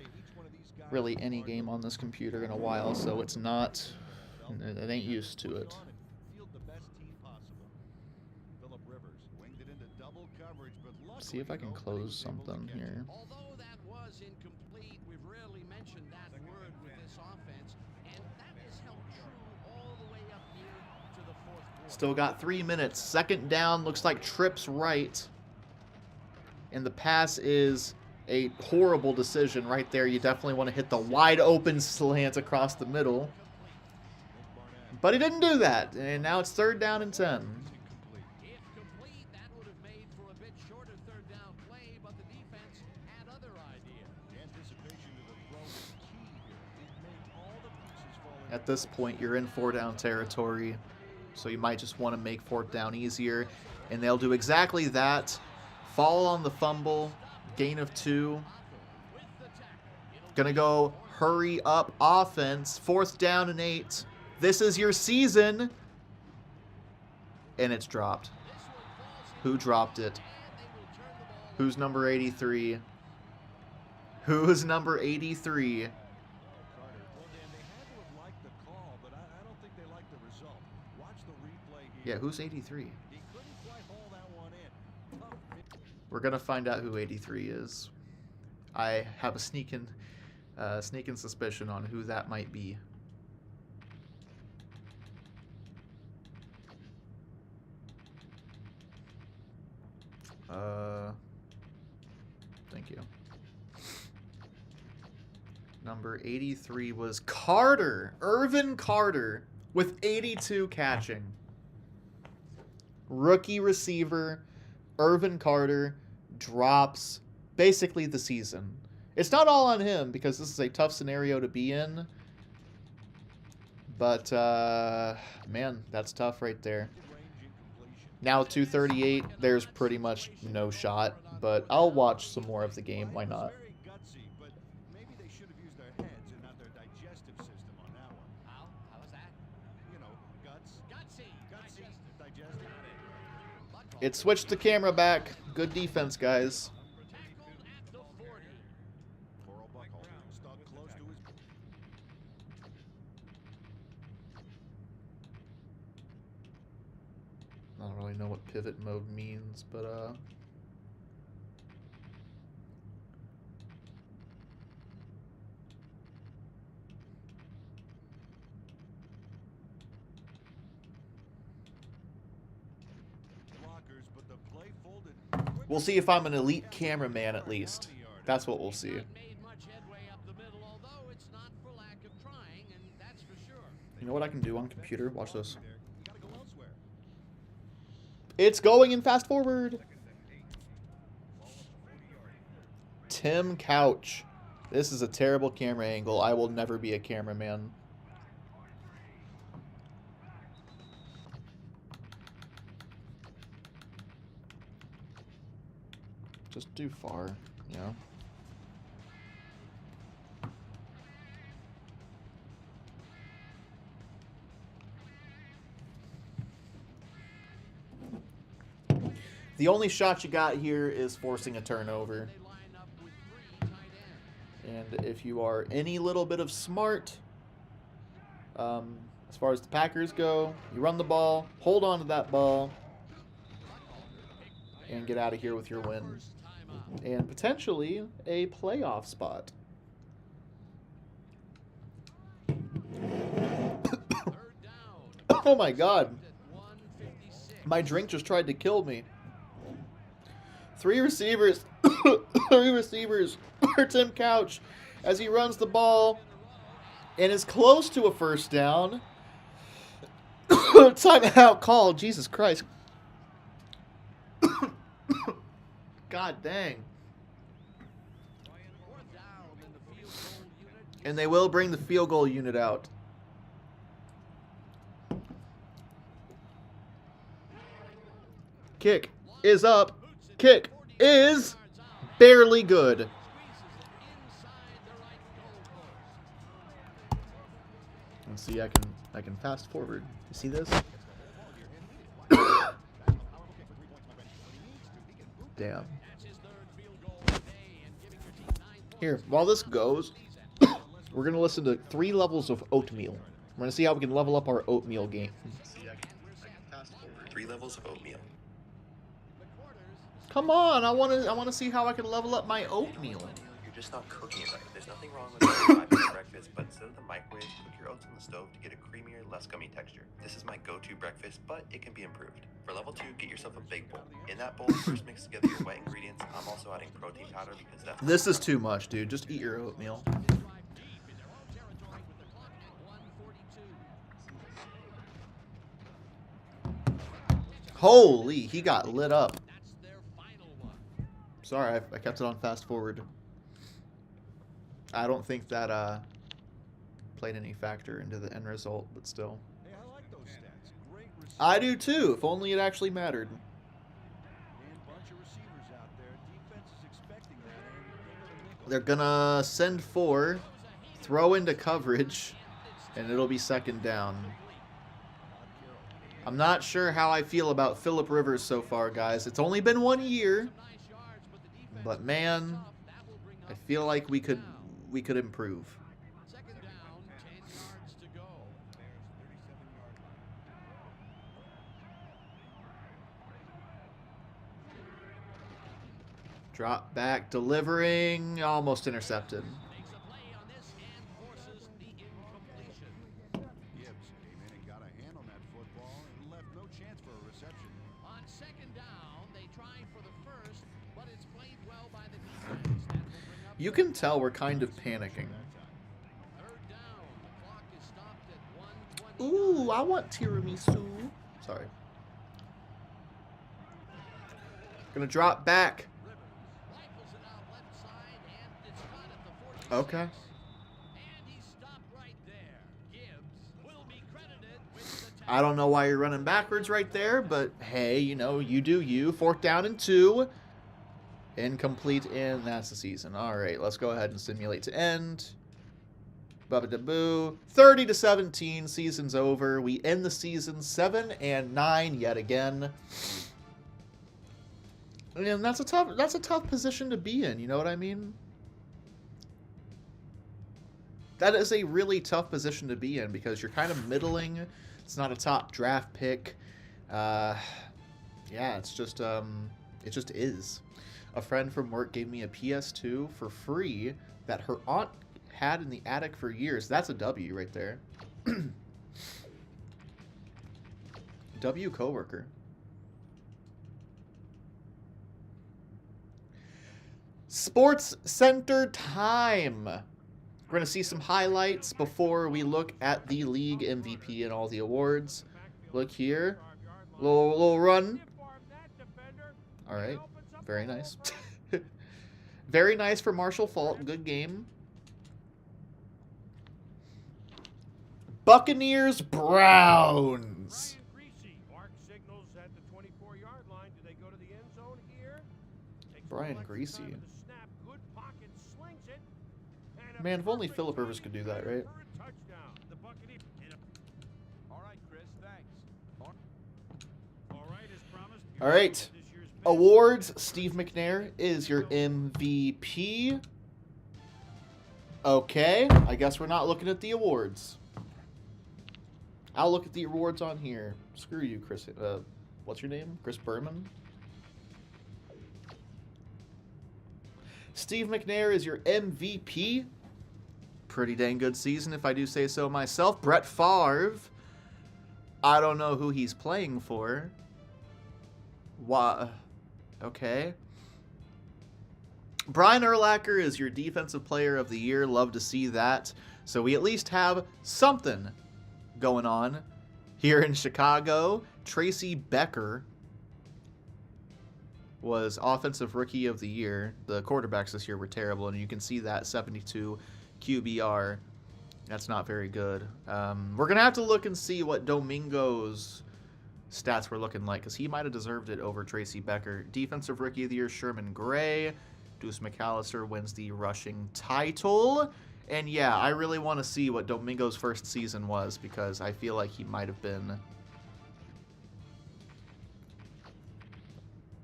really any game on this computer in a while, so it ain't used to it. See if I can close something here. Although that was incomplete, we've rarely mentioned that word with this offense, and that has held true all the way up here to the 4th quarter. Still got 3 minutes. Second down, looks like trips right. And the pass is a horrible decision right there. You definitely want to hit the wide open slant across the middle. But he didn't do that. And now it's 3rd down and 10. At this point, you're in 4-down territory, so you might just want to make 4th down easier. And they'll do exactly that. Fall on the fumble, gain of 2. Gonna go hurry up offense, 4th down and 8. This is your season. And it's dropped. Who dropped it? Who's number 83? Who's number 83? Yeah, who's 83? We're gonna find out who 83 is. I have a sneaking suspicion on who that might be. Thank you. Number 83 was Carter, Irvin Carter, with 82 catching. Rookie receiver, Irvin Carter, drops basically the season. It's not all on him because this is a tough scenario to be in. But, man, that's tough right there. Now 2:38, there's pretty much no shot. But I'll watch some more of the game. Why not? It switched the camera back. Good defense, guys. I don't really know what pivot mode means, but we'll see if I'm an elite cameraman at least. That's what we'll see. You know what I can do on computer? Watch this. It's going in fast forward. Tim Couch. This is a terrible camera angle. I will never be a cameraman. Just do far, you know? The only shot you got here is forcing a turnover. And if you are any little bit of smart, as far as the Packers go, you run the ball, hold on to that ball, and get out of here with your win. And potentially a playoff spot. Oh my god. My drink just tried to kill me. Three receivers for Tim Couch as he runs the ball and is close to a first down. Timeout call. Jesus Christ. God dang. And they will bring the field goal unit out. Kick is up. Kick is barely good. Let's see, I can fast forward. You see this? Damn. Here, while this goes, we're going to listen to 3 levels of oatmeal. We're going to see how we can level up our oatmeal game. 3 levels of oatmeal. Come on, I want to see how I can level up my oatmeal. You're just not cooking it right. There's nothing wrong with making 5-minute breakfast, but instead of the microwave, cook your oats on the stove to get a creamier, less gummy texture. This is my go-to breakfast, but it can be improved. For level 2, get yourself a big bowl. In that bowl, first mix together your wet ingredients. I'm also adding protein powder because that's... This is too much, dude. Just eat your oatmeal. Holy, he got lit up. Sorry, I kept it on fast forward. I don't think that played any factor into the end result, but still. Hey, I like those stats. Great receivers. I do too, if only it actually mattered. And bunch of receivers out there. Defense is expecting that. They're gonna send 4, throw into coverage, and it'll be second down. I'm not sure how I feel about Phillip Rivers so far, guys. It's only been 1 year, but man, I feel like we could improve. Second down, 10 yards to go. Drop back, delivering, almost intercepted. Makes a play on this and forces the incompletion. Gibbs came in and got a hand on that football and left no chance for a reception. On second down, they try for the first, but it's played well by the defense. That will bring up You can tell we're kind of panicking. third down. The clock is stopped at 1:20. Ooh, I want tiramisu. Sorry. Gonna drop back. Rifles it out left side, and it's caught at the 46. Okay. And he stopped right there. Gibbs will be credited with the I don't know why you're running backwards right there, but hey, you know, you do you. 4th down and 2. Incomplete, and that's the season. All right, let's go ahead and simulate to end. Bubba-da-boo. 30-17, season's over. We end the season 7-9 yet again. And that's a tough position to be in, you know what I mean? That is a really tough position to be in because you're kind of middling. It's not a top draft pick. Yeah, it's just it just is. A friend from work gave me a PS2 for free that her aunt had in the attic for years. That's a W right there. W coworker. Sports Center time. We're going to see some highlights before we look at the league MVP and all the awards. Look here. Little run. All right. Very nice. Very nice for Marshall Fault. Good game. Buccaneers Browns. Brian Greasy. Man, if only Phillip Rivers could do that, right? All right. Awards. Steve McNair is your MVP. Okay. I guess we're not looking at the awards. I'll look at the awards on here. Screw you, Chris. What's your name? Chris Berman? Steve McNair is your MVP. Pretty dang good season, if I do say so myself. Brett Favre. I don't know who he's playing for. Why? Okay. Brian Urlacher is your Defensive Player of the Year. Love to see that. So we at least have something going on here in Chicago. Tracy Becker was Offensive Rookie of the Year. The quarterbacks this year were terrible, and you can see that 72 QBR. That's not very good. We're going to have to look and see what Domingo's stats were looking like, because he might have deserved it over Tracy Becker. Defensive Rookie of the Year, Sherman Gray. Deuce McAllister wins the rushing title. And yeah, I really want to see what Domingo's first season was, because I feel like he might have been...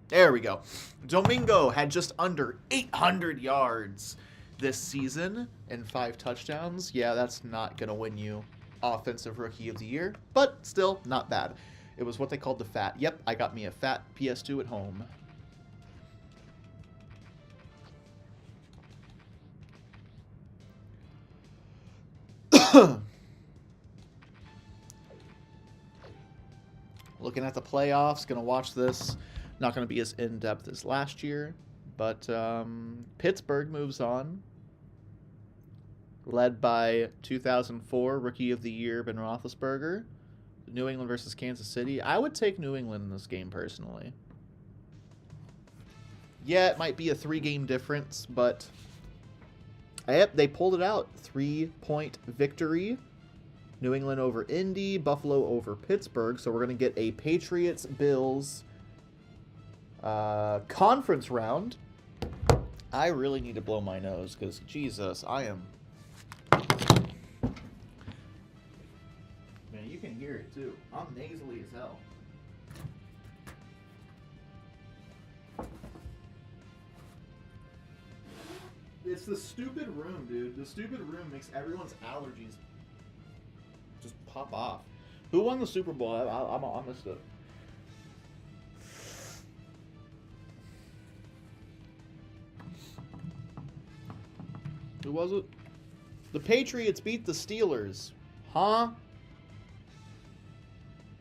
There we go. Domingo had just under 800 yards this season and 5 touchdowns. Yeah, that's not going to win you Offensive Rookie of the Year, but still not bad. It was what they called the fat. Yep, I got me a fat PS2 at home. Looking at the playoffs, going to watch this. Not going to be as in-depth as last year, but Pittsburgh moves on. Led by 2004 Rookie of the Year Ben Roethlisberger. New England versus Kansas City. I would take New England in this game personally. Yeah, it might be a 3-game difference, but yep, they pulled it out. 3-point victory. New England over Indy, Buffalo over Pittsburgh. So we're going to get a Patriots-Bills conference round. I really need to blow my nose because, Jesus, I am... Man, you can hear it too. I'm nasally as hell. It's the stupid room, dude. The stupid room makes everyone's allergies just pop off. Who won the Super Bowl? I missed it. Who was it? The Patriots beat the Steelers. Huh?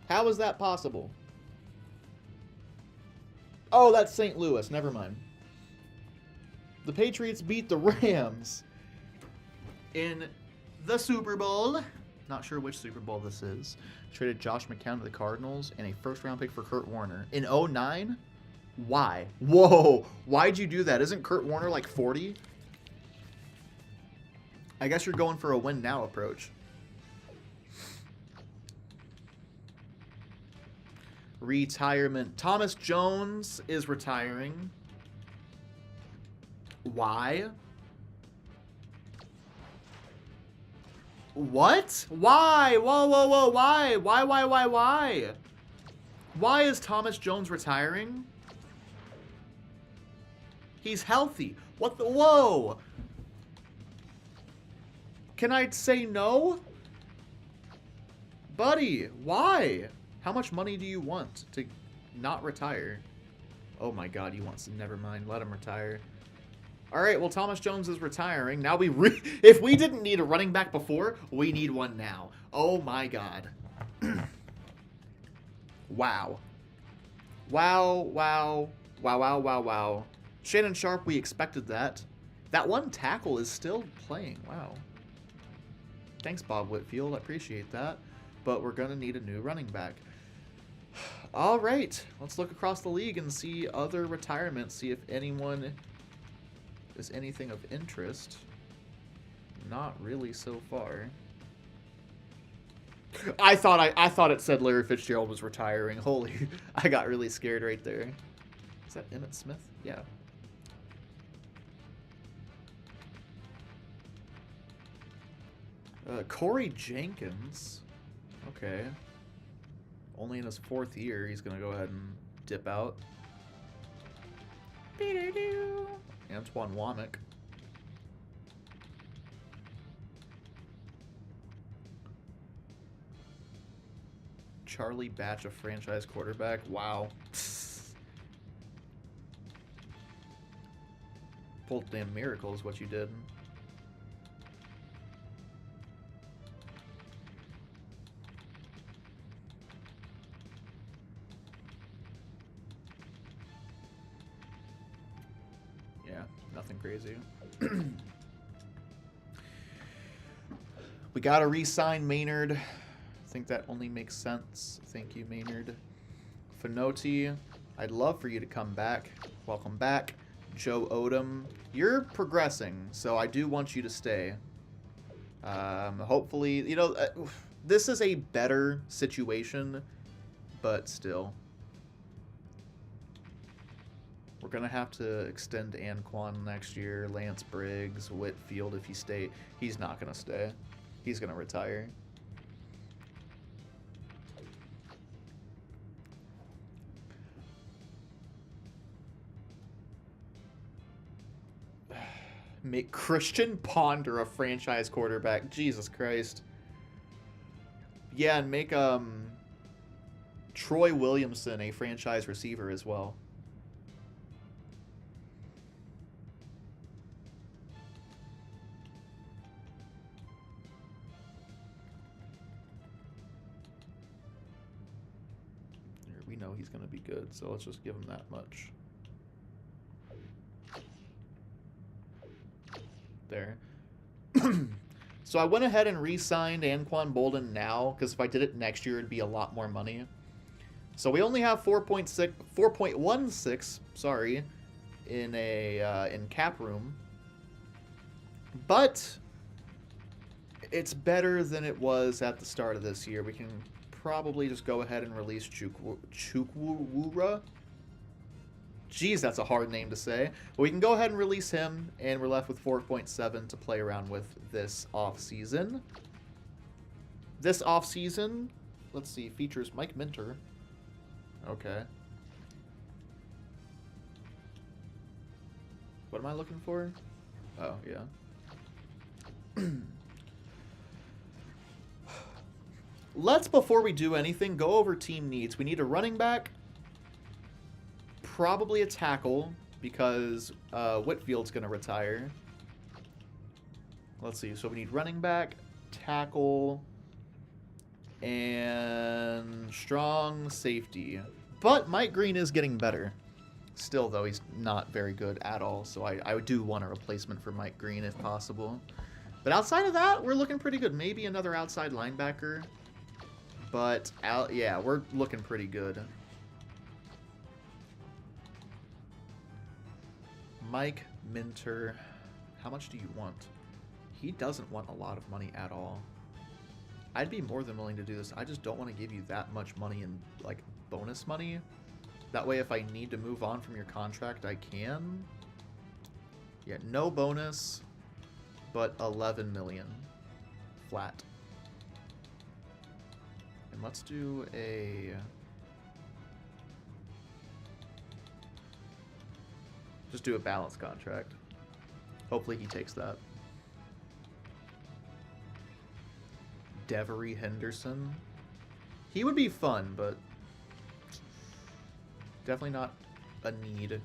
How is that possible? Oh, that's St. Louis. Never mind. The Patriots beat the Rams in the Super Bowl. Not sure which Super Bowl this is. Traded Josh McCown to the Cardinals and a first-round pick for Kurt Warner. In 2009? Why? Whoa. Why'd you do that? Isn't Kurt Warner like 40? I guess you're going for a win-now approach. Retirement. Thomas Jones is retiring. Why? What? Why? Whoa, whoa, whoa, why? Why? Why is Thomas Jones retiring? He's healthy. What the? Whoa! Can I say no? Buddy, why? How much money do you want to not retire? Oh my god, he wants to. Never mind. Let him retire. All right, well, Thomas Jones is retiring. Now if we didn't need a running back before, we need one now. Oh my god. Wow. Wow. Shannon Sharp, we expected that. That one tackle is still playing. Wow. Thanks, Bob Whitfield. I appreciate that. But we're going to need a new running back. All right. Let's look across the league and see other retirements. See if anyone is anything of interest. Not really so far. I thought it said Larry Fitzgerald was retiring. Holy, I got really scared right there. Is that Emmitt Smith? Yeah. Corey Jenkins. Okay. Only in his 4th year, he's going to go ahead and dip out. Antoine Womack. Charlie Batch, a franchise quarterback. Wow. Pulled damn miracle is what you did. Yeah, nothing crazy. We gotta re-sign Maynard. I think that only makes sense. Thank you, Maynard. Finoti, I'd love for you to come back. Welcome back. Joe Odom, you're progressing, so I do want you to stay. Hopefully, you know, this is a better situation, but still. We're going to have to extend Anquan next year. Lance Briggs, Whitfield, if he stay. He's not going to stay. He's going to retire. Make Christian Ponder a franchise quarterback. Jesus Christ. Yeah, and make Troy Williamson a franchise receiver as well. We know he's going to be good, so let's just give him that much. There. So I went ahead and re-signed Anquan Bolden now, because if I did it next year, it'd be a lot more money. So we only have 4.16, sorry, in a in cap room, but it's better than it was at the start of this year. We can probably just go ahead and release Chukwura. Jeez, that's a hard name to say. But we can go ahead and release him, and we're left with 4.7 to play around with this offseason. This offseason, let's see, features Mike Minter. Okay. What am I looking for? Oh, yeah. Let's, before we do anything, go over team needs. We need a running back. Probably a tackle, because Whitfield's going to retire. Let's see. So we need running back, tackle, and strong safety. But Mike Green is getting better. Still, though, he's not very good at all. So I do want a replacement for Mike Green if possible. But outside of that, we're looking pretty good. Maybe another outside linebacker. But, yeah, we're looking pretty good. Mike Minter, how much do you want? He doesn't want a lot of money at all. I'd be more than willing to do this. I just don't want to give you that much money in, like, bonus money. That way, if I need to move on from your contract, I can. Yeah, no bonus, but 11 million flat. And let's do a... just do a balanced contract. Hopefully he takes that. Devery Henderson. He would be fun, but definitely not a need.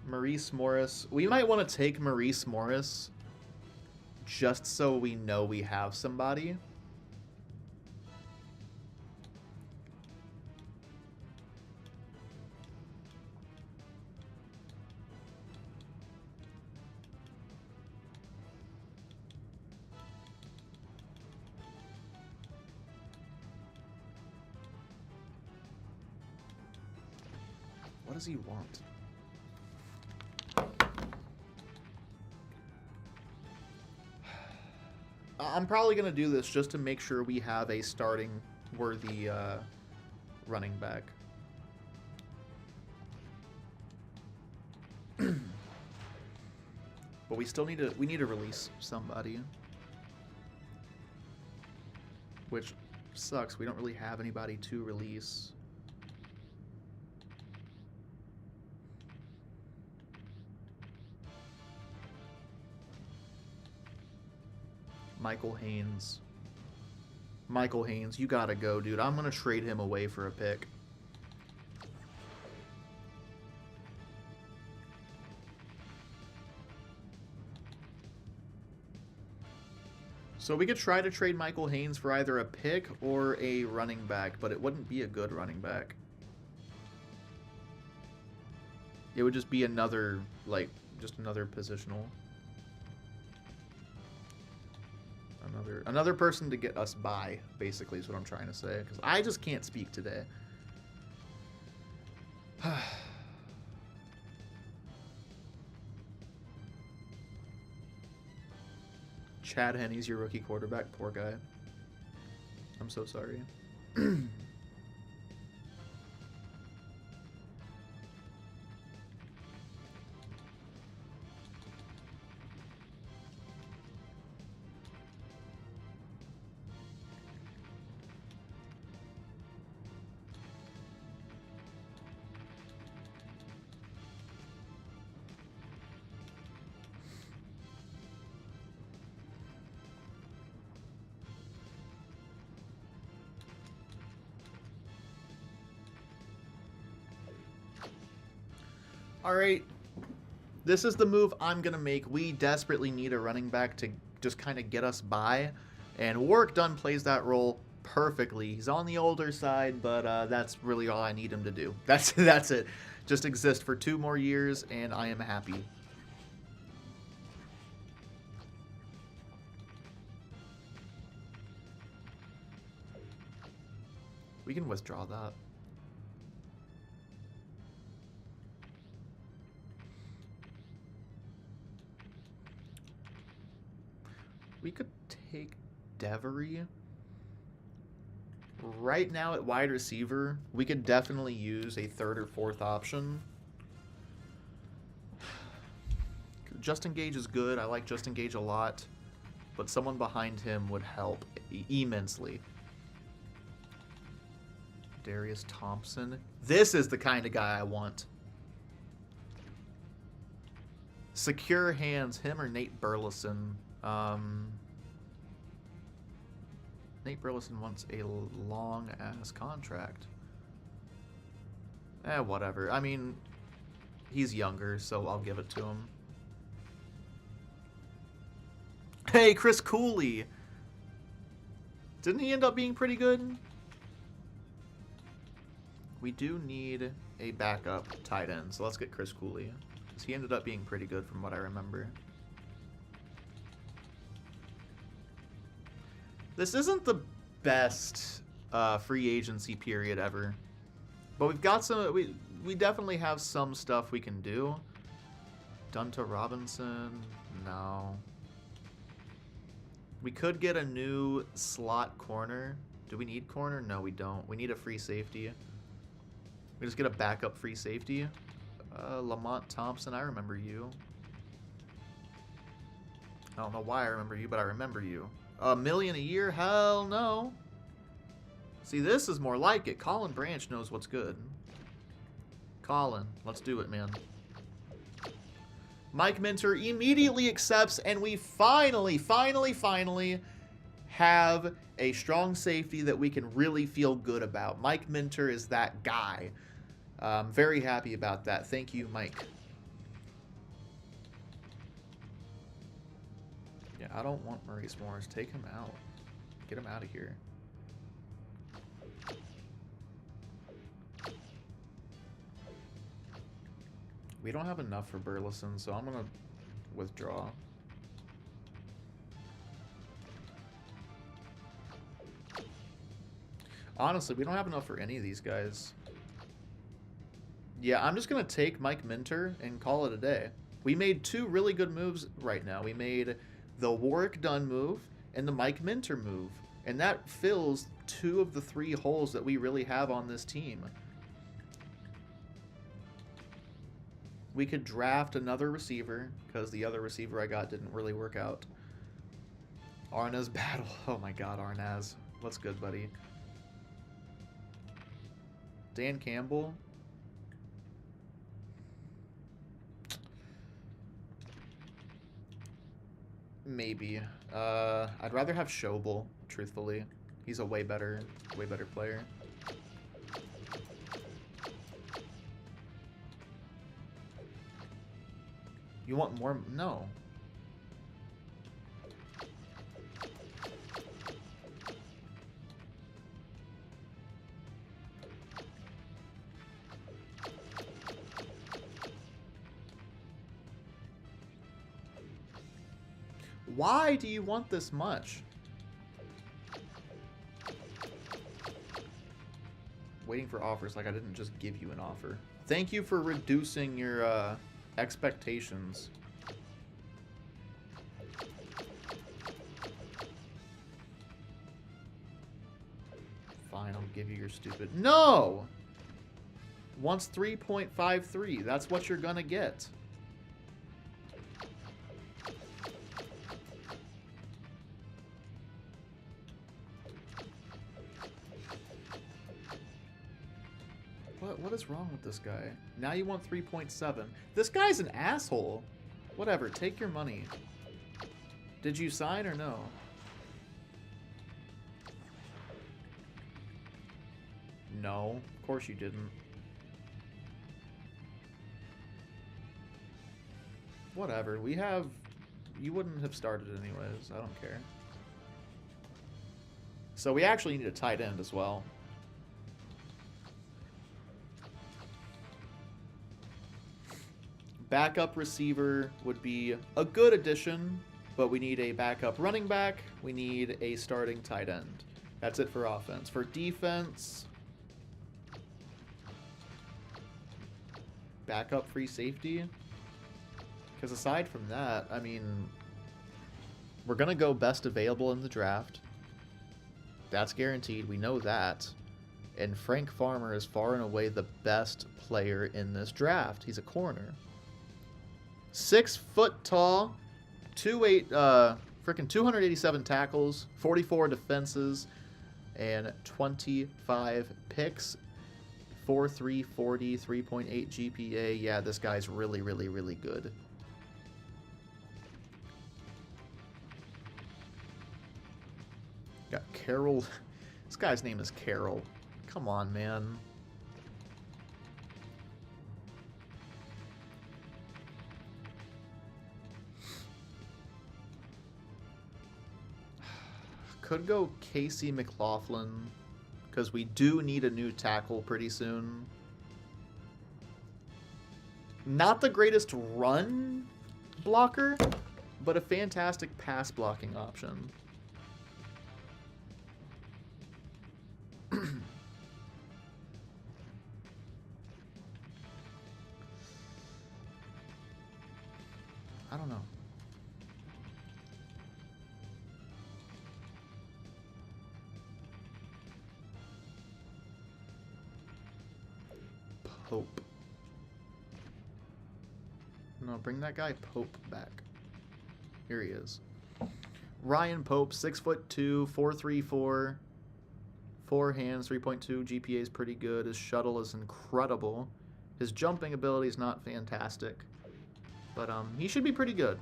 Maurice Morris. We might want to take Maurice Morris just so we know we have somebody. What does he want? I'm probably going to do this just to make sure we have a starting worthy running back. But we still need to release somebody. Which sucks. We don't really have anybody to release. Michael Haynes. Michael Haynes, you gotta go, dude. I'm gonna trade him away for a pick. So we could try to trade Michael Haynes for either a pick or a running back, but it wouldn't be a good running back. It would just be another, like, just another positional. Another person to get us by, basically, is what I'm trying to say. Because I just can't speak today. Chad Henney's your rookie quarterback. Poor guy. I'm so sorry. All right, this is the move I'm going to make. We desperately need a running back to just kind of get us by, and Warwick Dunn plays that role perfectly. He's on the older side, but that's really all I need him to do. That's it. Just exist for 2 more years, and I am happy. We can withdraw that. We could take Devery. Right now at wide receiver, we could definitely use a 3rd or 4th option. Justin Gage is good. I like Justin Gage a lot. But someone behind him would help immensely. Darius Thompson. This is the kind of guy I want. Secure hands, him or Nate Burleson. Nate Burleson wants a long-ass contract. Whatever. I mean, he's younger, so I'll give it to him. Hey, Chris Cooley! Didn't he end up being pretty good? We do need a backup tight end, so let's get Chris Cooley. Because he ended up being pretty good from what I remember. This isn't the best free agency period ever, but we've got some. We definitely have some stuff we can do. Dunta Robinson, no. We could get a new slot corner. Do we need corner? No, we don't. We need a free safety. We just get a backup free safety. Lamont Thompson, I remember you. I don't know why I remember you, but I remember you. $1 million a year? Hell no. See, this is more like it. Colin Branch knows what's good. Colin, let's do it, man. Mike Minter immediately accepts, and we finally have a strong safety that we can really feel good about. Mike Minter is that guy. I'm very happy about that. Thank you, Mike. Yeah, I don't want Maurice Morris. Take him out. Get him out of here. We don't have enough for Burleson, so I'm going to withdraw. Honestly, we don't have enough for any of these guys. Yeah, I'm just going to take Mike Minter and call it a day. We made 2 really good moves right now. We made the Warwick Dunn move and the Mike Minter move. And that fills 2 of the 3 holes that we really have on this team. We could draft another receiver because the other receiver I got didn't really work out. Arnaz battle. Oh my god, Arnaz. What's good, buddy? Dan Campbell. Maybe. I'd rather have Schobel, truthfully. He's a way better player. You want more? No. Why do you want this much? Waiting for offers like I didn't just give you an offer. Thank you for reducing your expectations. Fine, I'll give you your stupid... No! Wants 3.53. That's what you're gonna get. What is wrong with this guy? Now you want 3.7. This guy's an asshole. Whatever, take your money. Did you sign or no? No, of course you didn't. Whatever, we have... You wouldn't have started anyways, I don't care. So we actually need a tight end as well. Backup receiver would be a good addition, but we need a backup running back. We need a starting tight end. That's it for offense. For defense, backup free safety. Because aside from that, I mean, we're going to go best available in the draft. That's guaranteed. We know that. And Frank Farmer is far and away the best player in this draft. He's a corner. 6 foot tall, 287 tackles, 44 defenses, and 25 picks. 4.3, 40, 3.8 GPA. Yeah, this guy's really, really, really good. Got Carroll. This guy's name is Carroll. Come on, man. Could go Casey McLaughlin, because we do need a new tackle pretty soon. Not the greatest run blocker, but a fantastic pass blocking option. I don't know. Pope. No, bring that guy Pope back. Here he is. Ryan Pope, 6'2", 4.34, 4 hands, 3.2 GPA is pretty good. His shuttle is incredible. His jumping ability is not fantastic, but he should be pretty good.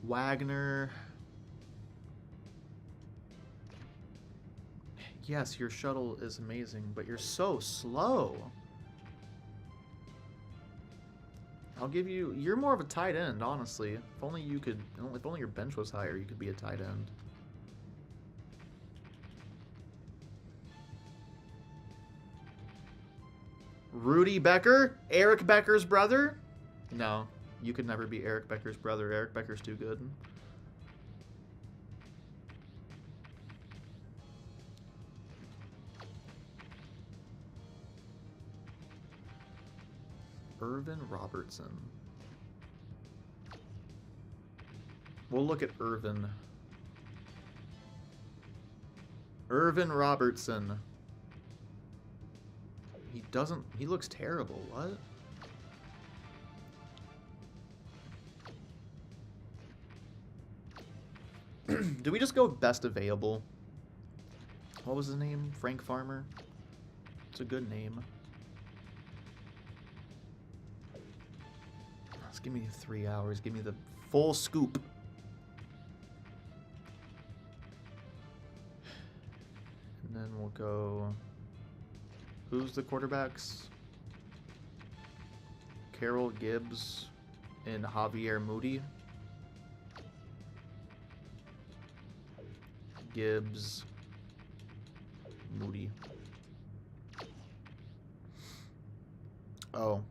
Wagner. Yes, your shuttle is amazing, but you're so slow. I'll give you... You're more of a tight end, honestly. If only you could... If only your bench was higher, you could be a tight end. Rudy Becker? Eric Becker's brother? No, you could never be Eric Becker's brother. Eric Becker's too good. Irvin Robertson. We'll look at Irvin. Irvin Robertson. He looks terrible. What? Do we just go best available? What was his name? Frank Farmer? It's a good name. Let's give me 3 hours. Give me the full scoop. And then we'll go... Who's the quarterbacks? Carroll Gibbs and Javier Moody. Gibbs, Moody. Oh.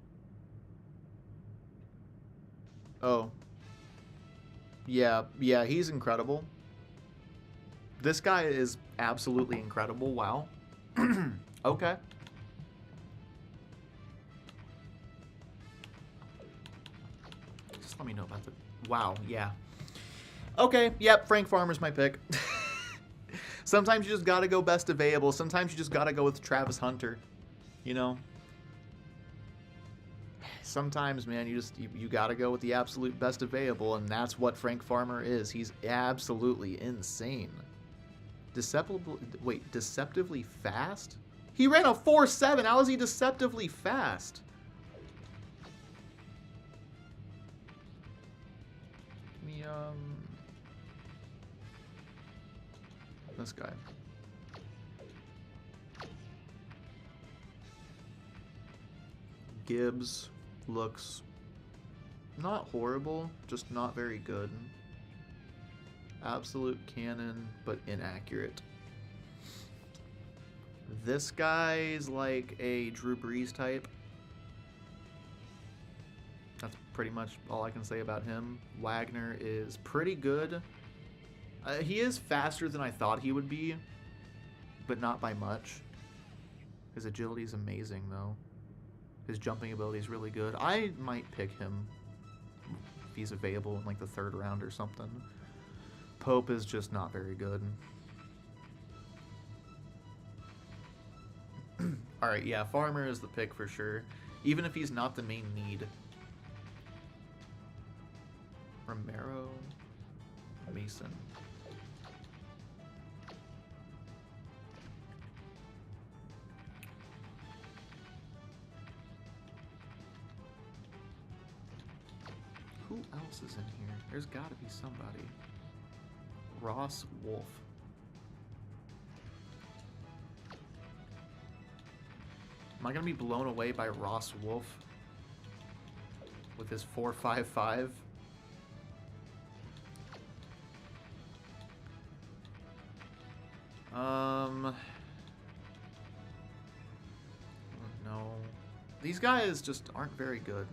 Oh. Yeah, he's incredible. This guy is absolutely incredible. Wow. Okay. Just let me know about the... Wow, yeah. Okay, yep, Frank Farmer's my pick. Sometimes you just gotta go best available. Sometimes you just gotta go with Travis Hunter. You know? Sometimes, man, you gotta go with the absolute best available, and that's what Frank Farmer is. He's absolutely insane. Deceptively fast? He ran a 4.7. How is he deceptively fast? Give me, this guy. Gibbs looks not horrible, just not very good. Absolute cannon, but inaccurate. This guy's like a Drew Brees type. That's pretty much all I can say about him. Wagner is pretty good. He is faster than I thought he would be, but not by much. His agility is amazing, though. His jumping ability is really good. I might pick him if he's available in like the 3rd round or something. Pope is just not very good. Alright, yeah, Farmer is the pick for sure. Even if he's not the main need. Romero, Mason. Who else is in here? There's got to be somebody. Ross Wolf. Am I going to be blown away by Ross Wolf with his 4.55? No. These guys just aren't very good.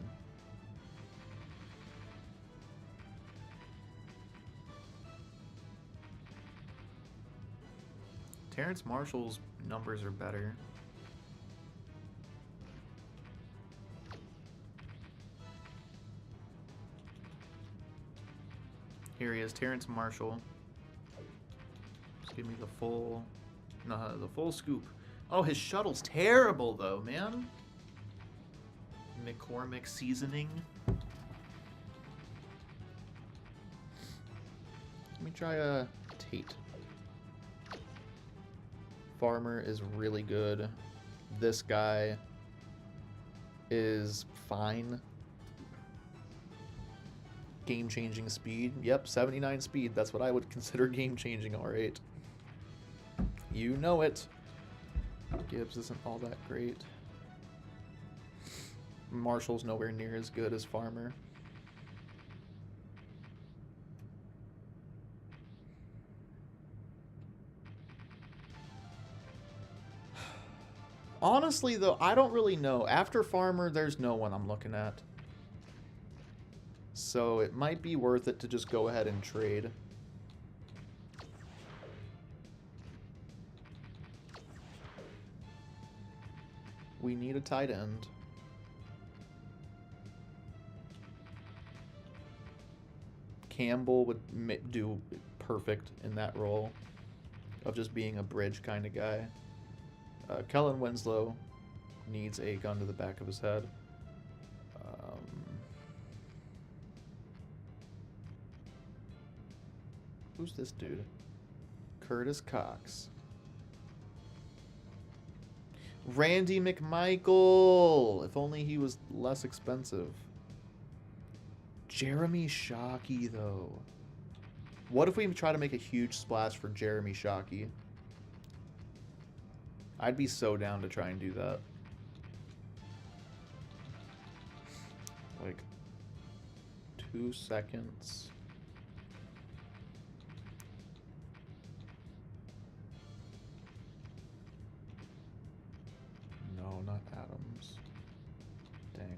Terrence Marshall's numbers are better. Here he is, Terrence Marshall. Just give me the full scoop. Oh, his shuttle's terrible though, man. McCormick seasoning. Let me try a Tate. Farmer is really good. This guy is fine. Game-changing speed. Yep, 79 speed. That's what I would consider game-changing, alright. You know it. Gibbs isn't all that great. Marshall's nowhere near as good as Farmer. Honestly, though, I don't really know. After Farmer, there's no one I'm looking at. So it might be worth it to just go ahead and trade. We need a tight end. Campbell would do perfect in that role. of just being a bridge kind of guy. Kellen Winslow needs a gun to the back of his head. Who's this dude? Curtis Cox. Randy McMichael! If only he was less expensive. Jeremy Shockey, though. What if we try to make a huge splash for Jeremy Shockey? I'd be so down to try and do that. Like, 2 seconds. No, not Adams. Dang.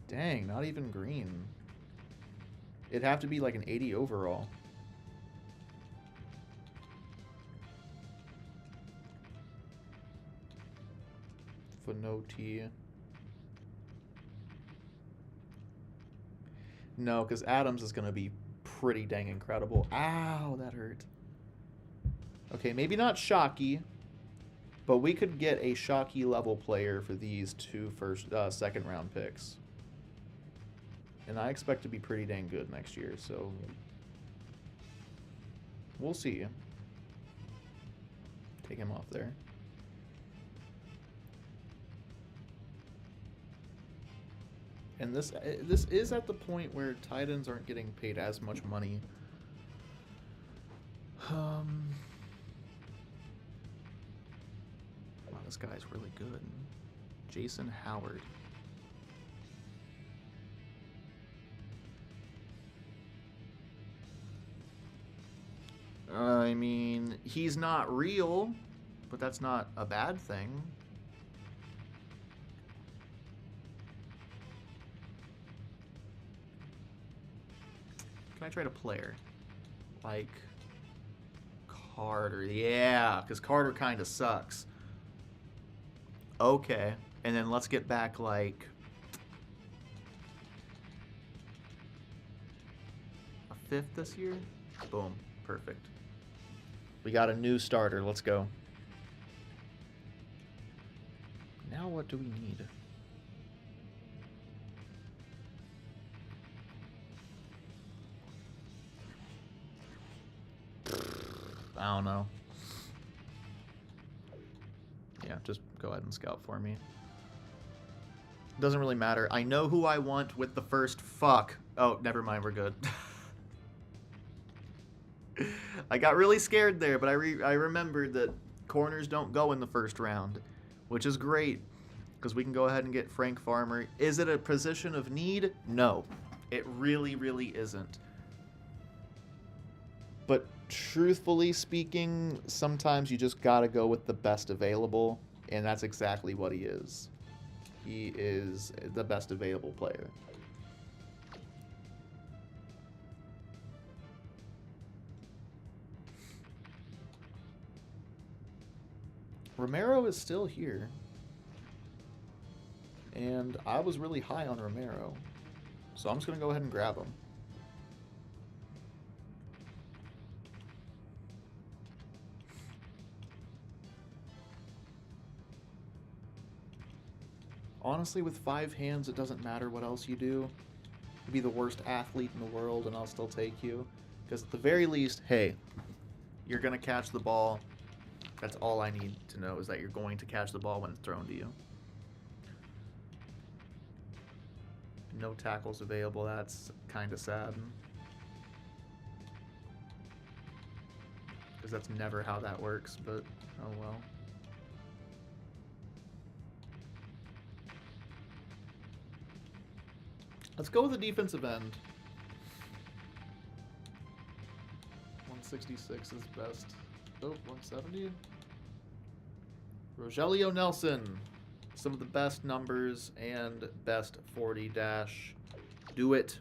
Dang, not even green. It'd have to be like an 80 overall. For no T. No, because Adams is going to be pretty dang incredible. Ow, that hurt. Okay, maybe not Shockey, but we could get a Shockey level player for these two second round picks. And I expect to be pretty dang good next year, so we'll see. Take him off there. And this is at the point where tight ends aren't getting paid as much money. Wow, this guy's really good. Jason Howard. I mean, he's not real, but that's not a bad thing. Can I trade a player? Like Carter. Yeah, because Carter kind of sucks. Okay. And then let's get back like a fifth this year. Boom. Perfect. We got a new starter. Let's go. Now what do we need? I don't know. Yeah, just go ahead and scout for me. Doesn't really matter. I know who I want with the first fuck. Oh, never mind. We're good. I got really scared there, but I remembered that corners don't go in the first round, which is great because we can go ahead and get Frank Farmer. Is it a position of need? No, it really, really isn't. But truthfully speaking, sometimes you just gotta go with the best available, and that's exactly what he is. He is the best available player. Romero is still here. And I was really high on Romero. So I'm just going to go ahead and grab him. Honestly, with 5 hands, it doesn't matter what else you do. You'd be the worst athlete in the world, and I'll still take you. Because at the very least, hey, you're going to catch the ball. That's all I need to know, is that you're going to catch the ball when it's thrown to you. No tackles available. That's kind of sad. Because that's never how that works, but oh well. Let's go with the defensive end. 166 is best. Oh, 170. Rogelio Nelson. Some of the best numbers and best 40 dash. Do it.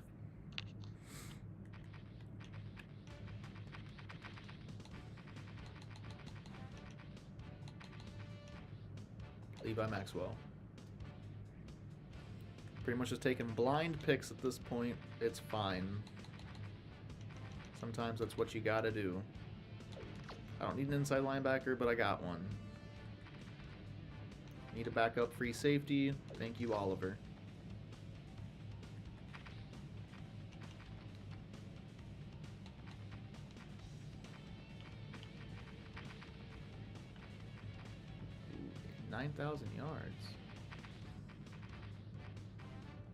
Levi Maxwell. Pretty much just taking blind picks at this point. It's fine. Sometimes that's what you gotta do. I don't need an inside linebacker, but I got one. Need a backup free safety. Thank you, Oliver. Ooh, 9,000 yards.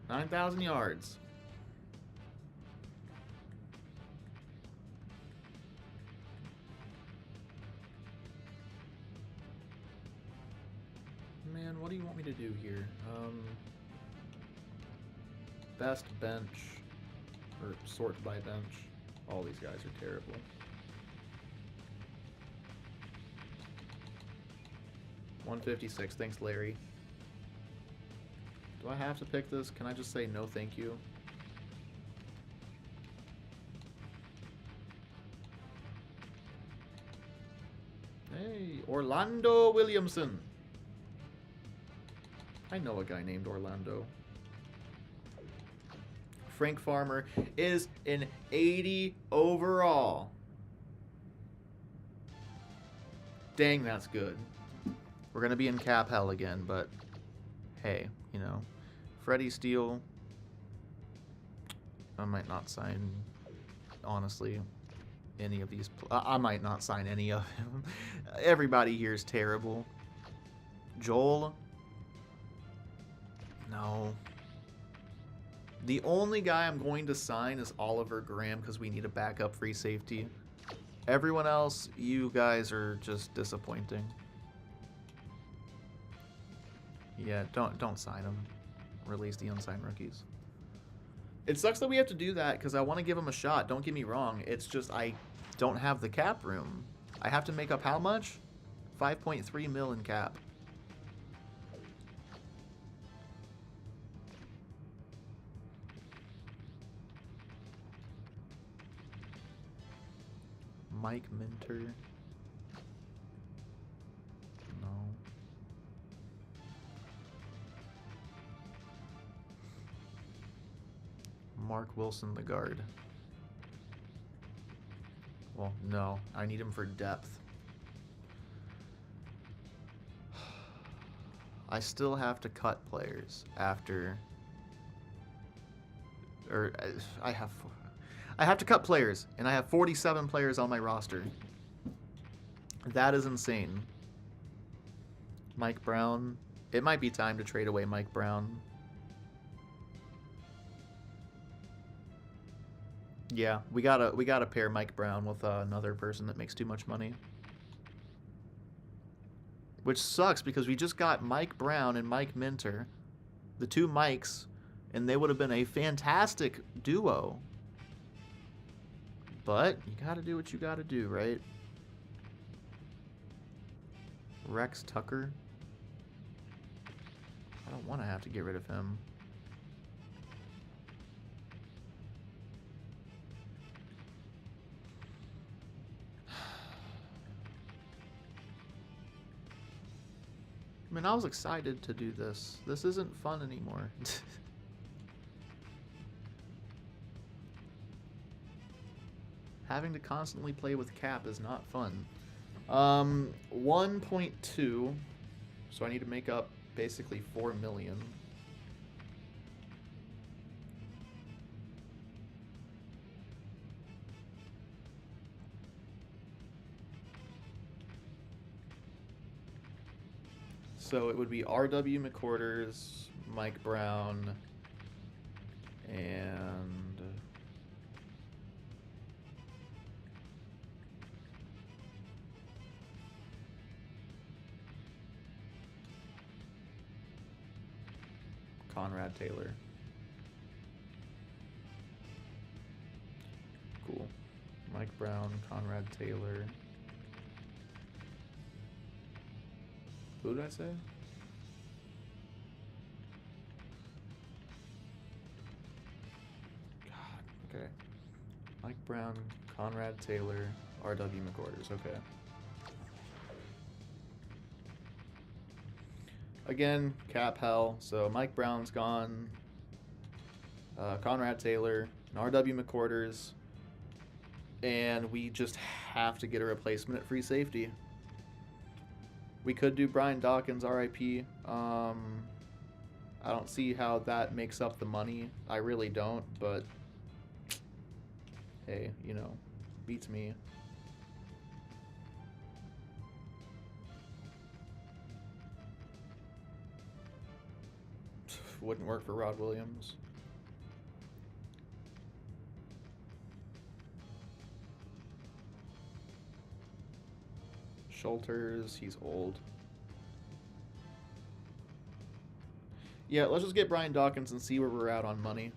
9,000 yards. Man, what do you want me to do here? Best bench. Or sort by bench. All these guys are terrible. $156. Thanks, Larry. Do I have to pick this? Can I just say no thank you? Hey, Orlando Williamson. I know a guy named Orlando. Frank Farmer is an 80 overall. Dang, that's good. We're going to be in cap hell again, but hey, you know, Freddie Steele, I might not sign, honestly, any of these. I might not sign any of them. Everybody here is terrible. Joel, no. The only guy I'm going to sign is Oliver Graham because we need a backup free safety. Everyone else, you guys are just disappointing. Yeah, don't sign them. Release the unsigned rookies. It sucks that we have to do that because I want to give them a shot. Don't get me wrong. It's just I don't have the cap room. I have to make up how much? 5.3 mil in cap. Mike Minter. No. Mark Wilson, the guard. Well, no. I need him for depth. I still have to cut players after... Or, I have to cut players, and I have 47 players on my roster. That is insane. Mike Brown. It might be time to trade away Mike Brown. Yeah, we gotta pair Mike Brown with another person that makes too much money. Which sucks because we just got Mike Brown and Mike Minter, the two Mikes, and they would have been a fantastic duo. But you gotta do what you gotta do, right? Rex Tucker. I don't want to have to get rid of him. I mean, I was excited to do this. This isn't fun anymore. Having to constantly play with cap is not fun. 1.2. So I need to make up basically 4 million. So it would be R.W. McQuarters, Mike Brown, and Conrad Taylor. Cool. Mike Brown, Conrad Taylor. Who did I say? God, okay. Mike Brown, Conrad Taylor, R.W. McQuarters, okay. Again, cap hell, so Mike Brown's gone. Conrad Taylor, and R.W. McQuarters, and we just have to get a replacement at free safety. We could do Brian Dawkins, RIP. I don't see how that makes up the money. I really don't, but hey, you know, beats me. Wouldn't work for Rod Williams. Schulters, he's old. Yeah, let's just get Brian Dawkins and see where we're at on money.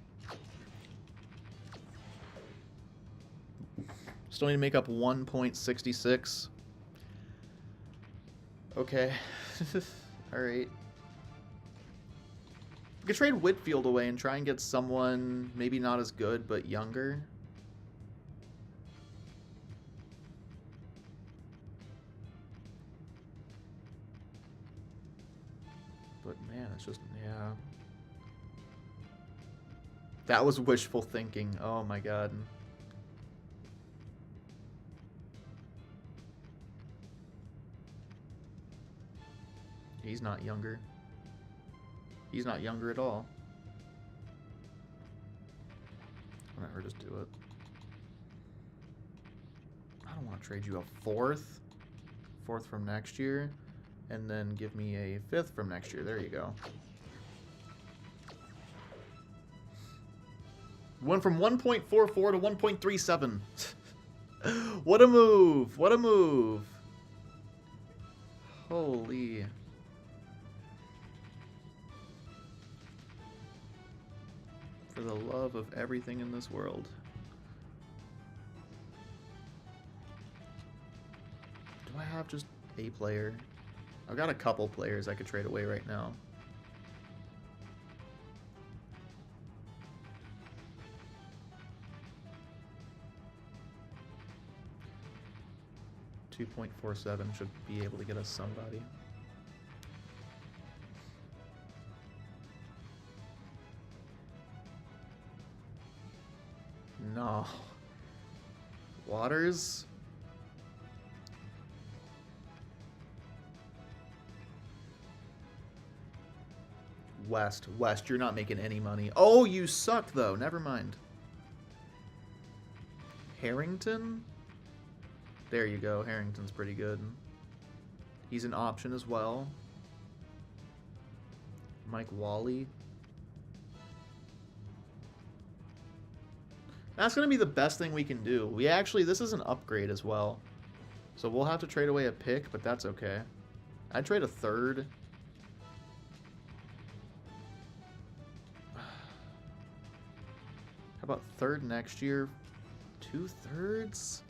Still need to make up 1.66. Okay. Alright. We could trade Whitfield away and try and get someone maybe not as good, but younger. But man, it's just, yeah. That was wishful thinking. Oh my god. He's not younger. He's not younger at all. Whatever, just do it. I don't want to trade you a fourth. Fourth from next year. And then give me a fifth from next year. There you go. Went from 1.44 to 1.37. What a move. What a move. Holy. For the love of everything in this world. Do I have just a player? I've got a couple players I could trade away right now. $2.47 should be able to get us somebody. No. Waters? West, you're not making any money. Oh, you suck, though. Never mind. Harrington? There you go. Harrington's pretty good. He's an option as well. Mike Wally. That's going to be the best thing we can do. This is an upgrade as well. So we'll have to trade away a pick, but that's okay. I'd trade a third. How about third next year? 2/3?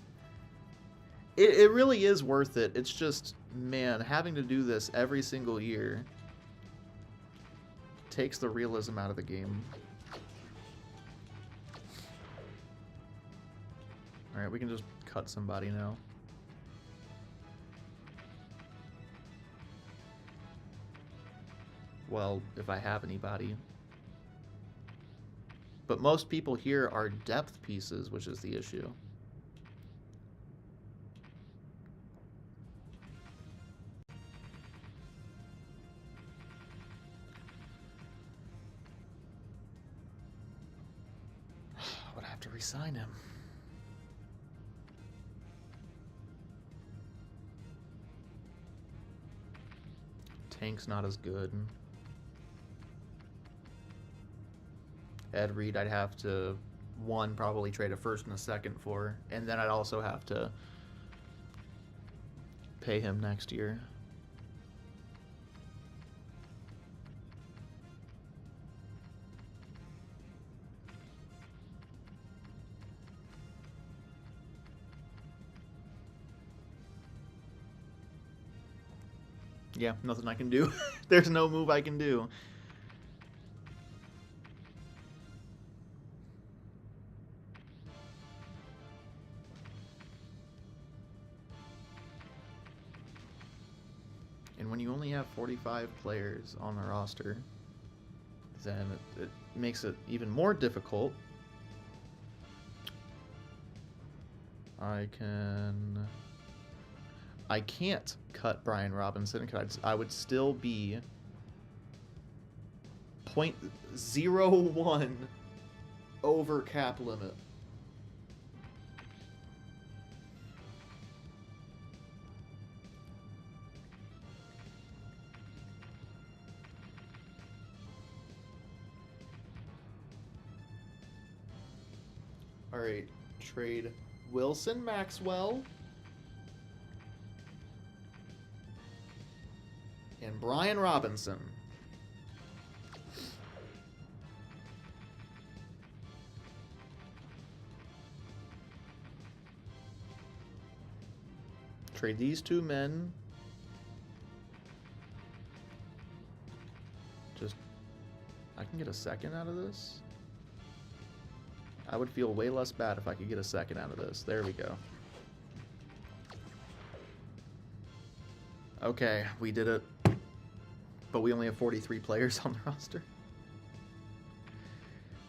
It really is worth it. It's just, man, having to do this every single year takes the realism out of the game. Alright, we can just cut somebody now. Well, if I have anybody. But most people here are depth pieces, which is the issue. Would I have to re-sign him? Tank's not as good. Ed Reed, I'd have to, one, probably trade a first and a second for, and then I'd also have to pay him next year. Yeah, nothing I can do. There's no move I can do. And when you only have 45 players on the roster, then it makes it even more difficult. I can't cut Brian Robinson because I would still be 0.01 over cap limit. All right, trade Wilson Maxwell and Brian Robinson. Trade these two men. Just, I can get a second out of this. I would feel way less bad if I could get a second out of this. There we go. Okay, we did it. But we only have 43 players on the roster.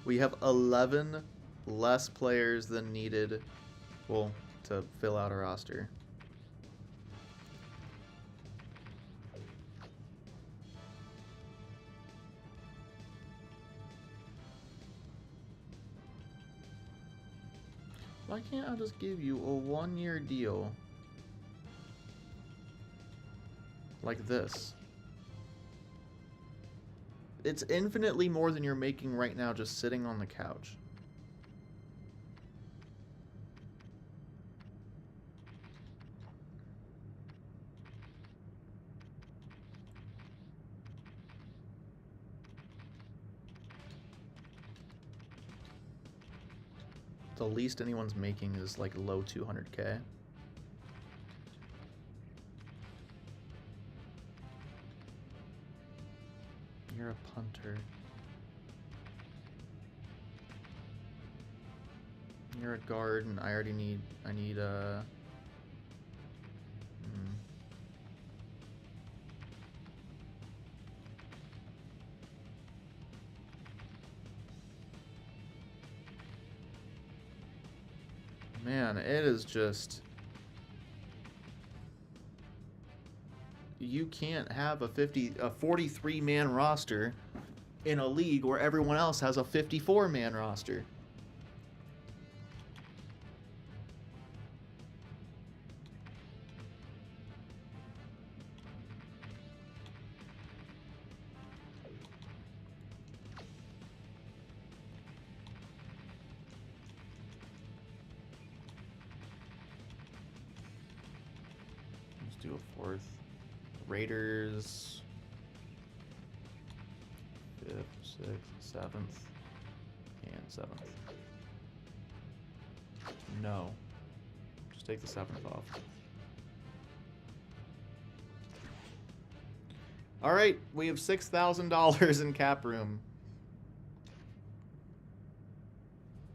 We have 11 less players than needed, well, to fill out our roster. Why can't I just give you a one-year deal like this? It's infinitely more than you're making right now just sitting on the couch. The least anyone's making is like low 200K. You're a punter. You're a guard, and I need a... Man, it is just... You can't have a 43-man roster in a league where everyone else has a 54-man roster. Let's do a fourth. Raiders, 5th, 6th, 7th, and 7th. No. Just take the 7th off. Alright, we have $6,000 in cap room.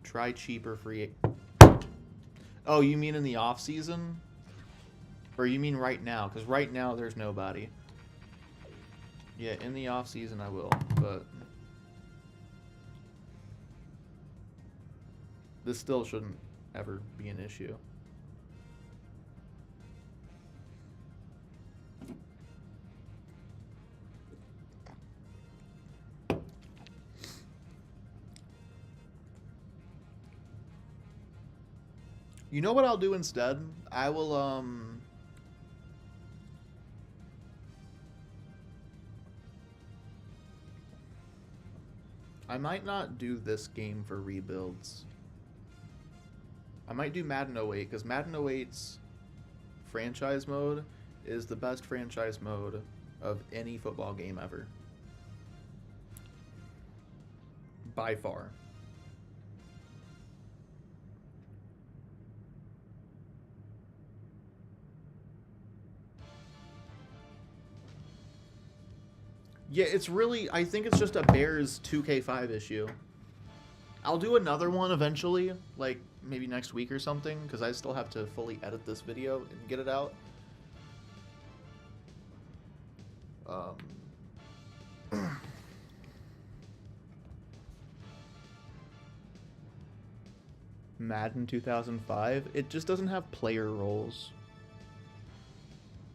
Try cheaper free... Oh, you mean in the off season? Or you mean right now? Because right now there's nobody. Yeah, in the off season I will, but this still shouldn't ever be an issue. You know what I'll do instead? I will I might not do this game for rebuilds. I might do Madden 08, because Madden 08's franchise mode is the best franchise mode of any football game ever. By far. Yeah, it's really, I think it's just a Bears 2K5 issue. I'll do another one eventually, like maybe next week or something, because I still have to fully edit this video and get it out. Madden 2005, it just doesn't have player roles.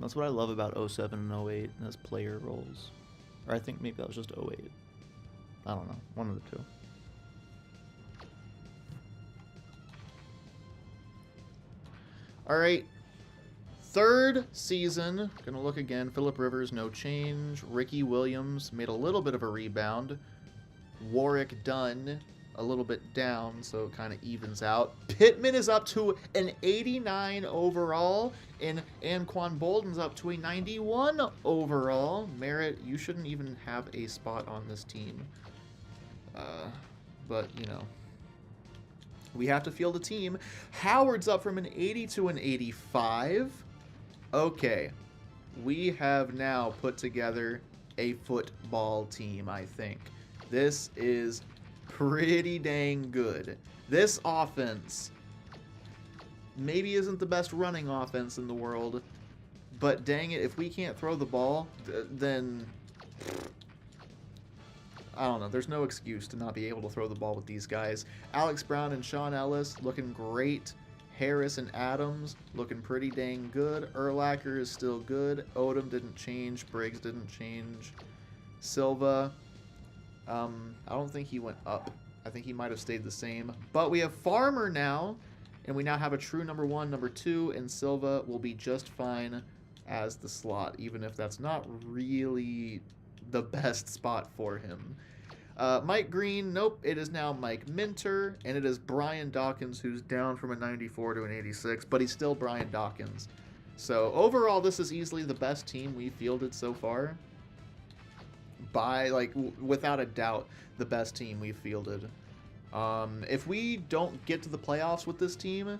That's what I love about 07 and 08. It has player roles. Or I think maybe that was just 08. I don't know. One of the two. Alright. Third season. Gonna look again. Phillip Rivers, no change. Ricky Williams made a little bit of a rebound. Warwick Dunn, a little bit down, so it kind of evens out. Pittman is up to an 89 overall, and Anquan Bolden's up to a 91 overall. Merritt, you shouldn't even have a spot on this team. But, you know, we have to field a team. Howard's up from an 80 to an 85. Okay, we have now put together a football team, I think. This is pretty dang good. This offense maybe isn't the best running offense in the world, but dang it, if we can't throw the ball, then I don't know. There's no excuse to not be able to throw the ball with these guys. Alex Brown and Sean Ellis looking great. Harris and Adams looking pretty dang good. Urlacher is still good. Odom didn't change. Briggs didn't change. Silva, I don't think he went up. I think he might have stayed the same. But we have Farmer now, and we now have a true number 1, number 2, and Silva will be just fine as the slot, even if that's not really the best spot for him. Mike Green, nope, it is now Mike Minter, and it is Brian Dawkins, who's down from a 94 to an 86, but he's still Brian Dawkins. So overall, this is easily the best team we fielded so far. By, like, without a doubt, the best team we've fielded. If we don't get to the playoffs with this team,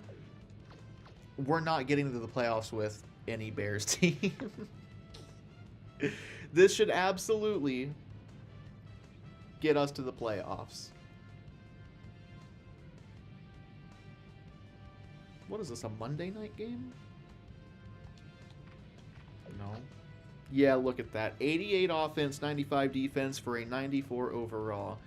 we're not getting to the playoffs with any Bears team. This should absolutely get us to the playoffs. What is this, a Monday night game? No. Yeah, look at that. 88 offense, 95 defense for a 94 overall.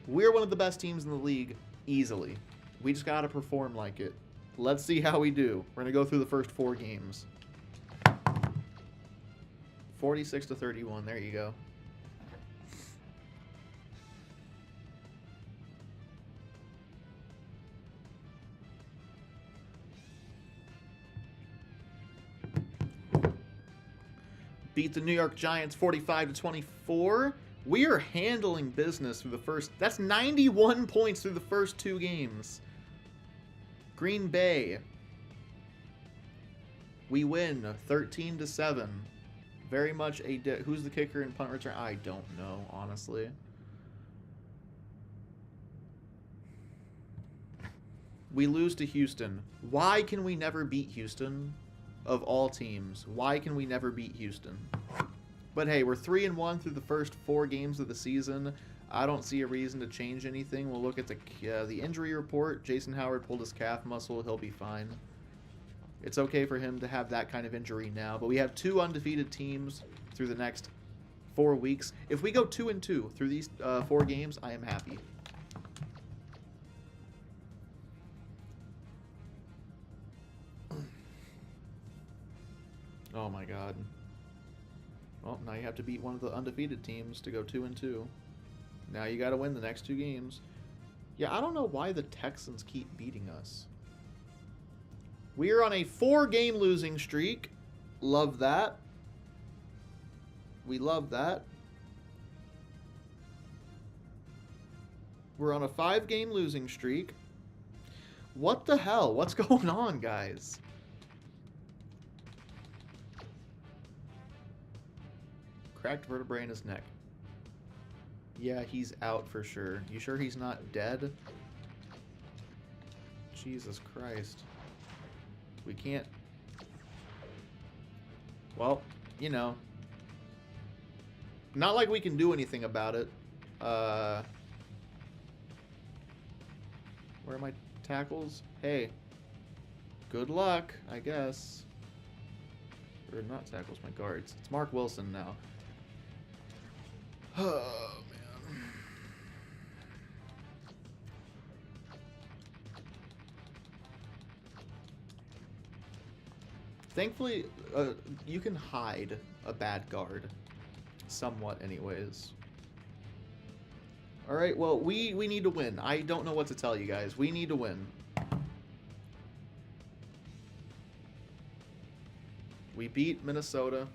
We're one of the best teams in the league, easily. We just got to perform like it. Let's see how we do. We're going to go through the first 4 games. 46 to 31, there you go. Beat the New York Giants 45 to 24. We are handling business through the first. That's 91 points through the first 2 games. Green Bay. We win 13 to 7. Very much a. Who's the kicker in punt return? I don't know, honestly. We lose to Houston. Why can we never beat Houston? Of all teams, why can we never beat Houston? But hey, we're 3-1 through the first 4 games of the season. I don't see a reason to change anything. We'll look at the injury report. Jason Howard pulled his calf muscle. He'll be fine. It's okay for him to have that kind of injury now. But we have 2 undefeated teams through the next 4 weeks. If we go 2-2 through these 4 games, I am happy. Oh my god. Well, now you have to beat one of the undefeated teams to go 2-2. Now you got to win the next 2 games. Yeah, I don't know why the Texans keep beating us. We are on a 4-game losing streak. Love that. We love that. We're on a 5-game losing streak. What the hell? What's going on, guys? Cracked vertebrae in his neck. Yeah, he's out for sure. You sure he's not dead? Jesus Christ. We can't... Well, you know. Not like we can do anything about it. Where are my tackles? Hey. Good luck, I guess. Or not tackles, my guards. It's Mark Wilson now. Oh, man. Thankfully, you can hide a bad guard. Somewhat, anyways. Alright, well, we need to win. I don't know what to tell you guys. We need to win. We beat Minnesota.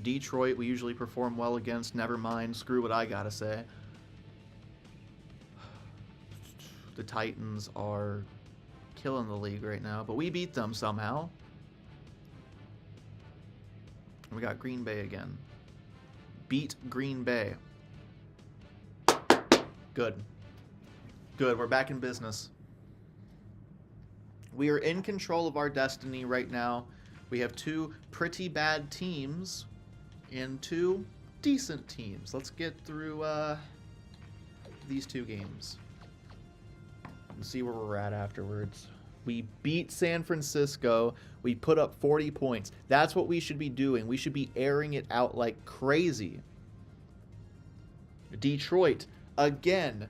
Detroit, we usually perform well against. Never mind. Screw what I gotta say. The Titans are killing the league right now, but we beat them somehow. We got Green Bay again. Beat Green Bay. Good. Good, we're back in business. We are in control of our destiny right now. We have two pretty bad teams and two decent teams. Let's get through these two games and see where we're at afterwards. We beat San Francisco. We put up 40 points. That's what we should be doing. We should be airing it out like crazy. Detroit, again,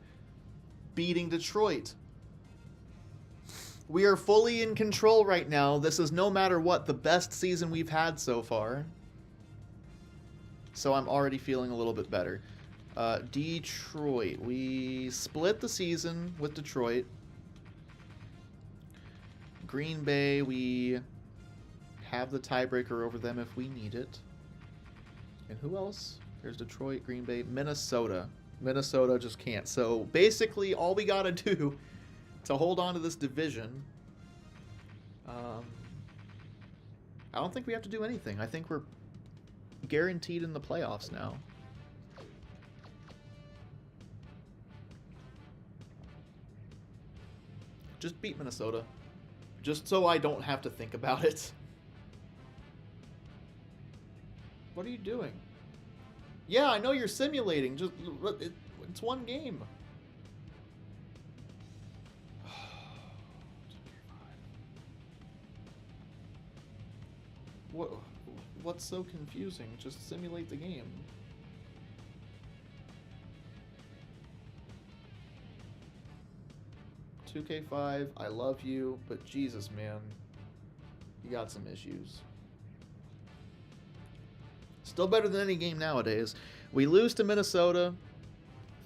beating Detroit. We are fully in control right now. This is, no matter what, the best season we've had so far. So I'm already feeling a little bit better. Detroit. We split the season with Detroit. Green Bay, we have the tiebreaker over them if we need it. And who else? There's Detroit, Green Bay, Minnesota. Minnesota just can't. So basically all we got to do to hold on to this division, I don't think we have to do anything. I think we're guaranteed in the playoffs now. Just beat Minnesota. Just so I don't have to think about it. What are you doing? Yeah, I know you're simulating. Just it's one game. What's so confusing? Just simulate the game. $2K5, I love you, but Jesus, man, you got some issues. Still better than any game nowadays. We lose to Minnesota.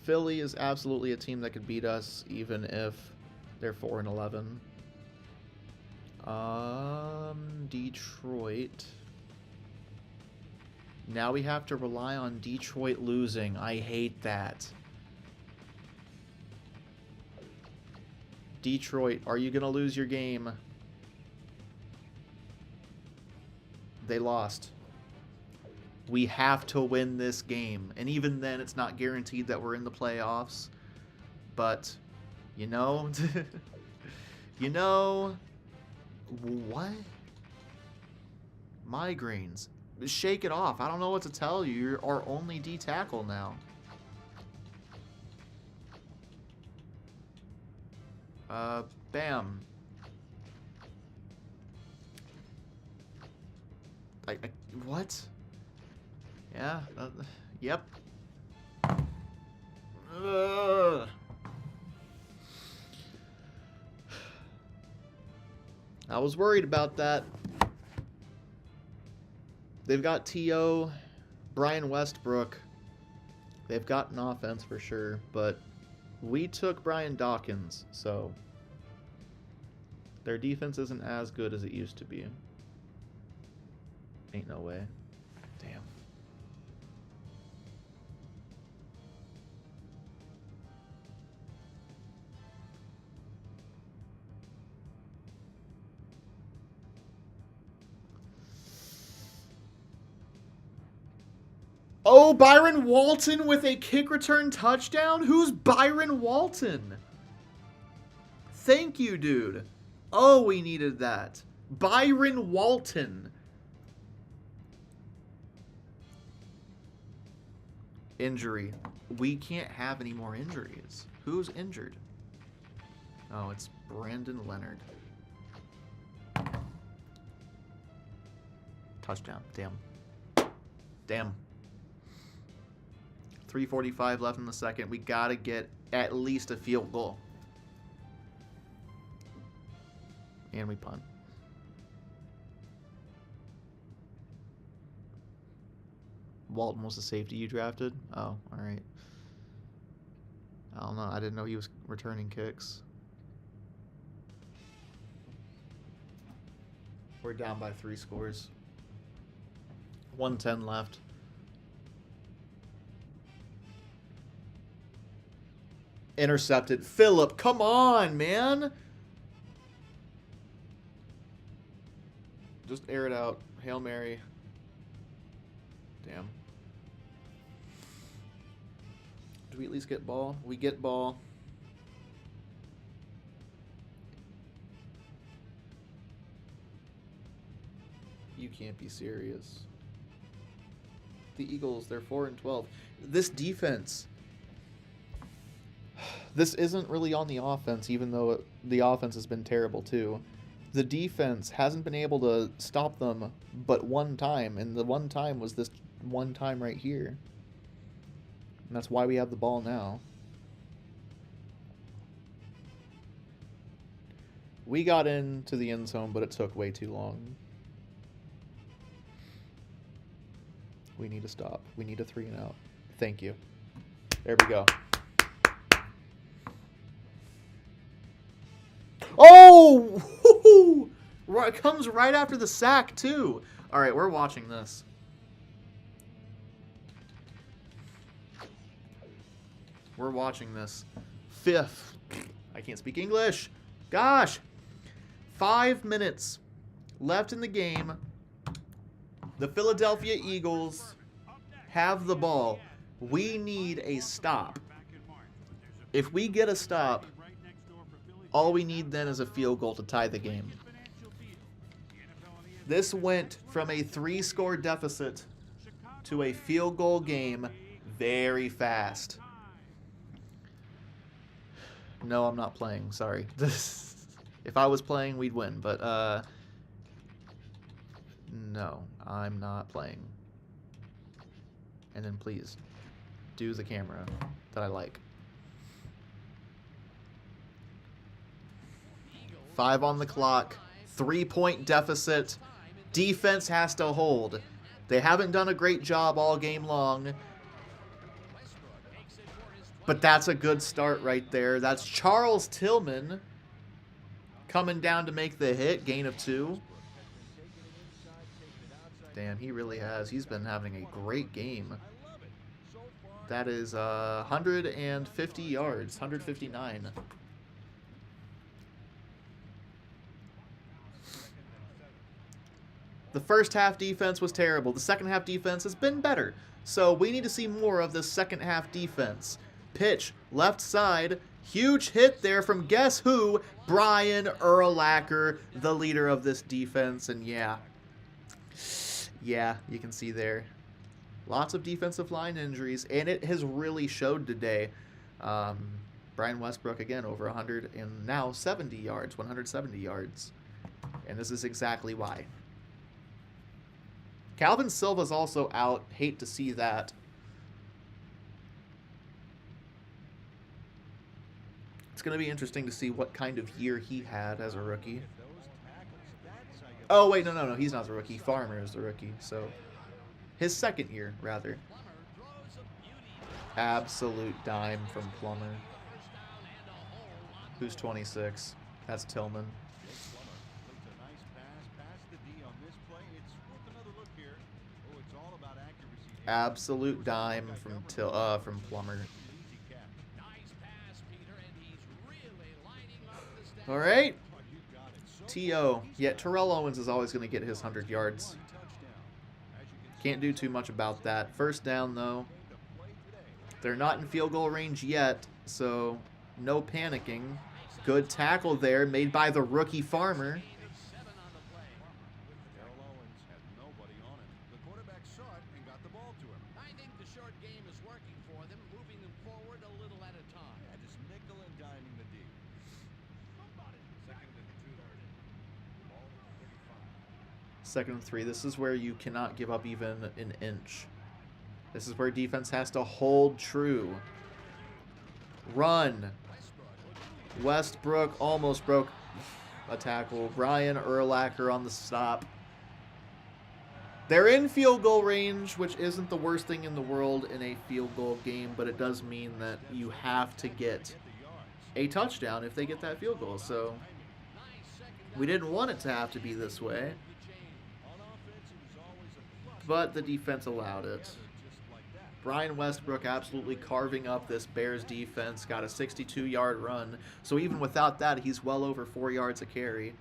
Philly is absolutely a team that could beat us, even if they're 4-11. Detroit. Now we have to rely on Detroit losing. I hate that. Detroit, are you going to lose your game? They lost. We have to win this game. And even then, it's not guaranteed that we're in the playoffs. But, you know... you know... What? Migraines. Shake it off. I don't know what to tell you. You're our only D tackle now. Bam. What? Yeah, yep. Ugh. I was worried about that. They've got T.O., Brian Westbrook. They've got an offense for sure, but we took Brian Dawkins, so their defense isn't as good as it used to be. Ain't no way. Damn. Oh, Byron Walton with a kick return touchdown? Who's Byron Walton? Thank you, dude. Oh, we needed that. Byron Walton. Injury. We can't have any more injuries. Who's injured? Oh, it's Brandon Leonard. Touchdown. Damn. Damn. 3:45 left in the second. We gotta get at least a field goal. And we punt. Walton was the safety you drafted? Oh, alright. I don't know. I didn't know he was returning kicks. We're down by 3 scores. 1:10 left. Intercepted. Phillip, come on, man! Just air it out. Hail Mary. Damn. Do we at least get ball? We get ball. You can't be serious. The Eagles, they're 4-12. This defense. This isn't really on the offense, even though the offense has been terrible too. The defense hasn't been able to stop them but one time, and the one time was this one time right here. And that's why we have the ball now. We got into the end zone, but it took way too long. We need to stop. We need a 3 and out. Thank you. There we go. Oh! It comes right after the sack, too. All right, we're watching this. We're watching this. 5th. I can't speak English. Gosh. 5 minutes left in the game. The Philadelphia Eagles have the ball. We need a stop. If we get a stop, all we need then is a field goal to tie the game. This went from a 3-score deficit to a field goal game very fast. No, I'm not playing. Sorry. If I was playing, we'd win. But, no, I'm not playing. And then please, do the camera that I like. 5 on the clock. 3-point deficit. Defense has to hold. They haven't done a great job all game long. But that's a good start right there. That's Charles Tillman coming down to make the hit. Gain of 2. Damn, he really has. He's been having a great game. That is 150 yards. 159. The first half defense was terrible. The second half defense has been better. So we need to see more of the second half defense. Pitch, left side. Huge hit there from guess who? Brian Urlacher, the leader of this defense. And yeah, you can see there. Lots of defensive line injuries, and it has really showed today. Brian Westbrook, again, over 100 and now 70 yards, 170 yards. And this is exactly why. Calvin Silva's also out. Hate to see that. It's going to be interesting to see what kind of year he had as a rookie. Oh, wait, no. He's not the rookie. Farmer is the rookie. So, his second year, rather. Absolute dime from Plummer. Who's 26? That's Tillman. Absolute dime from Plummer. All right. T.O. Yeah, Terrell Owens is always going to get his 100 yards. Can't do too much about that. First down, though. They're not in field goal range yet, so no panicking. Good tackle there made by the rookie Farmer. Second and 3. This is where you cannot give up even an inch. This is where defense has to hold true. Run. Westbrook almost broke. a tackle. Brian Urlacher on the stop. They're in field goal range, which isn't the worst thing in the world in a field goal game, but it does mean that you have to get a touchdown if they get that field goal. So we didn't want it to have to be this way, but the defense allowed it. Brian Westbrook absolutely carving up this Bears defense, got a 62-yard run. So even without that, he's well over 4 yards a carry.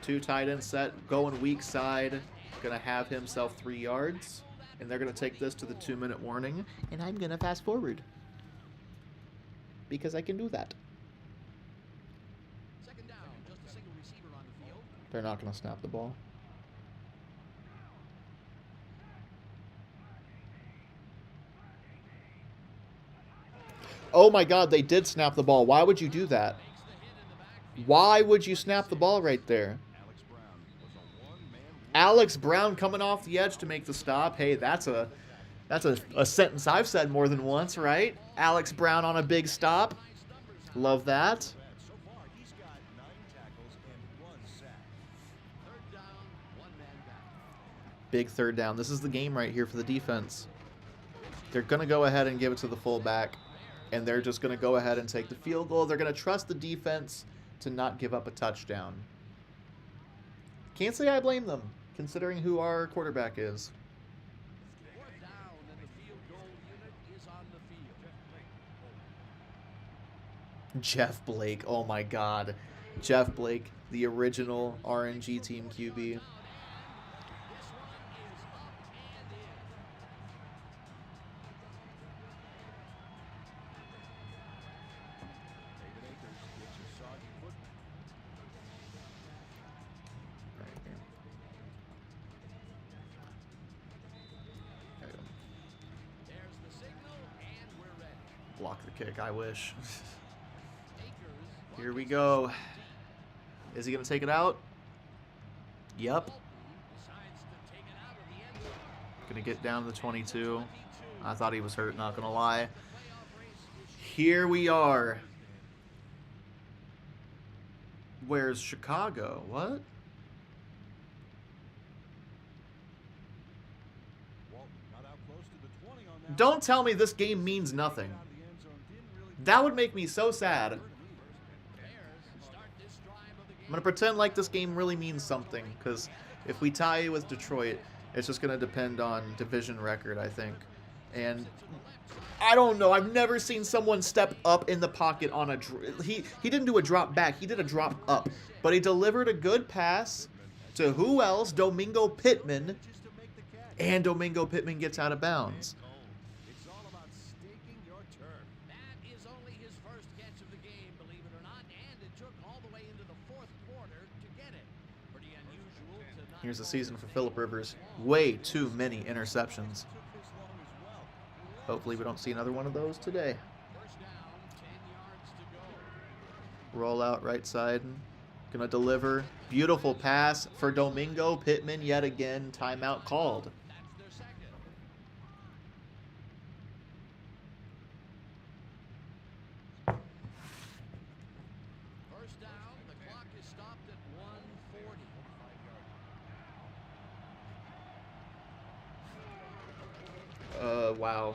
2 tight end set, going weak side. Going to have himself 3 yards. And they're going to take this to the 2-minute warning. And I'm going to fast forward. Because I can do that. Second down, just a single receiver on the field. They're not going to snap the ball. Oh my God, they did snap the ball. Why would you do that? Why would you snap the ball right there? Alex Brown coming off the edge to make the stop. Hey, that's a sentence I've said more than once, right? Alex Brown on a big stop. Love that. So far, he's got 9 tackles and 1 sack. Third down, one man down. Big third down. This is the game right here for the defense. They're going to go ahead and give it to the fullback, and they're just going to go ahead and take the field goal. They're going to trust the defense to not give up a touchdown. Can't say I blame them, considering who our quarterback is. Fourth down, and the field goal unit is on the field. Jeff Blake. Oh my God. Jeff Blake, the original RNG team QB. This one is up and in. David Akers gets a soggy foot. Right here. There you go. There's the signal, and we're ready. Block the kick, I wish. Akers Here we go. Is he going to take it out? Yep. decides to take it out of the end zone. Going to get down to the 22. I thought he was hurt, not going to lie. Playoff race is Here we are. Where's Chicago? What? Walton got out close to the 20 on that. Don't tell me this game means nothing. Out of the end zone, didn't really That would make me so sad. Bears start this drive of the game. I'm going to pretend like this game really means something, because if we tie with Detroit, it's just going to depend on division record, I think. And I don't know. I've never seen someone step up in the pocket on a... He didn't do a drop back. He did a drop up. But he delivered a good pass to who else? Domingo Pittman. just to make the catch. And Domingo Pittman gets out of bounds. It's all about staking your turf. That is only his first catch of the game, believe it or not, and it took all the way into the fourth quarter to get it. Pretty unusual to not Here's the call season it for a Phillip Rivers. Way too many interceptions. Took this long as well. Hopefully we don't see another one of those today. first down, 10 yards to go. Roll out right side. Gonna deliver. Beautiful pass for Domingo Pittman yet again. Timeout called. That's their second. First down, the clock is stopped at 1:40. Wow.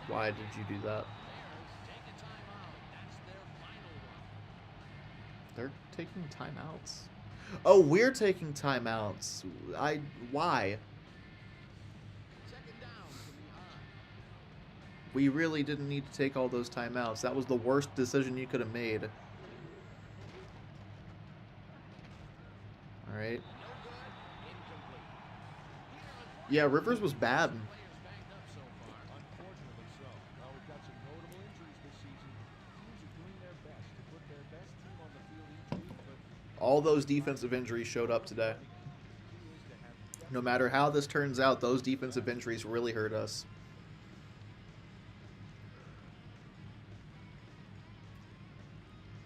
Why did you do that? Bears take a timeout. That's their final one. They're taking timeouts. Oh, we're taking timeouts. Why? Second down from behind. We really didn't need to take all those timeouts. That was the worst decision you could have made. All right. No good. Incomplete. Yeah, Rivers was bad. Players banged up so far. Unfortunately so. Well, we've got some notable injuries this season. Teams are doing their best to put their best team on the field each week, but All those defensive injuries showed up today. key is to have No matter how this turns out, those defensive injuries really hurt us.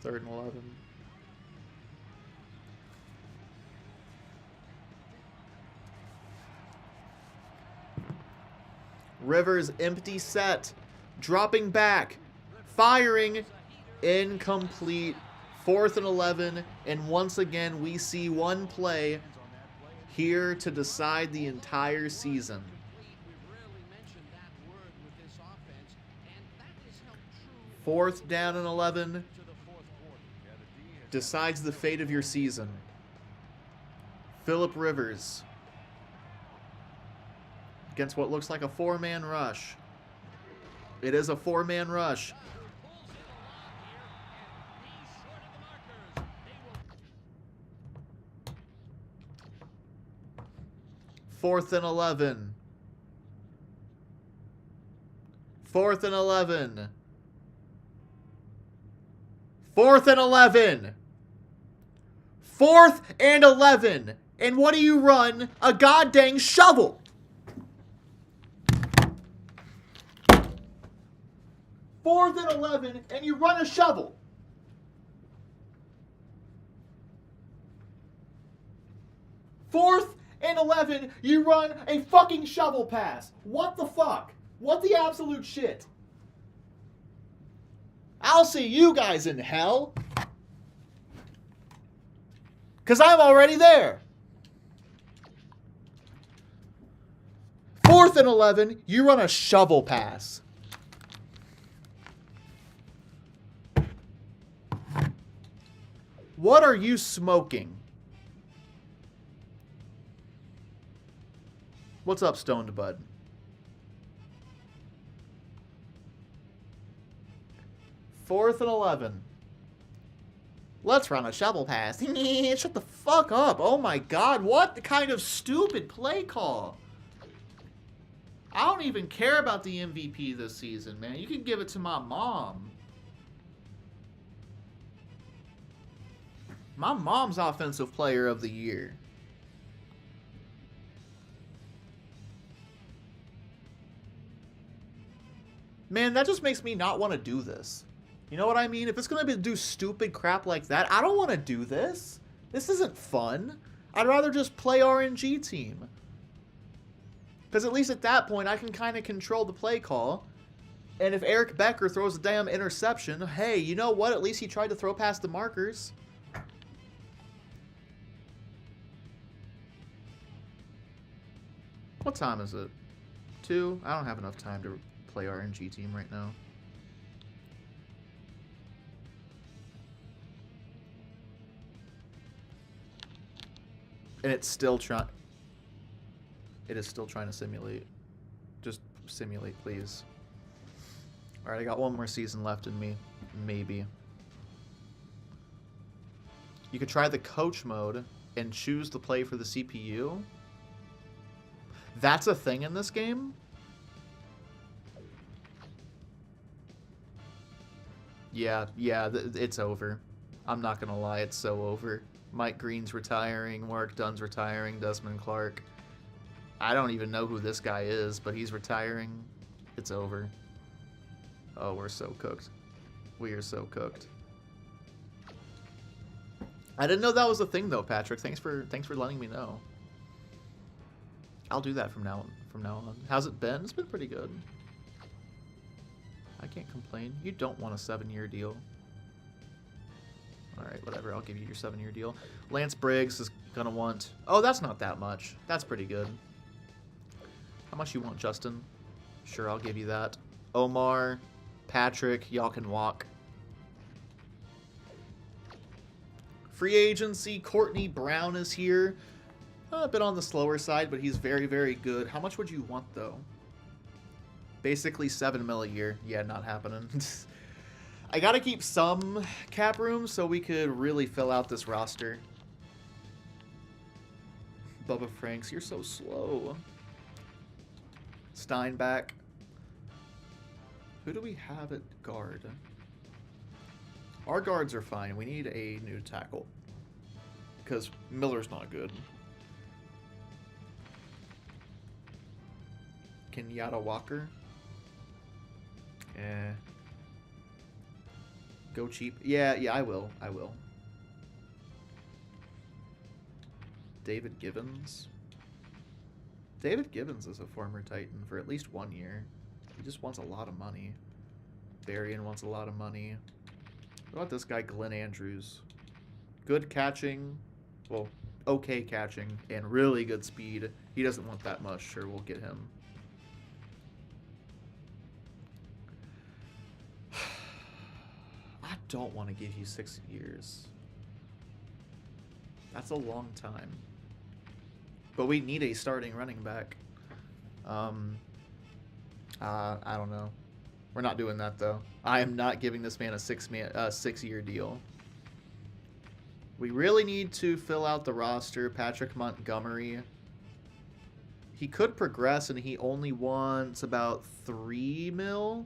Third and 11. Rivers empty set. Dropping back. Firing. Incomplete. 4th and 11. And once again, we see one play here to decide the entire season. Fourth down and 11 decides the fate of your season. Phillip Rivers against what looks like a 4-man rush. It is a 4-man rush. Fourth and 11. 4th and 11. 4th and 11. 4th and 11. And what do you run? A goddamn shovel. Fourth and 11, and you run a shovel. Fourth and 11, you run a fucking shovel pass. What the fuck? What the absolute shit? I'll see you guys in hell. Because I'm already there. 4th and 11, you run a shovel pass. What are you smoking? What's up, Stoned Bud? Fourth and 11. Let's run a shovel pass. Shut the fuck up. Oh my god, what kind of stupid play call? I don't even care about the MVP this season, man. You can give it to my mom. My mom's Offensive Player of the Year. Man, that just makes me not want to do this. You know what I mean? If it's going to do stupid crap like that, I don't want to do this. This isn't fun. I'd rather just play RNG team. Because at least at that point, I can kind of control the play call. And if Eric Becker throws a damn interception, hey, you know what? At least he tried to throw past the markers. What time is it? 2? I don't have enough time to play RNG team right now. And it's still trying. It is still trying to simulate. Just simulate, please. Alright, I got one more season left in me. Maybe. You could try the coach mode and choose to play for the CPU. That's a thing in this game? Yeah, it's over. I'm not gonna lie, it's so over. Mike Green's retiring, Mark Dunn's retiring, Desmond Clark. I don't even know who this guy is, but he's retiring. It's over. Oh, we're so cooked. We are so cooked. I didn't know that was a thing though, Patrick. Thanks for letting me know. I'll do that from now on. How's it been? It's been pretty good. I can't complain. You don't want a 7-year deal. Alright, whatever. I'll give you your 7-year deal. Lance Briggs is gonna want... Oh, that's not that much. That's pretty good. How much you want, Justin? Sure, I'll give you that. Omar, Patrick, y'all can walk. Free agency, Courtney Brown is here. A bit on the slower side, but he's very, very good. How much would you want, though? Basically $7 mil a year. Yeah, not happening. I gotta keep some cap room so we could really fill out this roster. Bubba Franks, you're so slow. Steinbach. Who do we have at guard? Our guards are fine. We need a new tackle. Because Miller's not good. Kenyatta Walker. Go cheap. Yeah, I will. David Givens. David Givens is a former Titan for at least 1 year. He just wants a lot of money. Berrien wants a lot of money. What about this guy, Glenn Andrews? Good catching. Well, okay catching. And really good speed. He doesn't want that much. Sure, we'll get him. I don't want to give you 6 years. That's a long time. But we need a starting running back. I don't know. We're not doing that, though. I am not giving this man a 6-year deal. We really need to fill out the roster. Patrick Montgomery. He could progress, and he only wants about 3 mil.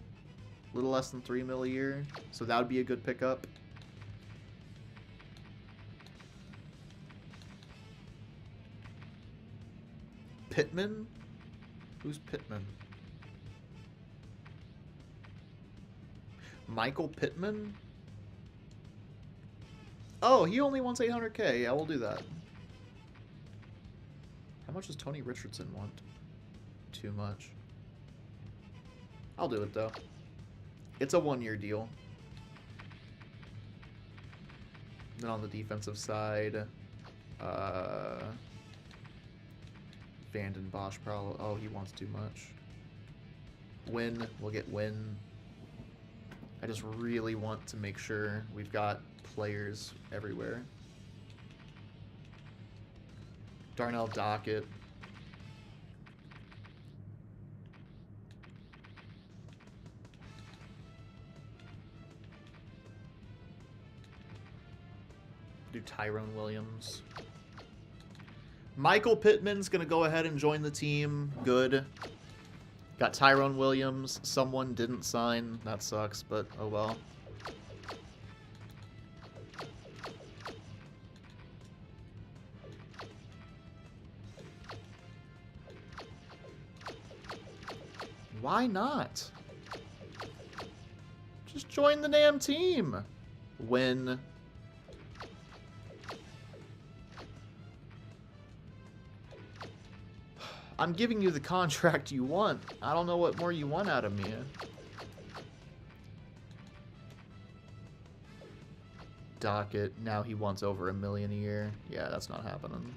A little less than 3 mil a year. So that would be a good pickup. Pittman? Who's Pittman? Michael Pittman? Oh, he only wants 800K. Yeah, we'll do that. How much does Tony Richardson want? Too much. I'll do it, though. It's a 1-year deal. Then on the defensive side, Vanden Bosch probably. Oh, he wants too much. Win. We'll get Win. I just really want to make sure we've got players everywhere. Darnell Dockett. Do Tyrone Williams. Michael Pittman's going to go ahead and join the team. Good. Got Tyrone Williams. Someone didn't sign. That sucks, but oh well. Why not? Just join the damn team. Win. I'm giving you the contract you want. I don't know what more you want out of me. Dockett. Now he wants over $1 million a year. Yeah, that's not happening.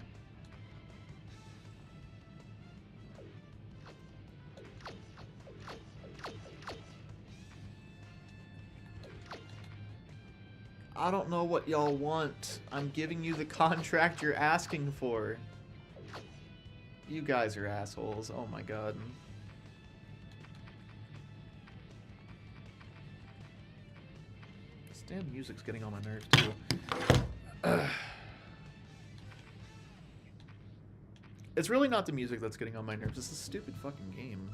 I don't know what y'all want. I'm giving you the contract you're asking for. You guys are assholes. Oh my god. This damn music's getting on my nerves too. It's really not the music that's getting on my nerves. It's a stupid fucking game.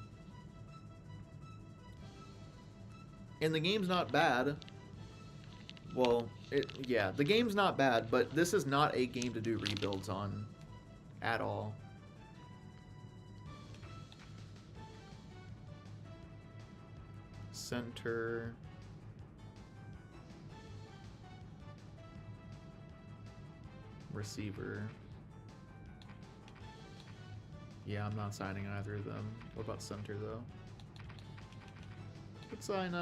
And the game's not bad. Well, yeah, the game's not bad, but this is not a game to do rebuilds on at all. Center. Receiver. Yeah, I'm not signing either of them. What about center, though? Let's sign,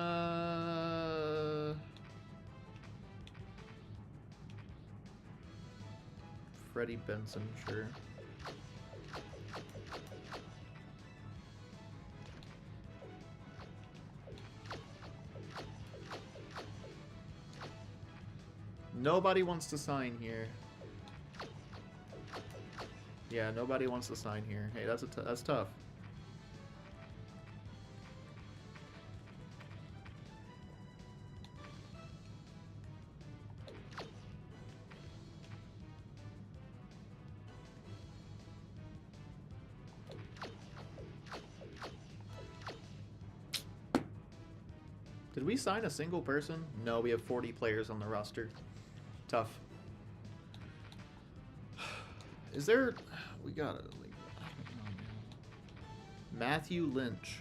Freddie Benson, sure. Nobody wants to sign here. Yeah, nobody wants to sign here. Hey, that's tough. Did we sign a single person? No, we have 40 players on the roster. Tough. Is there... We got it. Matthew Lynch.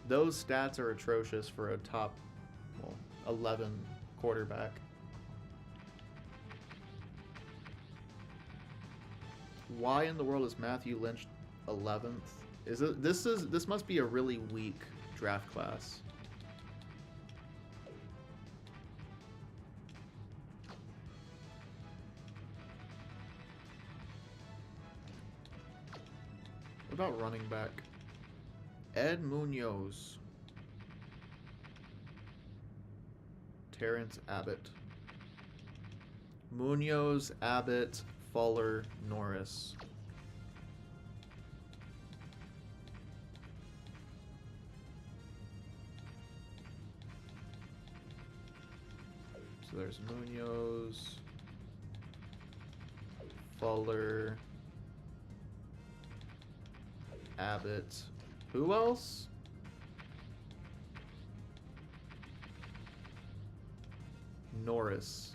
Those stats are atrocious for a top, well, 11 quarterback. Why in the world is Matthew Lynch 11th? This must be a really weak draft class. about running back? Ed Munoz. Terrence Abbott. Munoz, Abbott, Fuller, Norris. So there's Munoz, Fuller, Abbott. Who else? Norris.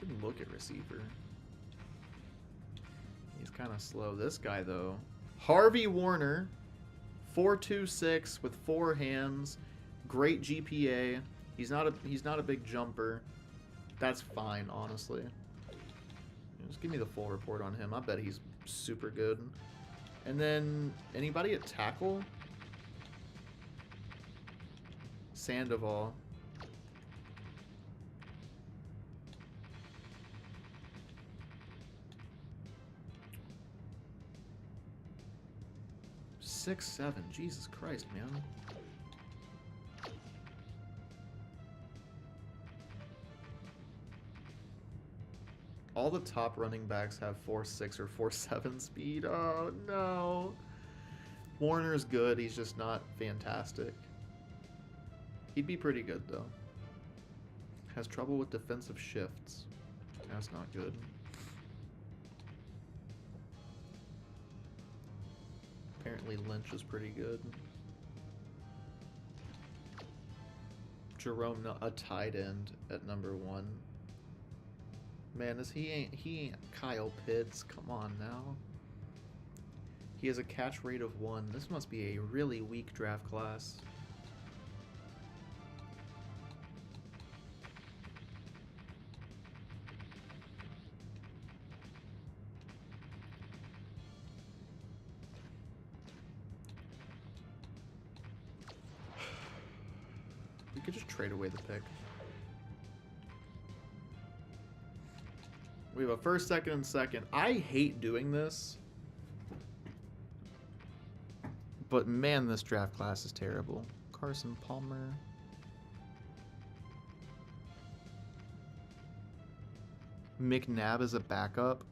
Didn't look at receiver. He's kind of slow. This guy though, Harvey Warner, 4.26 with 4 hands, great GPA. He's not a big jumper. That's fine, honestly. Just give me the full report on him. I bet he's super good. And then anybody at tackle? Sandoval. Six, 7. Jesus Christ, man. All the top running backs have 4.6 or 4.7 speed. Oh, no. Warner's good. He's just not fantastic. He'd be pretty good, though. Has trouble with defensive shifts. That's not good. Apparently Lynch is pretty good. Jerome, a tight end at number 1. Man, he ain't Kyle Pitts. Come on now. He has a catch rate of 1. This must be a really weak draft class. We could just trade away the pick. We have a first, second, and second. I hate doing this. But man, this draft class is terrible. Carson Palmer. McNabb is a backup.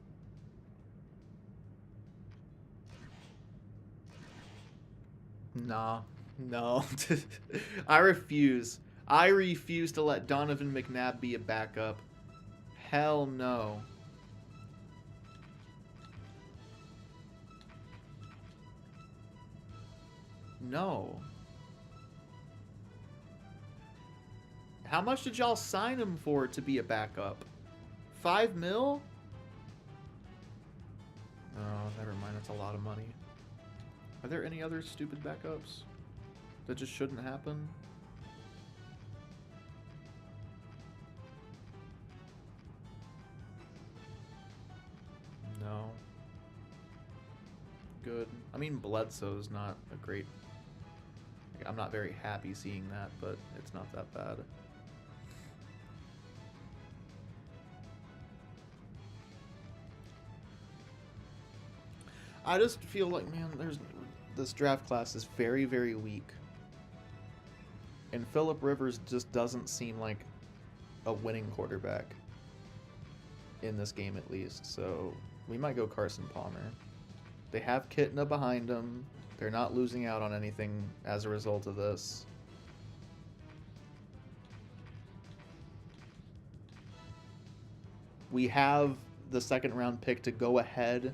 Nah. No. I refuse. I refuse to let Donovan McNabb be a backup. Hell no. No. How much did y'all sign him for to be a backup? 5 mil? Oh, never mind. That's a lot of money. Are there any other stupid backups that just shouldn't happen? No. Good. I mean, Bledsoe's not a great... I'm not very happy seeing that, but it's not that bad. I just feel like, man, this draft class is very, very weak. And Phillip Rivers just doesn't seem like a winning quarterback. In this game, at least. So, we might go Carson Palmer. They have Kitna behind him. They're not losing out on anything as a result of this. We have the second round pick to go ahead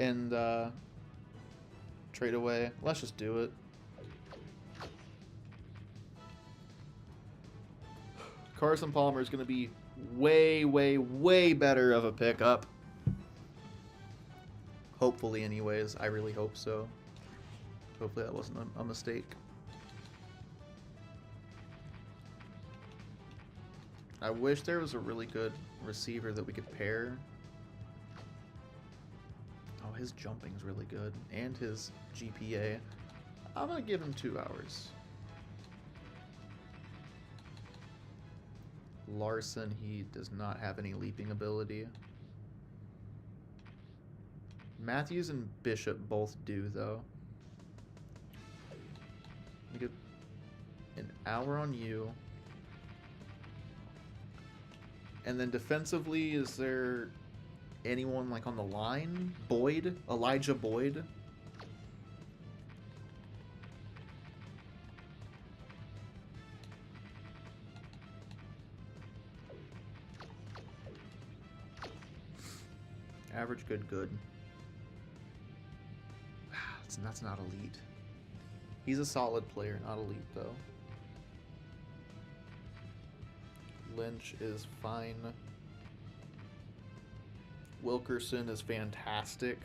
and trade away. Let's just do it. Carson Palmer is going to be way, way, way better of a pickup. Hopefully, anyways. I really hope so. Hopefully that wasn't a mistake. I wish there was a really good receiver that we could pair. Oh, his jumping's really good. And his GPA. I'm going to give him 2 hours. Larson, he does not have any leaping ability. Matthews and Bishop both do, though. We get an hour on you. And then defensively, is there anyone like on the line? Boyd? Elijah Boyd? Average, good, good. That's not elite. He's a solid player, not elite though. Lynch is fine. Wilkerson is fantastic.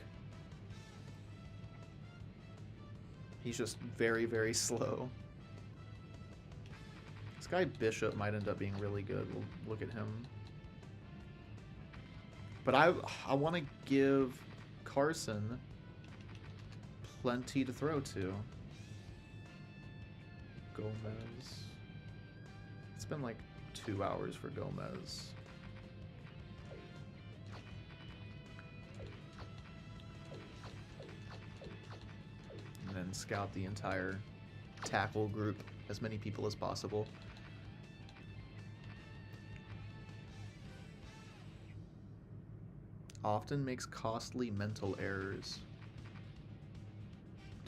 He's just very, very slow. This guy Bishop might end up being really good. We'll look at him. But I want to give Carson plenty to throw to. Gomez. It's been like 2 hours for Gomez. And then scout the entire tackle group, as many people as possible. Often makes costly mental errors.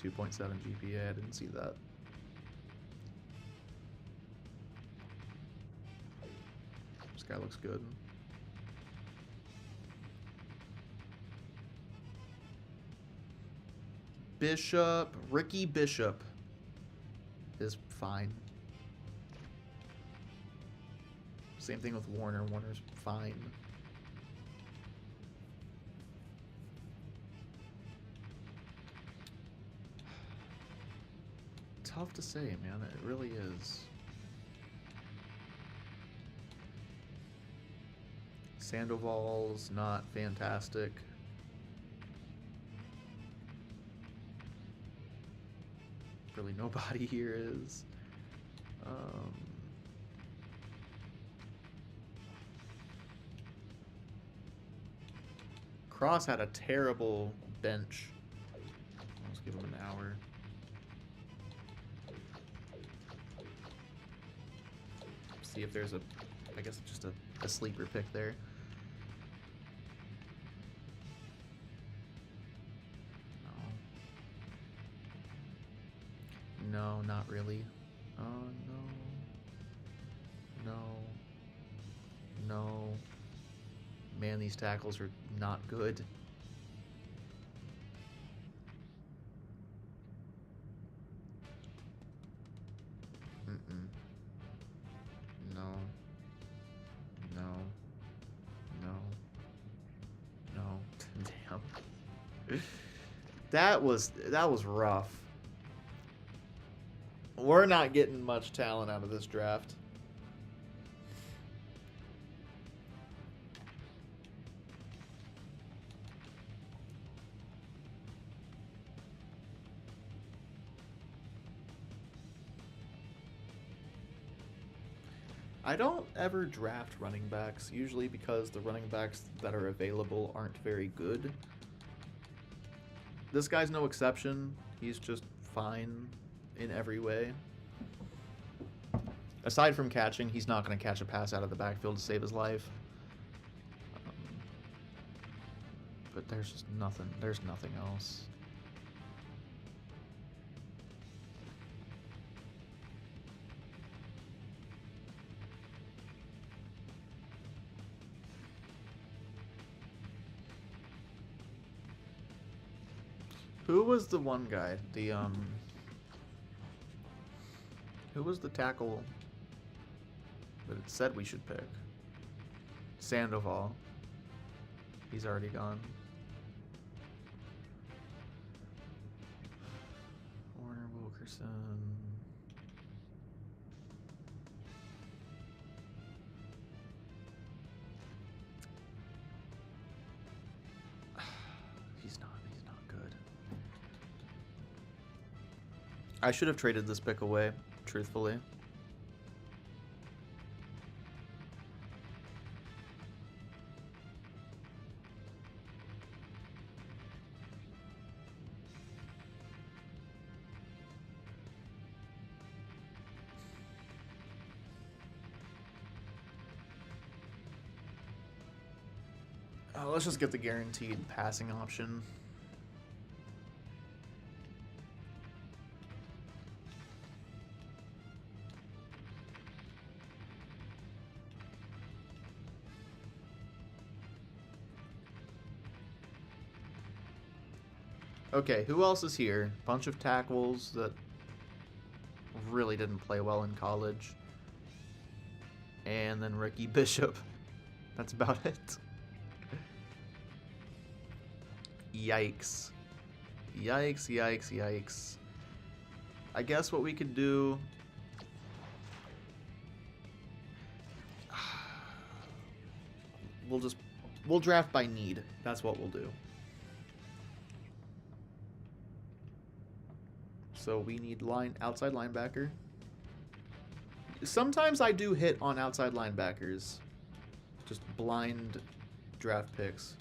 2.7 GPA, I didn't see that. This guy looks good. Bishop, Ricky Bishop is fine. Same thing with Warner. Warner's fine. Tough to say, man. It really is. Sandoval's not fantastic. Really nobody here is. Cross had a terrible bench. Let's give him an hour. See if there's I guess just a sleeper pick there. No, not really. Oh, no. No. Man, these tackles are not good. No. Damn. That was rough. We're not getting much talent out of this draft. I don't ever draft running backs, usually because the running backs that are available aren't very good. This guy's no exception. He's just fine in every way. Aside from catching, he's not going to catch a pass out of the backfield to save his life. But there's just nothing. There's nothing else. Who was the one guy? Who was the tackle that it said we should pick? Sandoval. He's already gone. Warner, Wilkerson. He's not I should have traded this pick away, truthfully. Let's just get the guaranteed passing option. Okay, who else is here? Bunch of tackles that really didn't play well in college. And then Ricky Bishop. That's about it. Yikes. Yikes, yikes, yikes. I guess what we could do... We'll draft by need. That's what we'll do. So we need outside linebacker. Sometimes I do hit on outside linebackers. Just blind draft picks.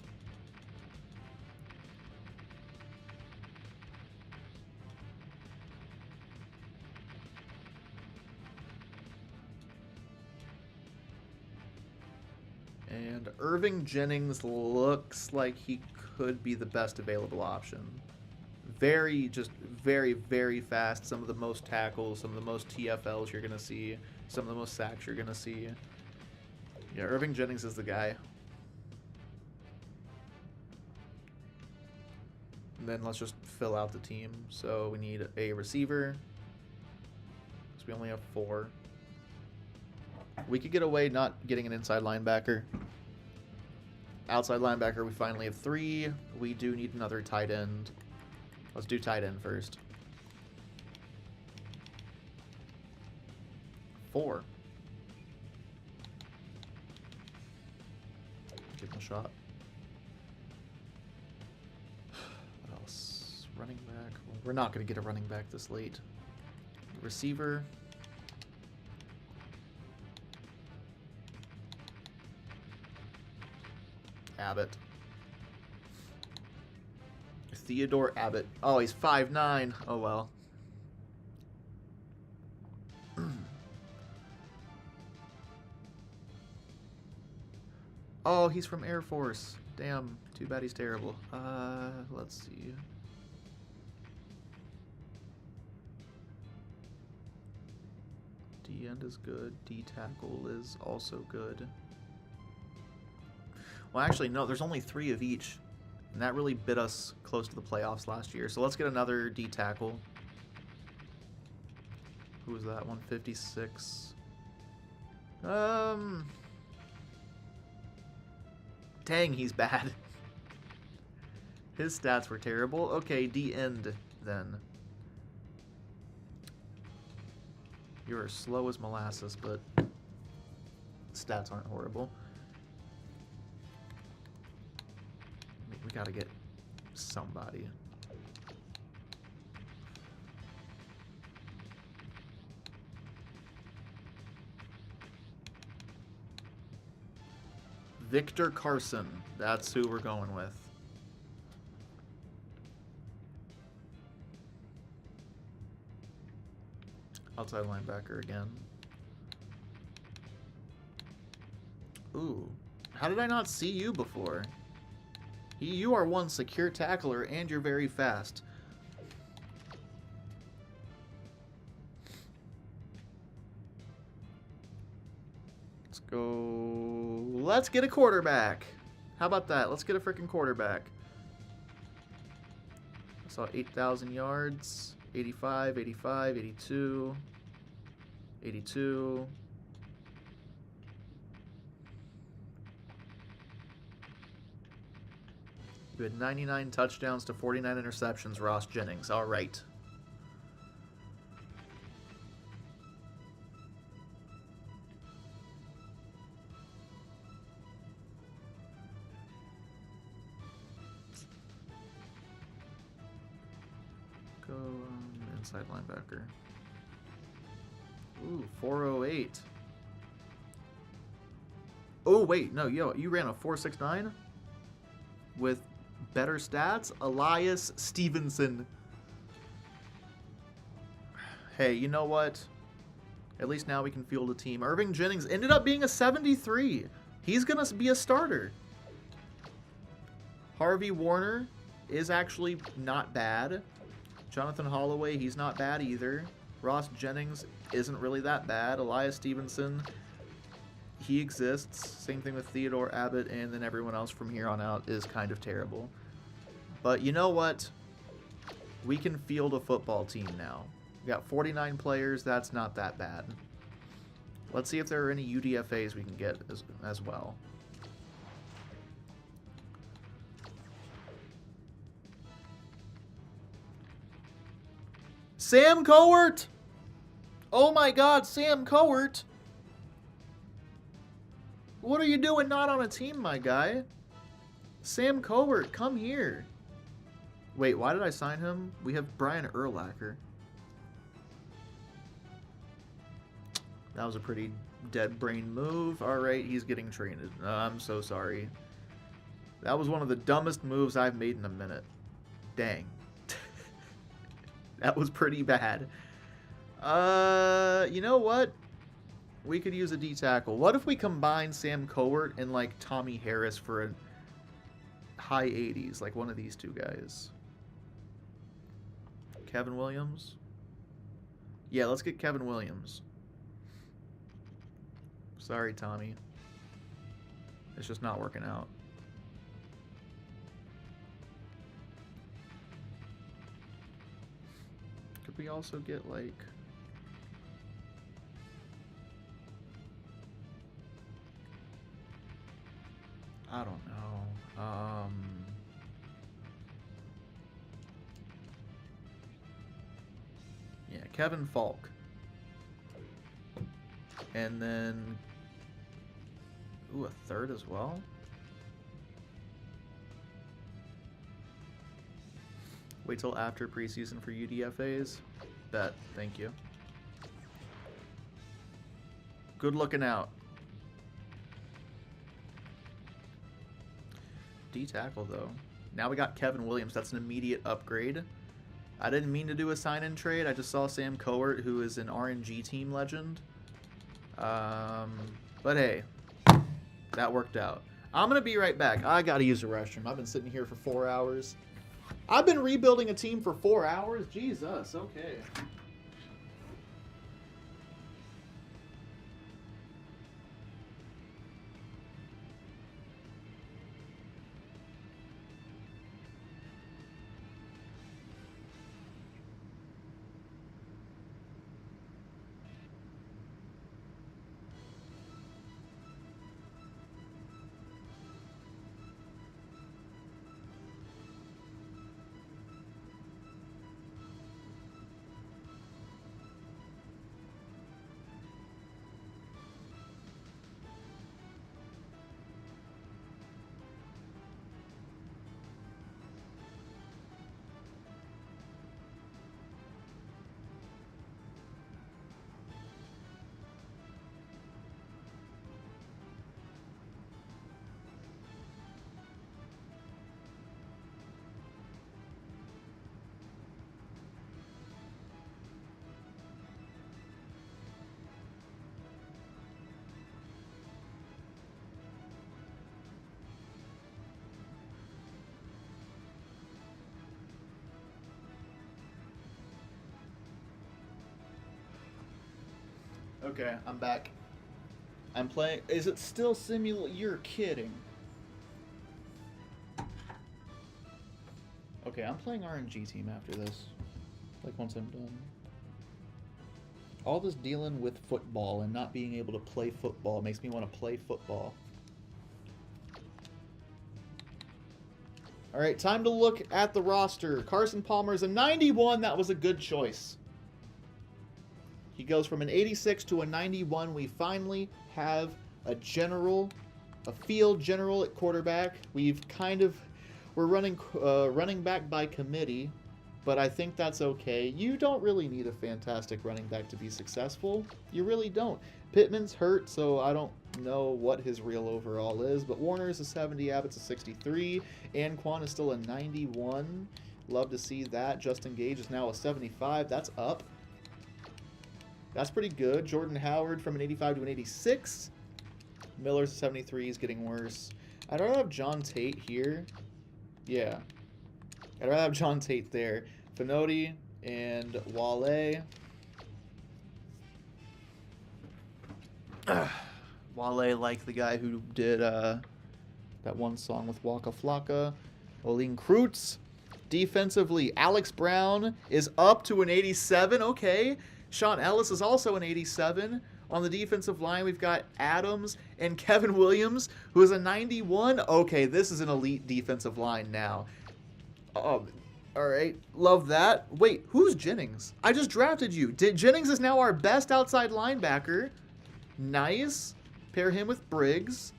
And Irving Jennings looks like he could be the best available option. Very, very fast. Some of the most tackles, some of the most TFLs you're going to see, some of the most sacks you're going to see. Yeah, Irving Jennings is the guy. And then let's just fill out the team. So we need a receiver. Because we only have 4. We could get away not getting an inside linebacker. Outside linebacker, we finally have 3. We do need another tight end. Let's do tight end first. 4. Give him a shot. What else? Running back. Well, we're not going to get a running back this late. Receiver. Abbott. Theodore Abbott. Oh, he's 5'9". Oh, well. Oh, he's from Air Force. Damn. Too bad he's terrible. Let's see. D end is good. D tackle is also good. Well, actually, no. There's only 3 of each. And that really bit us close to the playoffs last year. So let's get another D tackle. Who was that? 156. Dang, he's bad. His stats were terrible. Okay, D end then. You're slow as molasses, but stats aren't horrible. We gotta get somebody. Victor Carson. That's who we're going with. Outside linebacker again. Ooh. How did I not see you before? You are one secure tackler, and you're very fast. Let's go... Let's get a quarterback. How about that? Let's get a freaking quarterback. I saw 8,000 yards. 85, 85, 82. 82. You had 99 touchdowns to 49 interceptions, Ross Jennings. All right. Go and inside linebacker. Ooh, 408. Oh, wait. No, yo, you ran a 4.69 with better stats? Elias Stevenson. Hey, you know what? At least now we can field a team. Irving Jennings ended up being a 73. He's going to be a starter. Harvey Warner is actually not bad. Jonathan Holloway, he's not bad either. Ross Jennings isn't really that bad. Elias Stevenson, he exists. Same thing with Theodore Abbott, and then everyone else from here on out is kind of terrible. But you know what? We can field a football team now. We got 49 players. That's not that bad. Let's see if there are any UDFAs we can get as well. Sam Cowart! Oh my god, Sam Cowart! What are you doing not on a team, my guy? Sam Cowart, come here. Wait, why did I sign him? We have Brian Urlacher. That was a pretty dead brain move. Alright, he's getting traded. I'm so sorry. That was one of the dumbest moves I've made in a minute. Dang. That was pretty bad. You know what? We could use a D-tackle. What if we combine Sam Cowart and, like, Tommy Harris for a high 80s? Like one of these two guys. Kevin Williams? Yeah, let's get Kevin Williams. Sorry, Tommy. It's just not working out. Could we also get, like... I don't know. Yeah, Kevin Falk. And then... Ooh, a third as well? Wait till after preseason for UDFAs? Bet. Thank you. Good looking out. D-tackle, though. Now we got Kevin Williams. That's an immediate upgrade. I didn't mean to do a sign-in trade. I just saw Sam Cowart, who is an RNG team legend. But hey, that worked out. I'm going to be right back. I got to use the restroom. I've been sitting here for 4 hours. I've been rebuilding a team for 4 hours? Jesus, okay. Okay, I'm back. I'm playing... Is it still simulate? You're kidding. Okay, I'm playing RNG team after this. Like, once I'm done. All this dealing with football and not being able to play football makes me want to play football. Alright, time to look at the roster. Carson Palmer's a 91. That was a good choice. He goes from an 86 to a 91. We finally have a general, a field general at quarterback. We're running running back by committee. but I think that's okay. You don't really need a fantastic running back to be successful. You really don't. Pittman's hurt, so I don't know what his real overall is, but Warner's a 70, Abbott's a 63, Anquan is still a 91. Love to see that. Justin Gage is now a 75. That's up. That's pretty good. Jordan Howard from an 85 to an 86. Miller's a 73. He's getting worse. I'd rather have John Tate here. Yeah. I'd rather have John Tate there. Finoti and Wale. Wale, like the guy who did that one song with Waka Flocka. Olin Kreutz. Defensively, Alex Brown is up to an 87. Okay. Sean Ellis is also an 87. On the defensive line, we've got Adams and Kevin Williams, who is a 91. Okay, this is an elite defensive line now. All right. Love that. Wait, who's Jennings? I just drafted you. Jennings is now our best outside linebacker. Nice. Pair him with Briggs.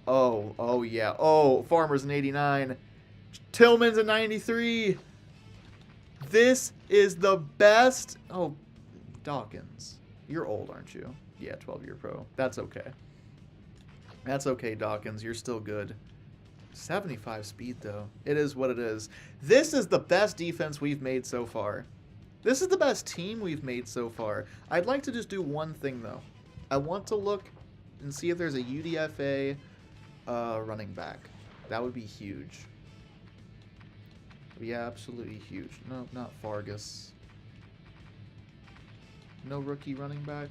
Oh, yeah. Oh, Farmer's an 89. Tillman's a 93. This is the best. Oh, Dawkins. You're old, aren't you? Yeah, 12-year pro. That's okay. That's okay, Dawkins. You're still good. 75 speed, though. It is what it is. This is the best defense we've made so far. This is the best team we've made so far. I'd like to just do one thing, though. I want to look and see if there's a UDFA running back. That would be huge. Yeah, absolutely huge. No, not Fargus. No rookie running back?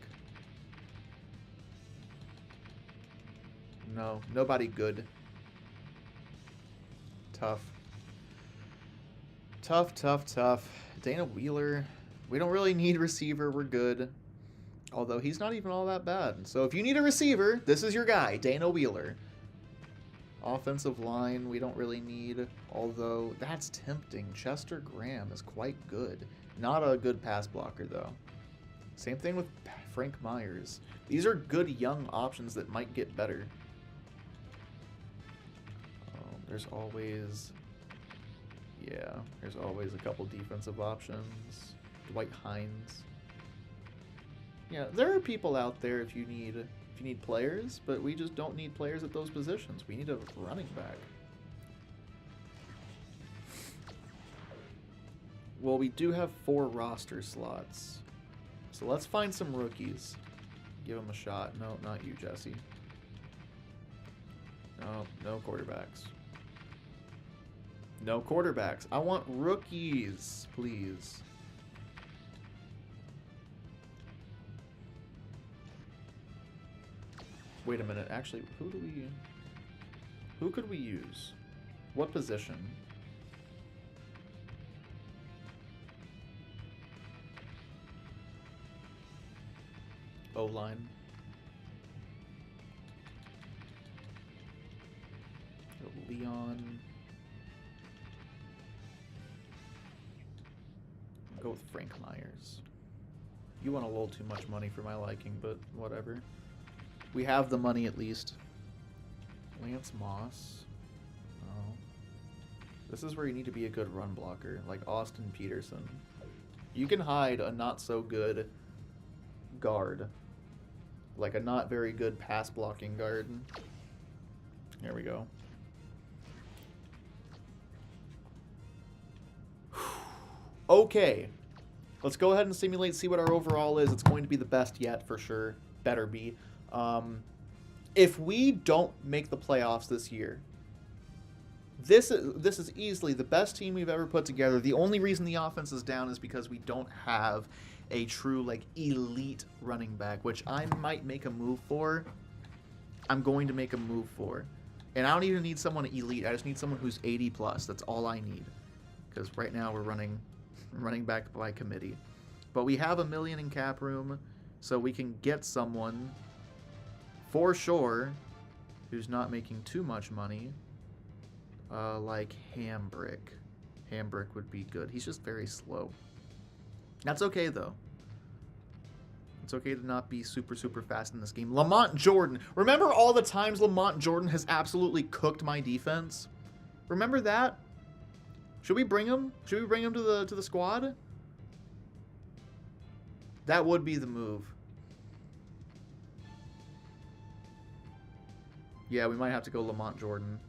No, nobody good. Tough. Tough. Dana Wheeler. We don't really need receiver. We're good. Although he's not even all that bad. So if you need a receiver, this is your guy, Dana Wheeler. Offensive line, we don't really need. Although, that's tempting. Chester Graham is quite good. Not a good pass blocker, though. Same thing with Frank Myers. These are good young options that might get better. There's always... Yeah, there's always a couple defensive options. Dwight Hines. Yeah, there are people out there if you need players, but we just don't need players at those positions. We need a running back. Well, we do have 4 roster slots. So let's find some rookies. Give them a shot. No, not you, Jesse. No quarterbacks. No quarterbacks. I want rookies, please. Wait a minute. Actually, who could we use? What position? O-line. Leon. Go with Frank Myers. You want a little too much money for my liking, but whatever. We have the money at least. Lance Moss. Oh. This is where you need to be a good run blocker, like Austin Peterson. You can hide a not so good guard. Like a not very good pass blocking guard. There we go. Okay. Let's go ahead and simulate, see what our overall is. It's going to be the best yet, for sure. Better be. If we don't make the playoffs this year, this is easily the best team we've ever put together. The only reason the offense is down is because we don't have a true, like, elite running back, which I might make a move for. I'm going to make a move for. And I don't even need someone elite. I just need someone who's 80 plus. That's all I need. Because right now we're running back by committee. But we have $1 million in cap room, so we can get someone for sure who's not making too much money, like Hambrick. Hambrick would be good. He's just very slow. That's okay, though. It's okay to not be super, super fast in this game. Lamont Jordan. Remember all the times Lamont Jordan has absolutely cooked my defense? Remember that? Should we bring him? Should we bring him to the squad? That would be the move. Yeah, we might have to go Lamont Jordan.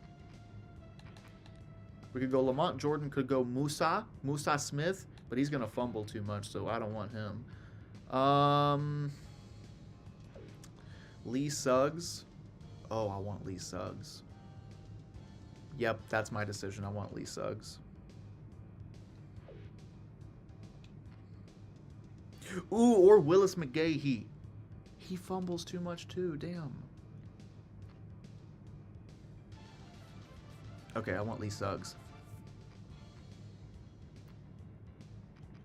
We could go Lamont Jordan, could go Musa Smith, but he's gonna fumble too much, so I don't want him. Lee Suggs. Oh, I want Lee Suggs. Yep, that's my decision. I want Lee Suggs. Ooh, or Willis McGahee. He fumbles too much too, damn. Okay, I want Lee Suggs.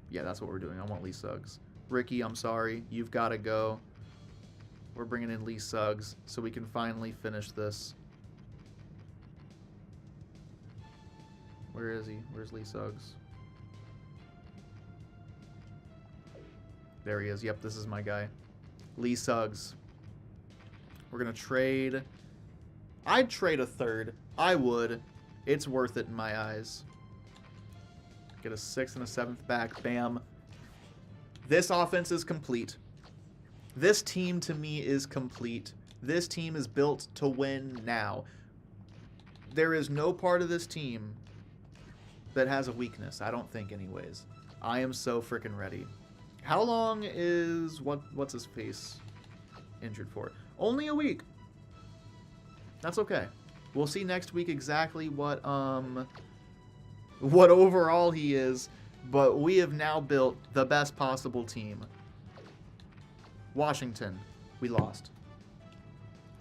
Yeah, that's what we're doing. I want Lee Suggs. Ricky, I'm sorry. You've got to go. We're bringing in Lee Suggs so we can finally finish this. Where is he? Where's Lee Suggs? There he is. Yep, this is my guy. Lee Suggs. We're going to trade. I'd trade a third. I would. It's worth it in my eyes. Get a 6th and a 7th back. Bam. This offense is complete. This team, to me, is complete. This team is built to win now. There is no part of this team that has a weakness. I don't think, anyways. I am so freaking ready. How long is... what's his face injured for? Only a week. That's okay. We'll see next week exactly what overall he is, but we have now built the best possible team. Washington, we lost.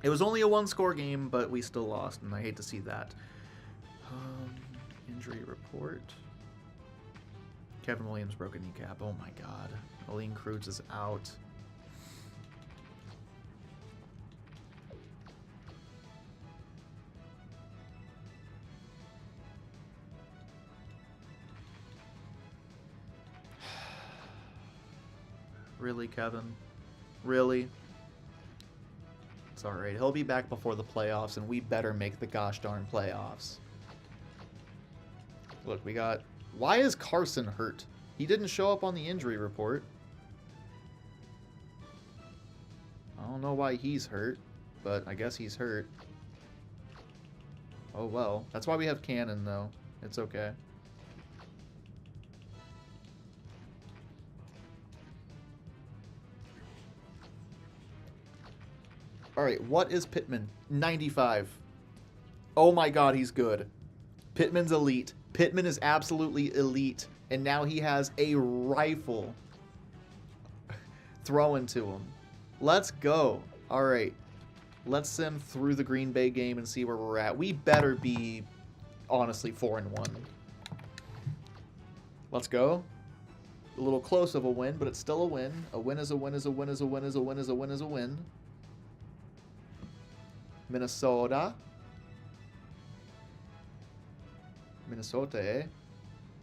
It was only a 1-score game, but we still lost, and I hate to see that. Injury report. Kevin Williams broke a kneecap. Oh my god. Aline Cruz is out. Really, Kevin? Really? It's alright. He'll be back before the playoffs, and we better make the gosh darn playoffs. Look, we got... Why is Carson hurt? He didn't show up on the injury report. I don't know why he's hurt, but I guess he's hurt. Oh well. That's why we have Cannon, though. It's okay. Alright, what is Pittman? 95. Oh my god, he's good. Pittman's elite. Pittman is absolutely elite. And now he has a rifle thrown to him. Let's go. Alright. Let's send through the Green Bay game and see where we're at. We better be, honestly, 4-1. Let's go. A little close of a win, but it's still a win. A win is a win is a win is a win is a win is a win is a win. Minnesota. Minnesota, eh?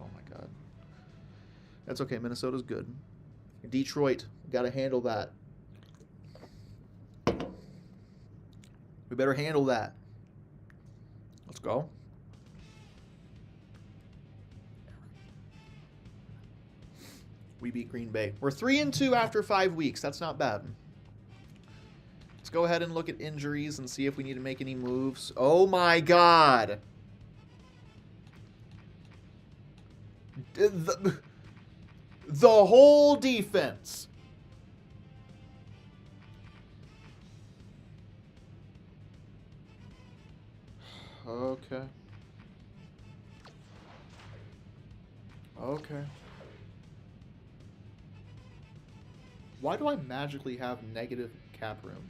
Oh my god. That's okay. Minnesota's good. Detroit. Gotta handle that. We better handle that. Let's go. We beat Green Bay. We're 3-2 after 5 weeks. That's not bad. Let's go ahead and look at injuries and see if we need to make any moves. Oh my god. The whole defense. Okay. Okay. Why do I magically have negative cap room?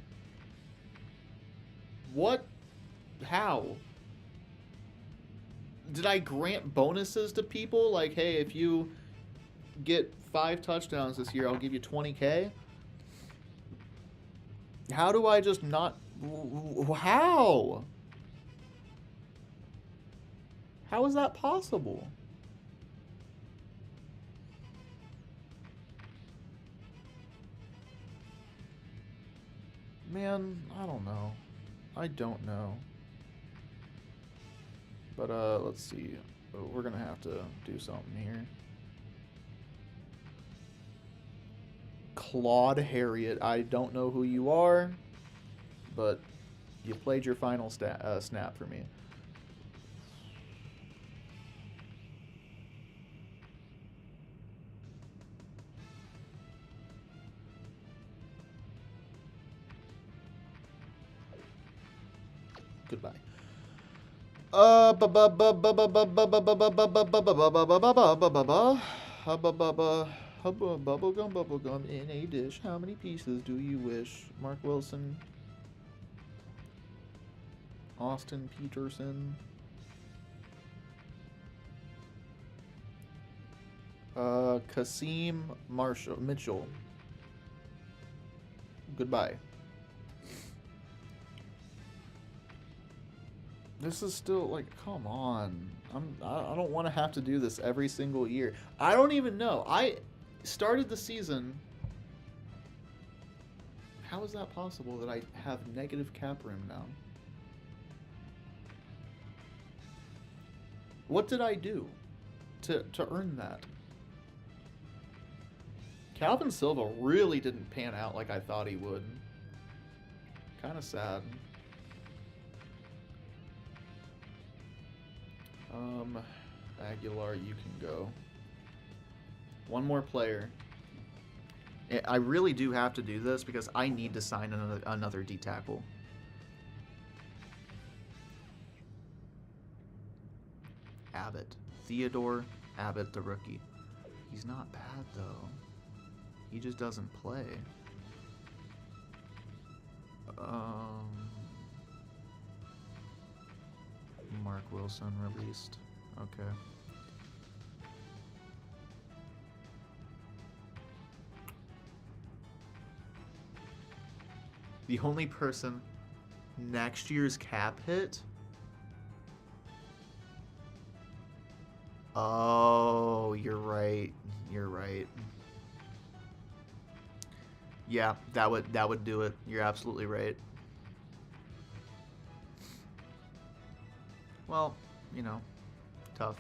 What? How? Did I grant bonuses to people? Like, hey, if you get 5 touchdowns this year, I'll give you 20K? How do I just not... How? How is that possible? Man, I don't know. I don't know. But, let's see. we're gonna have to do something here. Claude Harriet, I don't know who you are, but you played your final snap for me. Goodbye. Bubblegum in a dish. How many pieces do you wish? Mark Wilson. Austin Peterson. Kasim Mitchell. Goodbye. This is still like, come on. I don't want to have to do this every single year. I don't even know. I started the season. How is that possible that I have negative cap room now? What did I do to earn that? Calvin Silva really didn't pan out like I thought he would. Kind of sad. Aguilar, you can go. One more player. I really do have to do this because I need to sign another D tackle. Abbott. Theodore Abbott, the rookie. He's not bad, though. He just doesn't play. Mark Wilson released. Okay. The only person next year's cap hit? Oh, you're right. You're right. Yeah, that would do it. You're absolutely right. Well, you know, tough.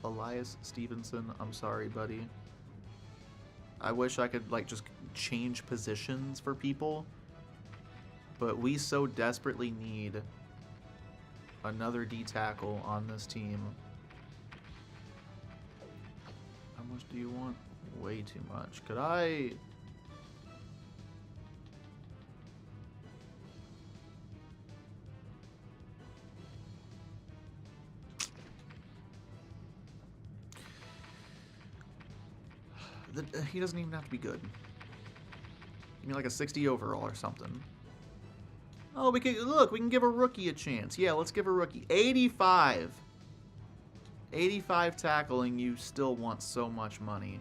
Elias Stevenson, I'm sorry, buddy. I wish I could, like, just change positions for people. But we so desperately need another D tackle on this team. How much do you want? Way too much. Could I... He doesn't even have to be good. Give me like a 60 overall or something. Oh, we can look. We can give a rookie a chance. Yeah, let's give a rookie 85. 85 tackling. You still want so much money.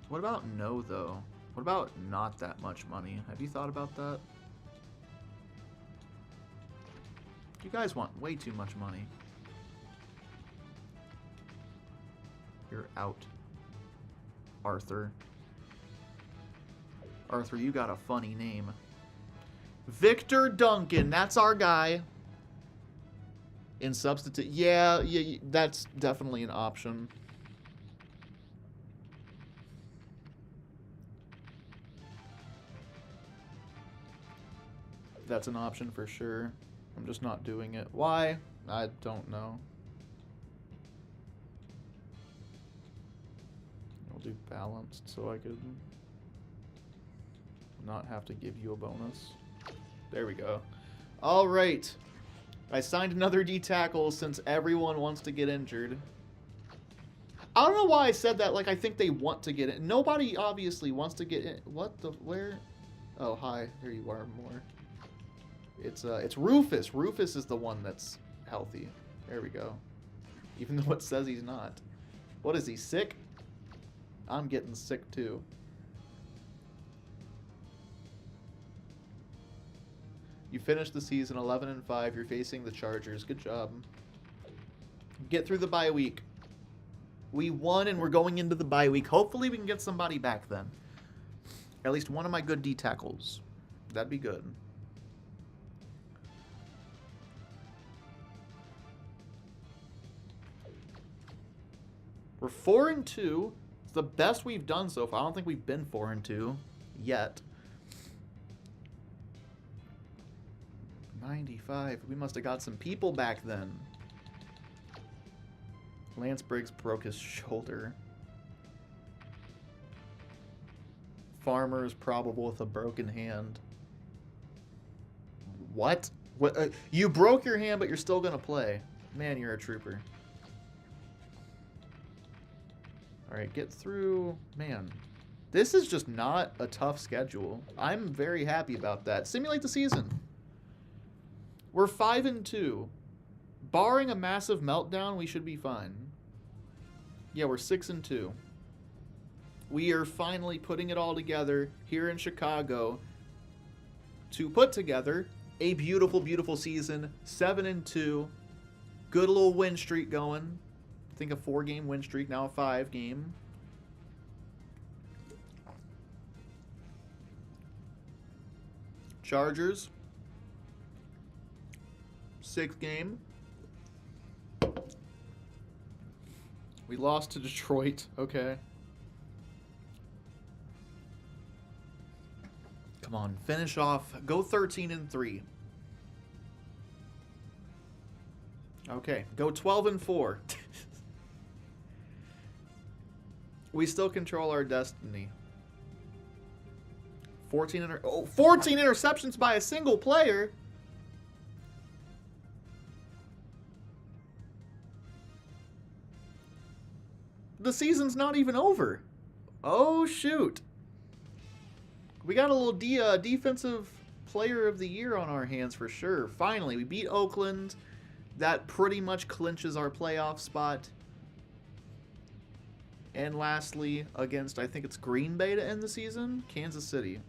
What about no though? What about not that much money? Have you thought about that? You guys want way too much money. You're out. Arthur. Arthur, you got a funny name. Victor Duncan, that's our guy. In substitute. Yeah, that's definitely an option. That's an option for sure. I'm just not doing it. Why? I don't know. I'll do balanced so I could not have to give you a bonus. There we go. All right. I signed another D tackle since everyone wants to get injured. I don't know why I said that. Like, I think they want to get it. Nobody obviously wants to get in. What the? Where? Oh, hi. There you are, more. It's Rufus. Rufus is the one that's healthy. There we go. Even though it says he's not. What is he, sick? I'm getting sick too. You finished the season 11-5. You're facing the Chargers. Good job. Get through the bye week. We won and we're going into the bye week. Hopefully we can get somebody back then. At least one of my good D tackles. That'd be good. We're 4-2. It's the best we've done so far. I don't think we've been 4-2 yet. 95. We must have got some people back then. Lance Briggs broke his shoulder. Farmer is probable with a broken hand. What? What? You broke your hand, but you're still gonna play. Man, you're a trooper. All right, get through. Man, this is just not a tough schedule. I'm very happy about that. Simulate the season. We're 5-2. Barring a massive meltdown, we should be fine. Yeah, we're 6-2. We are finally putting it all together here in Chicago to put together a beautiful, beautiful season. 7-2. Good little win streak going. I think a 4-game win streak, now a 5-game. Chargers. 6th game. We lost to Detroit. Okay. Come on, finish off. Go 13-3. Okay, go 12-4. We still control our destiny. 14 interceptions by a single player. The season's not even over. Oh, shoot. We got a little defensive player of the year on our hands for sure. Finally, we beat Oakland. That pretty much clinches our playoff spot. And lastly, against, I think it's Green Bay to end the season, Kansas City.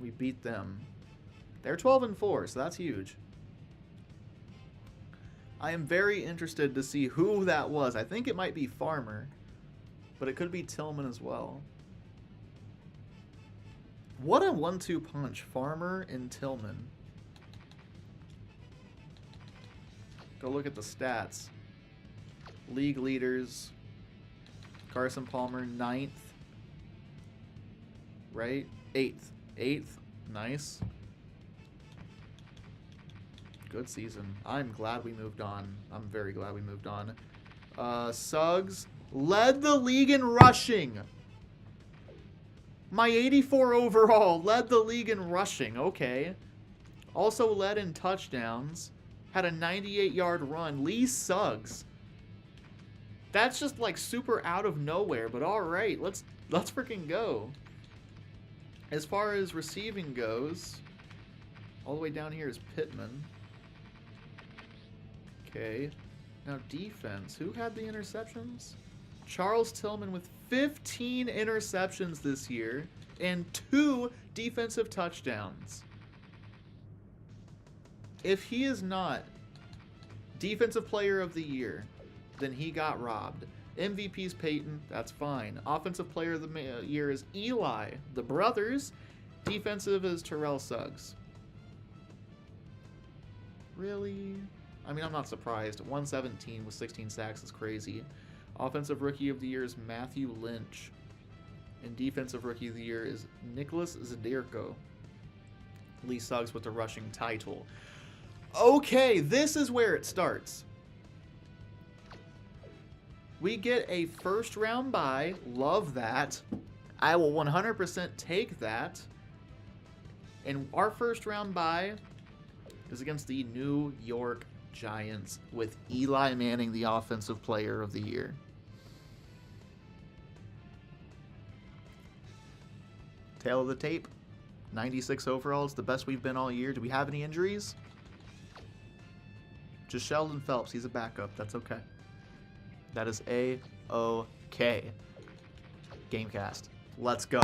We beat them. They're 12-4, so that's huge. I am very interested to see who that was. I think it might be Farmer, but it could be Tillman as well. What a 1-2 punch, Farmer and Tillman. Go look at the stats. League leaders. Carson Palmer, 9th. Right? 8th. 8th. Nice. Good season. I'm glad we moved on. I'm very glad we moved on. Suggs led the league in rushing. My 84 overall led the league in rushing. Okay. Also led in touchdowns. Had a 98-yard run. Lee Suggs. That's just like super out of nowhere, but all right. Let's freaking go. As far as receiving goes, all the way down here is Pittman. Okay. Now defense. Who had the interceptions? Charles Tillman with 15 interceptions this year and 2 defensive touchdowns. If he is not Defensive Player of the Year, then he got robbed. MVP's Peyton, that's fine. Offensive Player of the Year is Eli. The brothers. Defensive is Terrell Suggs. Really? I mean, I'm not surprised. 117 with 16 sacks is crazy. Offensive Rookie of the Year is Matthew Lynch. And Defensive Rookie of the Year is Nicholas Zadirko. Lee Suggs with the rushing title. Okay, this is where it starts. We get a first round bye. Love that. I will 100% take that. And our first round bye is against the New York Giants with Eli Manning, the Offensive Player of the Year. Tail of the tape. 96 overall. It's the best we've been all year. Do we have any injuries? Just Sheldon Phelps. He's a backup. That's okay. That is A-OK. Gamecast. Let's go.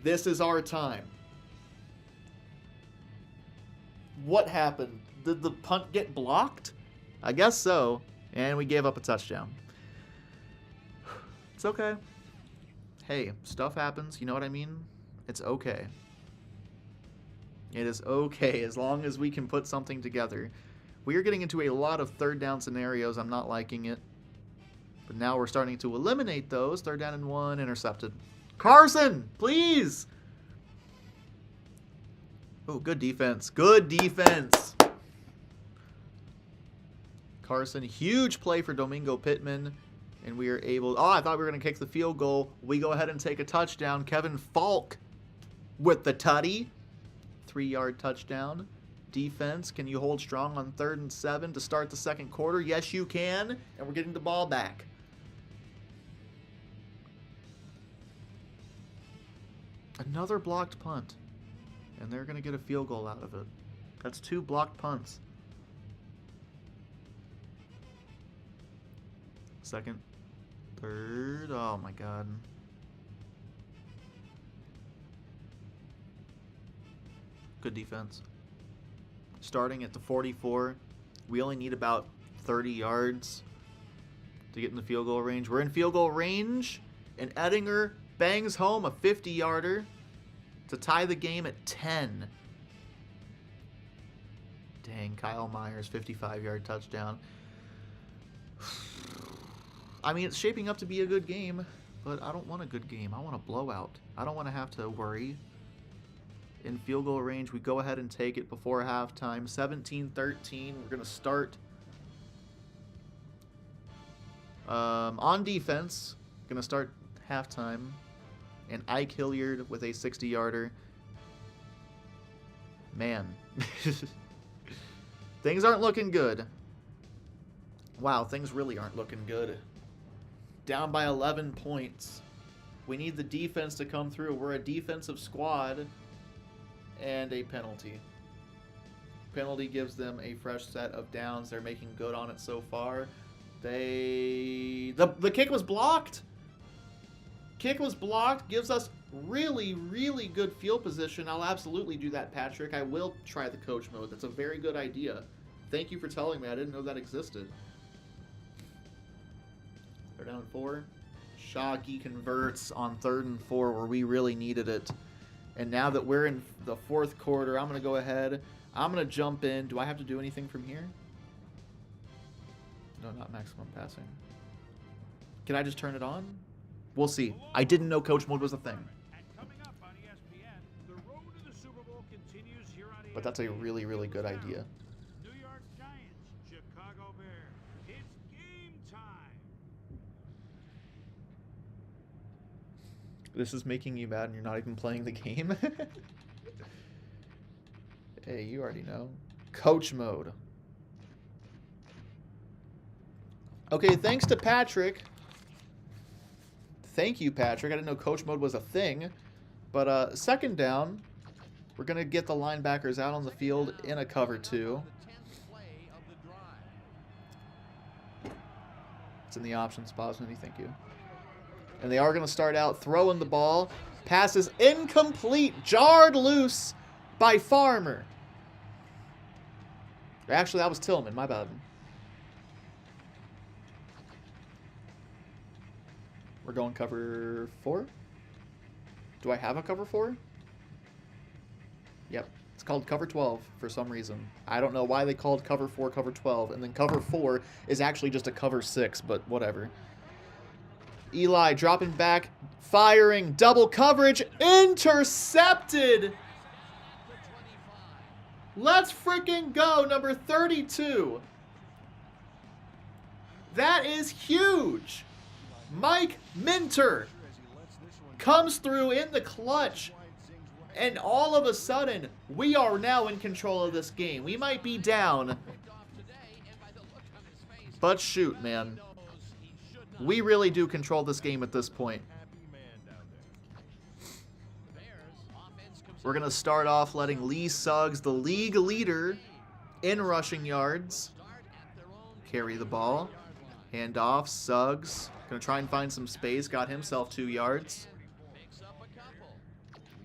This is our time. What happened? Did the punt get blocked? I guess so. And we gave up a touchdown. It's okay. Hey, stuff happens. You know what I mean? It's okay. It is okay as long as we can put something together. We are getting into a lot of third down scenarios. I'm not liking it. But now we're starting to eliminate those. 3rd down and 1, intercepted. Carson, please! Oh, good defense. Good defense. Carson, huge play for Domingo Pittman. And we are able... Oh, I thought we were going to kick the field goal. We go ahead and take a touchdown. Kevin Falk with the tutty. 3-yard touchdown. Defense, can you hold strong on 3rd and 7 to start the 2nd quarter? Yes, you can. And we're getting the ball back. Another blocked punt. And they're going to get a field goal out of it. That's 2 blocked punts. 2nd, 3rd. Oh, my God. Good defense. Starting at the 44. We only need about 30 yards to get in the field goal range. We're in field goal range, and Ettinger bangs home a 50-yarder to tie the game at 10. Dang, Kyle Myers, 55-yard touchdown. I mean, it's shaping up to be a good game, but I don't want a good game. I want a blowout. I don't want to have to worry. In field goal range, we go ahead and take it before halftime. 17-13. We're going to start on defense. Going to start halftime. And Ike Hilliard with a 60-yarder. Man. Things aren't looking good. Wow, things really aren't looking good. Down by 11 points. We need the defense to come through. We're a defensive squad. And a penalty. Penalty gives them a fresh set of downs. They're making good on it so far. The kick was blocked. Kick was blocked. Gives us really, really good field position. I'll absolutely do that, Patrick. I will try the coach mode. That's a very good idea. Thank you for telling me. I didn't know that existed. They're down 4. Shockey converts on 3rd and 4 where we really needed it. And now that we're in the 4th quarter, I'm going to go ahead. I'm going to jump in. Do I have to do anything from here? No, not maximum passing. Can I just turn it on? We'll see. I didn't know coach mode was a thing. But that's a really, really good idea. New York Giants, Chicago Bears. It's game time. This is making you mad and you're not even playing the game? Hey, you already know. Coach mode. Okay, thanks to Patrick. Thank you, Patrick. I didn't know coach mode was a thing. But 2nd down, we're going to get the linebackers out on the field in a cover 2. It's in the options, Bosnity. Thank you. And they are going to start out throwing the ball. Pass is incomplete. Jarred loose by Farmer. Actually, that was Tillman. My bad. We're going cover 4. Do I have a cover 4? Yep. It's called cover 12 for some reason. I don't know why they called cover 4 cover 12. And then cover 4 is actually just a cover 6, but whatever. Eli dropping back, firing, double coverage, intercepted. Let's freaking go, number 32. That is huge. Mike Minter comes through in the clutch, and all of a sudden, we are now in control of this game. We might be down, but shoot, man. We really do control this game at this point. We're going to start off letting Lee Suggs, the league leader in rushing yards, carry the ball. Hand off, Suggs. Going to try and find some space. Got himself 2 yards. Lee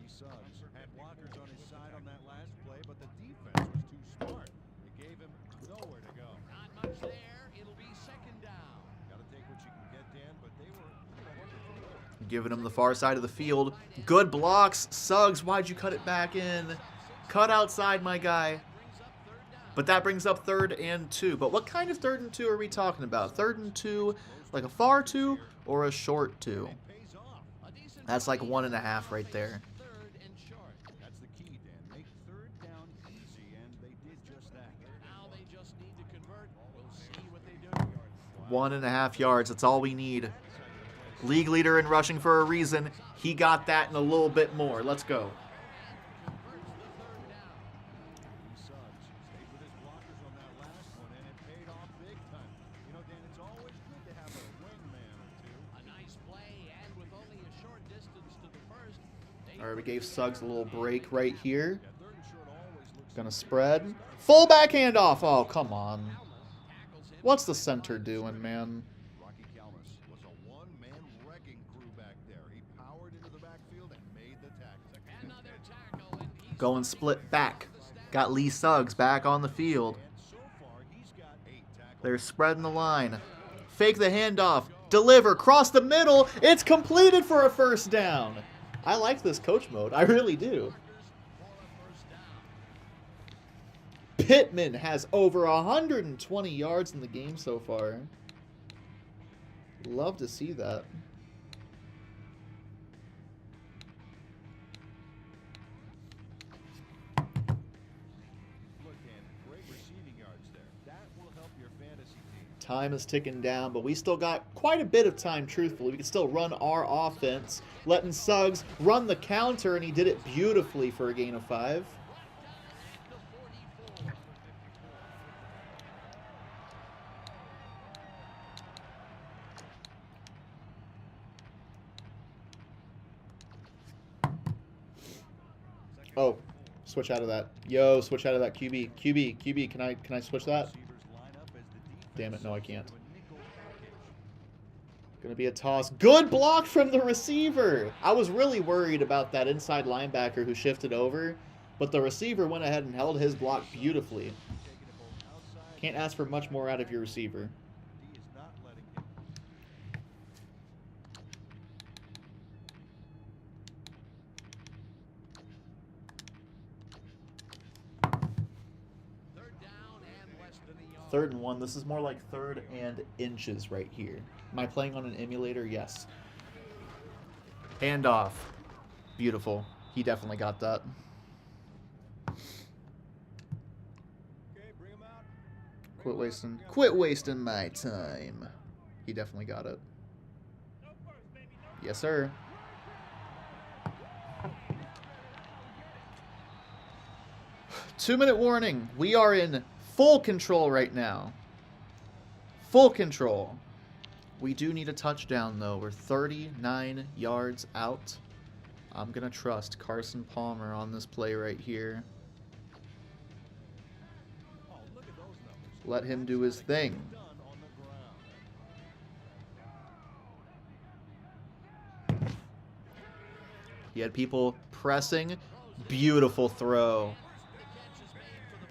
Suggs had blockers on his side on that last play, but the defense was too smart. It gave him nowhere to go. Not much there. It'll be 2nd down. Got to take what you can get, Dan, but they were Giving him the far side of the field. Good blocks. Suggs, why'd you cut it back in? Cut outside, my guy. Brings up 3rd down. But that brings up 3rd and 2. But what kind of 3rd and 2 are we talking about? 3rd and 2, like a far 2 or a short 2? That's like 1.5 right there. That's the key, Dan. Make third down easy, and they did just that. Now they just need to convert. We'll see what they do. 1.5 yards. That's all we need. League leader in rushing for a reason. He got that and a little bit more. Let's go. Suggs stayed with his blockers on that last one, and it paid off big time. You know, Dan, it's always good to have a wingman or two. A nice play, and with only a short distance to the first. All right, we gave Suggs a little break right here. Yeah, third and short always looks Gonna spread. Fullback handoff. Oh, come on. What's the center doing, man? Rocky Calmus was a one-man wrecking crew back there. He powered into the backfield and made the tackle. Another tackle, and he's Going split back. Got Lee Suggs back on the field. And so far, he's got 8 tackles. They're spreading the line. Fake the handoff. Deliver. Cross the middle. It's completed for a first down. I like this coach mode. I really do. Pittman has over 120 yards in the game so far. Love to see that. Look, Dan, great receiving yards there. That will help your fantasy team. Time is ticking down, but we still got quite a bit of time, truthfully. We can still run our offense. Letting Suggs run the counter, and he did it beautifully for a gain of 5. Oh, switch out of that. Yo, switch out of that QB. QB, can I switch that? Receivers line up as the defense Damn it, no I can't. to a nickel package. Gonna be a toss. Good block from the receiver. I was really worried about that inside linebacker who shifted over, but the receiver went ahead and held his block beautifully. Taking it both outside. Can't ask for much more out of your receiver. He is not letting him. Third down and less than a yard. 3rd and 1. This is more like 3rd and inches right here. Am I playing on an emulator? Yes. Handoff. Beautiful. He definitely got that. Okay, bring him out. Quit wasting my time. He definitely got it. Yes, sir. Two-minute warning. We are in full control right now. Full control. We do need a touchdown, though. We're 39 yards out. I'm going to trust Carson Palmer on this play right here. Oh, look at those numbers. Let him do his thing. Done on the ground. He had people pressing. Beautiful throw.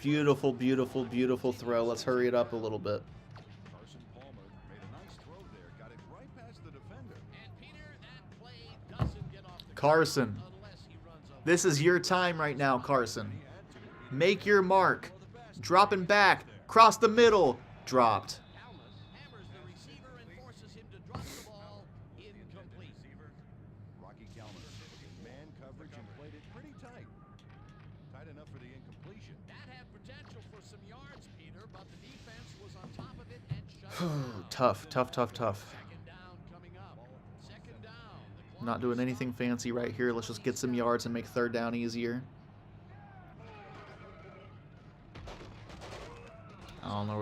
Beautiful, beautiful, beautiful throw. Let's hurry it up a little bit. Carson Palmer made a nice throw there. Got it right past the defender. And Peter, that play doesn't get off the Carson. ground unless he runs up. This is your time right now, Carson. He had to. Make your mark. Dropping back. Cross the middle. Dropped. Calmus hammers the receiver and forces him to drop the ball. Incomplete. Rocky Calmus in man coverage and played it pretty tight. Tight enough for the incompletion. That had potential for some yards, Peter, but the defense was on top of it and shut it down. Tough, tough, tough, tough. Second down coming up. Second down. The clock Not doing is anything stopped. fancy right here. Let's just get some yards and make 3rd down easier. I don't know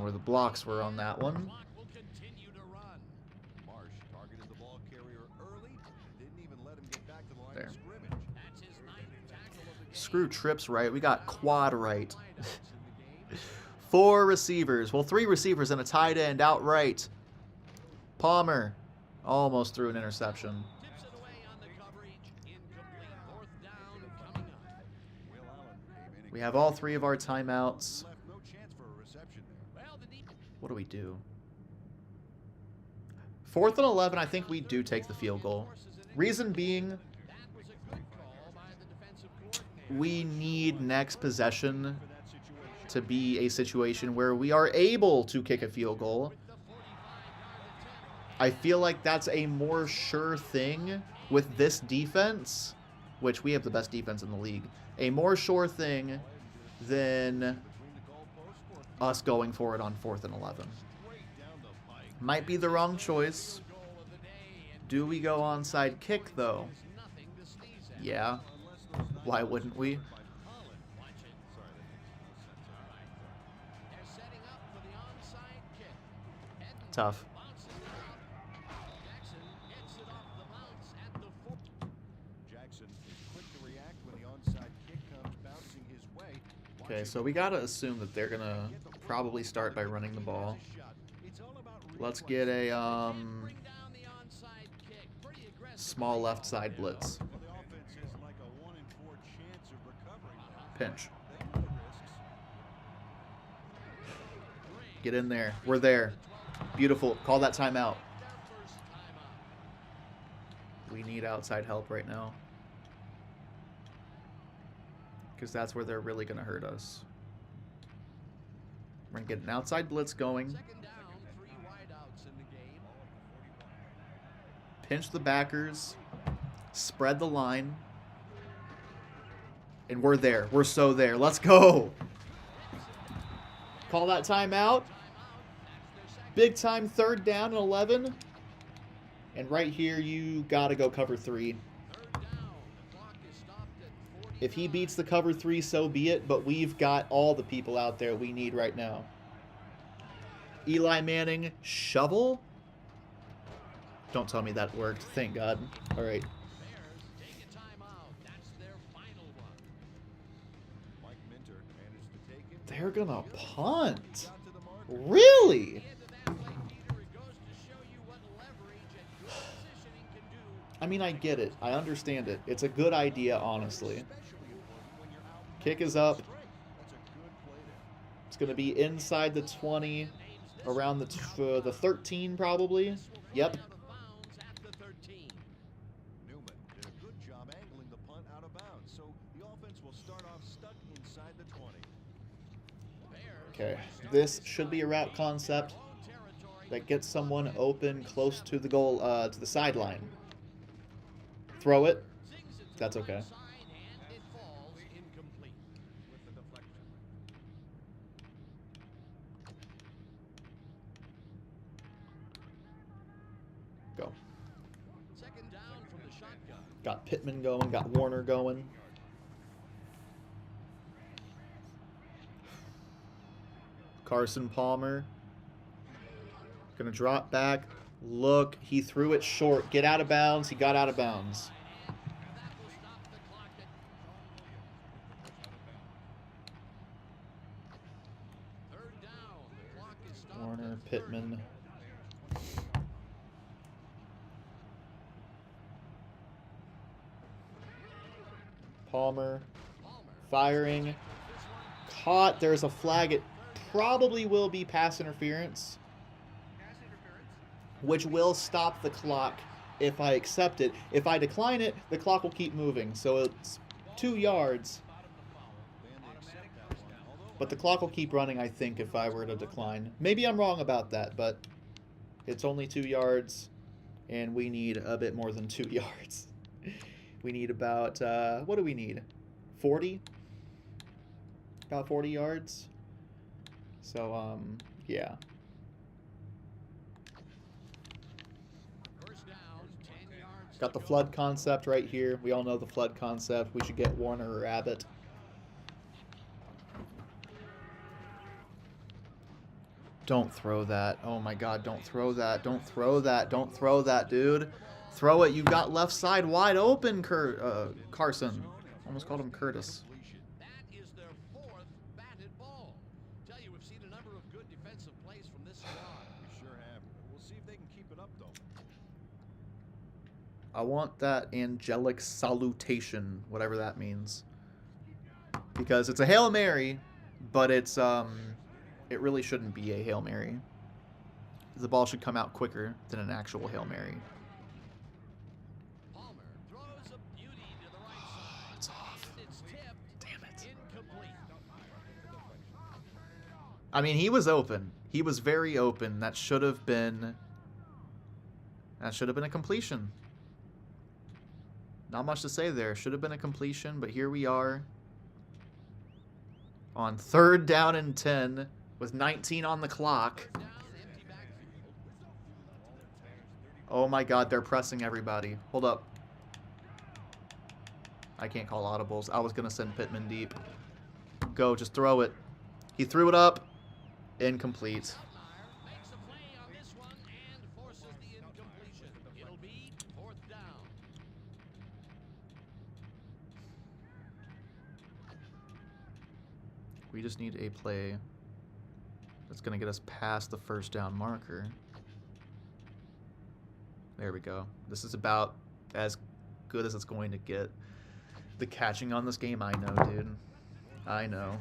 where the blocks were on that one. Clock will continue to run. Marsh targeted the ball carrier early and didn't even let him get back to the line There. of scrimmage. That's his ninth tackle of the game. Screw trips right. We got quad right. Wideouts in the game. 4 receivers. Well, 3 receivers and a tight end outright. Palmer almost threw an interception. Tips it away on the coverage. Incomplete. Fourth down coming up. Will Allen came in We have all 3 of our timeouts. left no chance for a reception there. Well, the deep What do we do? 4th and 11, I think we do take the field goal. Reason being, that was a good call by the defensive coordinator. we need next possession For that situation. to be a situation where we are able to kick a field goal. I feel like that's a more sure thing with this defense, which we have the best defense in the league. A more sure thing than us going for it on 4th and 11. Might be the wrong choice. Do we go onside kick, though? Yeah. Why wouldn't we? Tough. Okay, so we gotta assume that they're gonna probably start by running the ball. Let's get a small left side blitz. Pinch. Get in there. We're there. Beautiful. Call that timeout. We need outside help right now. Because that's where they're really going to hurt us. We're going to get an outside blitz going. Pinch the backers. Spread the line. And we're there. We're so there. Let's go. Call that timeout. Big time 3rd down and 11. And right here, you got to go cover 3. If he beats the cover 3, so be it. But we've got all the people out there we need right now. Eli Manning, shovel? Don't tell me that worked. Thank God. All right. They're going to punt. Really? I mean, I get it. I understand it. It's a good idea, honestly. Kick is up. It's going to be inside the 20, around the 13 probably. Yep. Okay, this should be a route concept that gets someone open close to the goal, to the sideline. Throw it. That's okay. Go. Got Pittman going, got Warner going. Carson Palmer. Gonna drop back. Look, he threw it short. Get out of bounds. He got out of bounds. Warner, Pittman. Palmer. Firing. Caught. There's a flag. It probably will be pass interference, which will stop the clock if I accept it. If I decline it, the clock will keep moving. So it's 2 yards. But the clock will keep running, I think, if I were to decline. Maybe I'm wrong about that, but it's only 2 yards, and we need a bit more than 2 yards. We need about, what do we need? 40? About 40 yards. So, yeah. Got the flood concept right here. We all know the flood concept. We should get Warner or Abbott. Don't throw that. Oh my God, don't throw that. Don't throw that. Don't throw that, dude. Throw it. You got left side wide open, Carson. Almost called him Curtis. I want that angelic salutation, whatever that means. Because it's a Hail Mary, but it's, it really shouldn't be a Hail Mary. The ball should come out quicker than an actual Hail Mary. It's off. Damn it. I mean, he was open. He was very open. That should have been a completion. Not much to say there. Should have been a completion, but here we are on 3rd down and 10 with 19 on the clock. Oh my god, they're pressing everybody. Hold up. I can't call audibles. I was going to send Pittman deep. Go, just throw it. He threw it up. Incomplete. We just need a play that's going to get us past the 1st down marker. There we go. This is about as good as it's going to get. The catching on this game, I know, dude. I know.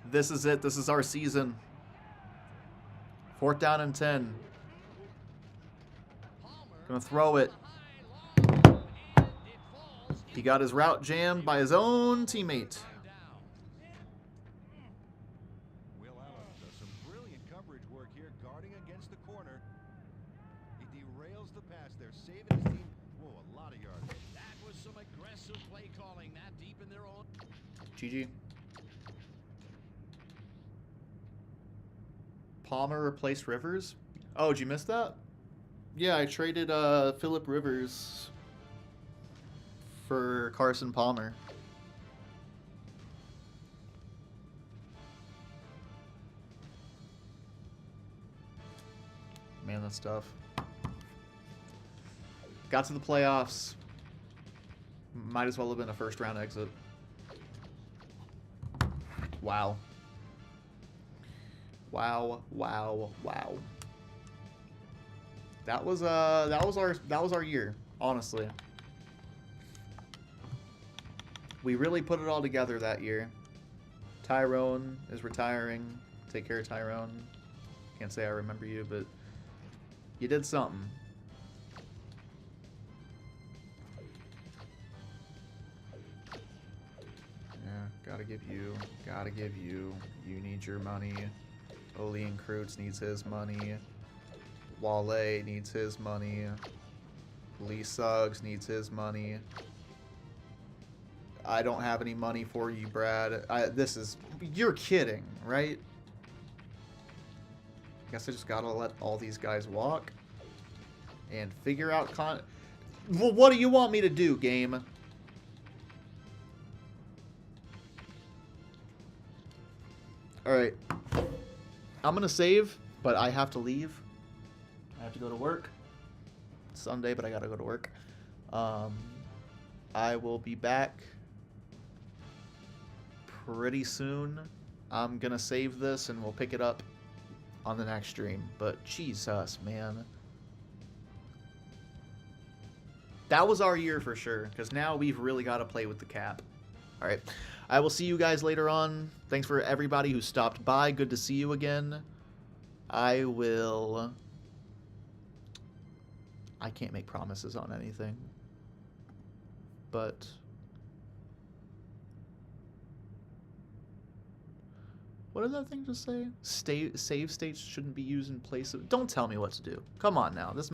This is it. This is our season. 4th down and 10. Gonna throw it. He got his route jammed by his own teammate. Will Allen does some brilliant coverage work here, guarding against the corner. He derails the pass there, saving his team. Whoa, a lot of yards. That was some aggressive play calling that deep in their own. GG. Palmer replaced Rivers? Oh, did you miss that? Yeah, I traded Phillip Rivers for Carson Palmer. Man, that's tough. Got to the playoffs. Might as well have been a 1st round exit. Wow. Wow, wow, wow. That was our year, honestly. We really put it all together that year. Tyrone is retiring. Take care of Tyrone. Can't say I remember you, but you did something. Yeah, gotta give you. You need your money. Oli and Kreutz needs his money. Wale needs his money. Lee Suggs needs his money. I don't have any money for you, Brad. You're kidding, right? Guess I just gotta let all these guys walk and figure out Well, what do you want me to do, game? Alright. I'm gonna save, but I have to leave. I have to go to work. It's Sunday, but I gotta go to work. I will be back pretty soon. I'm gonna save this and we'll pick it up on the next stream. But Jesus, man. That was our year for sure, because now we've really got to play with the cap. Alright. I will see you guys later on. Thanks for everybody who stopped by. Good to see you again. I can't make promises on anything. But what did that thing just say? Save states shouldn't be used in place of... Don't tell me what to do. Come on now. This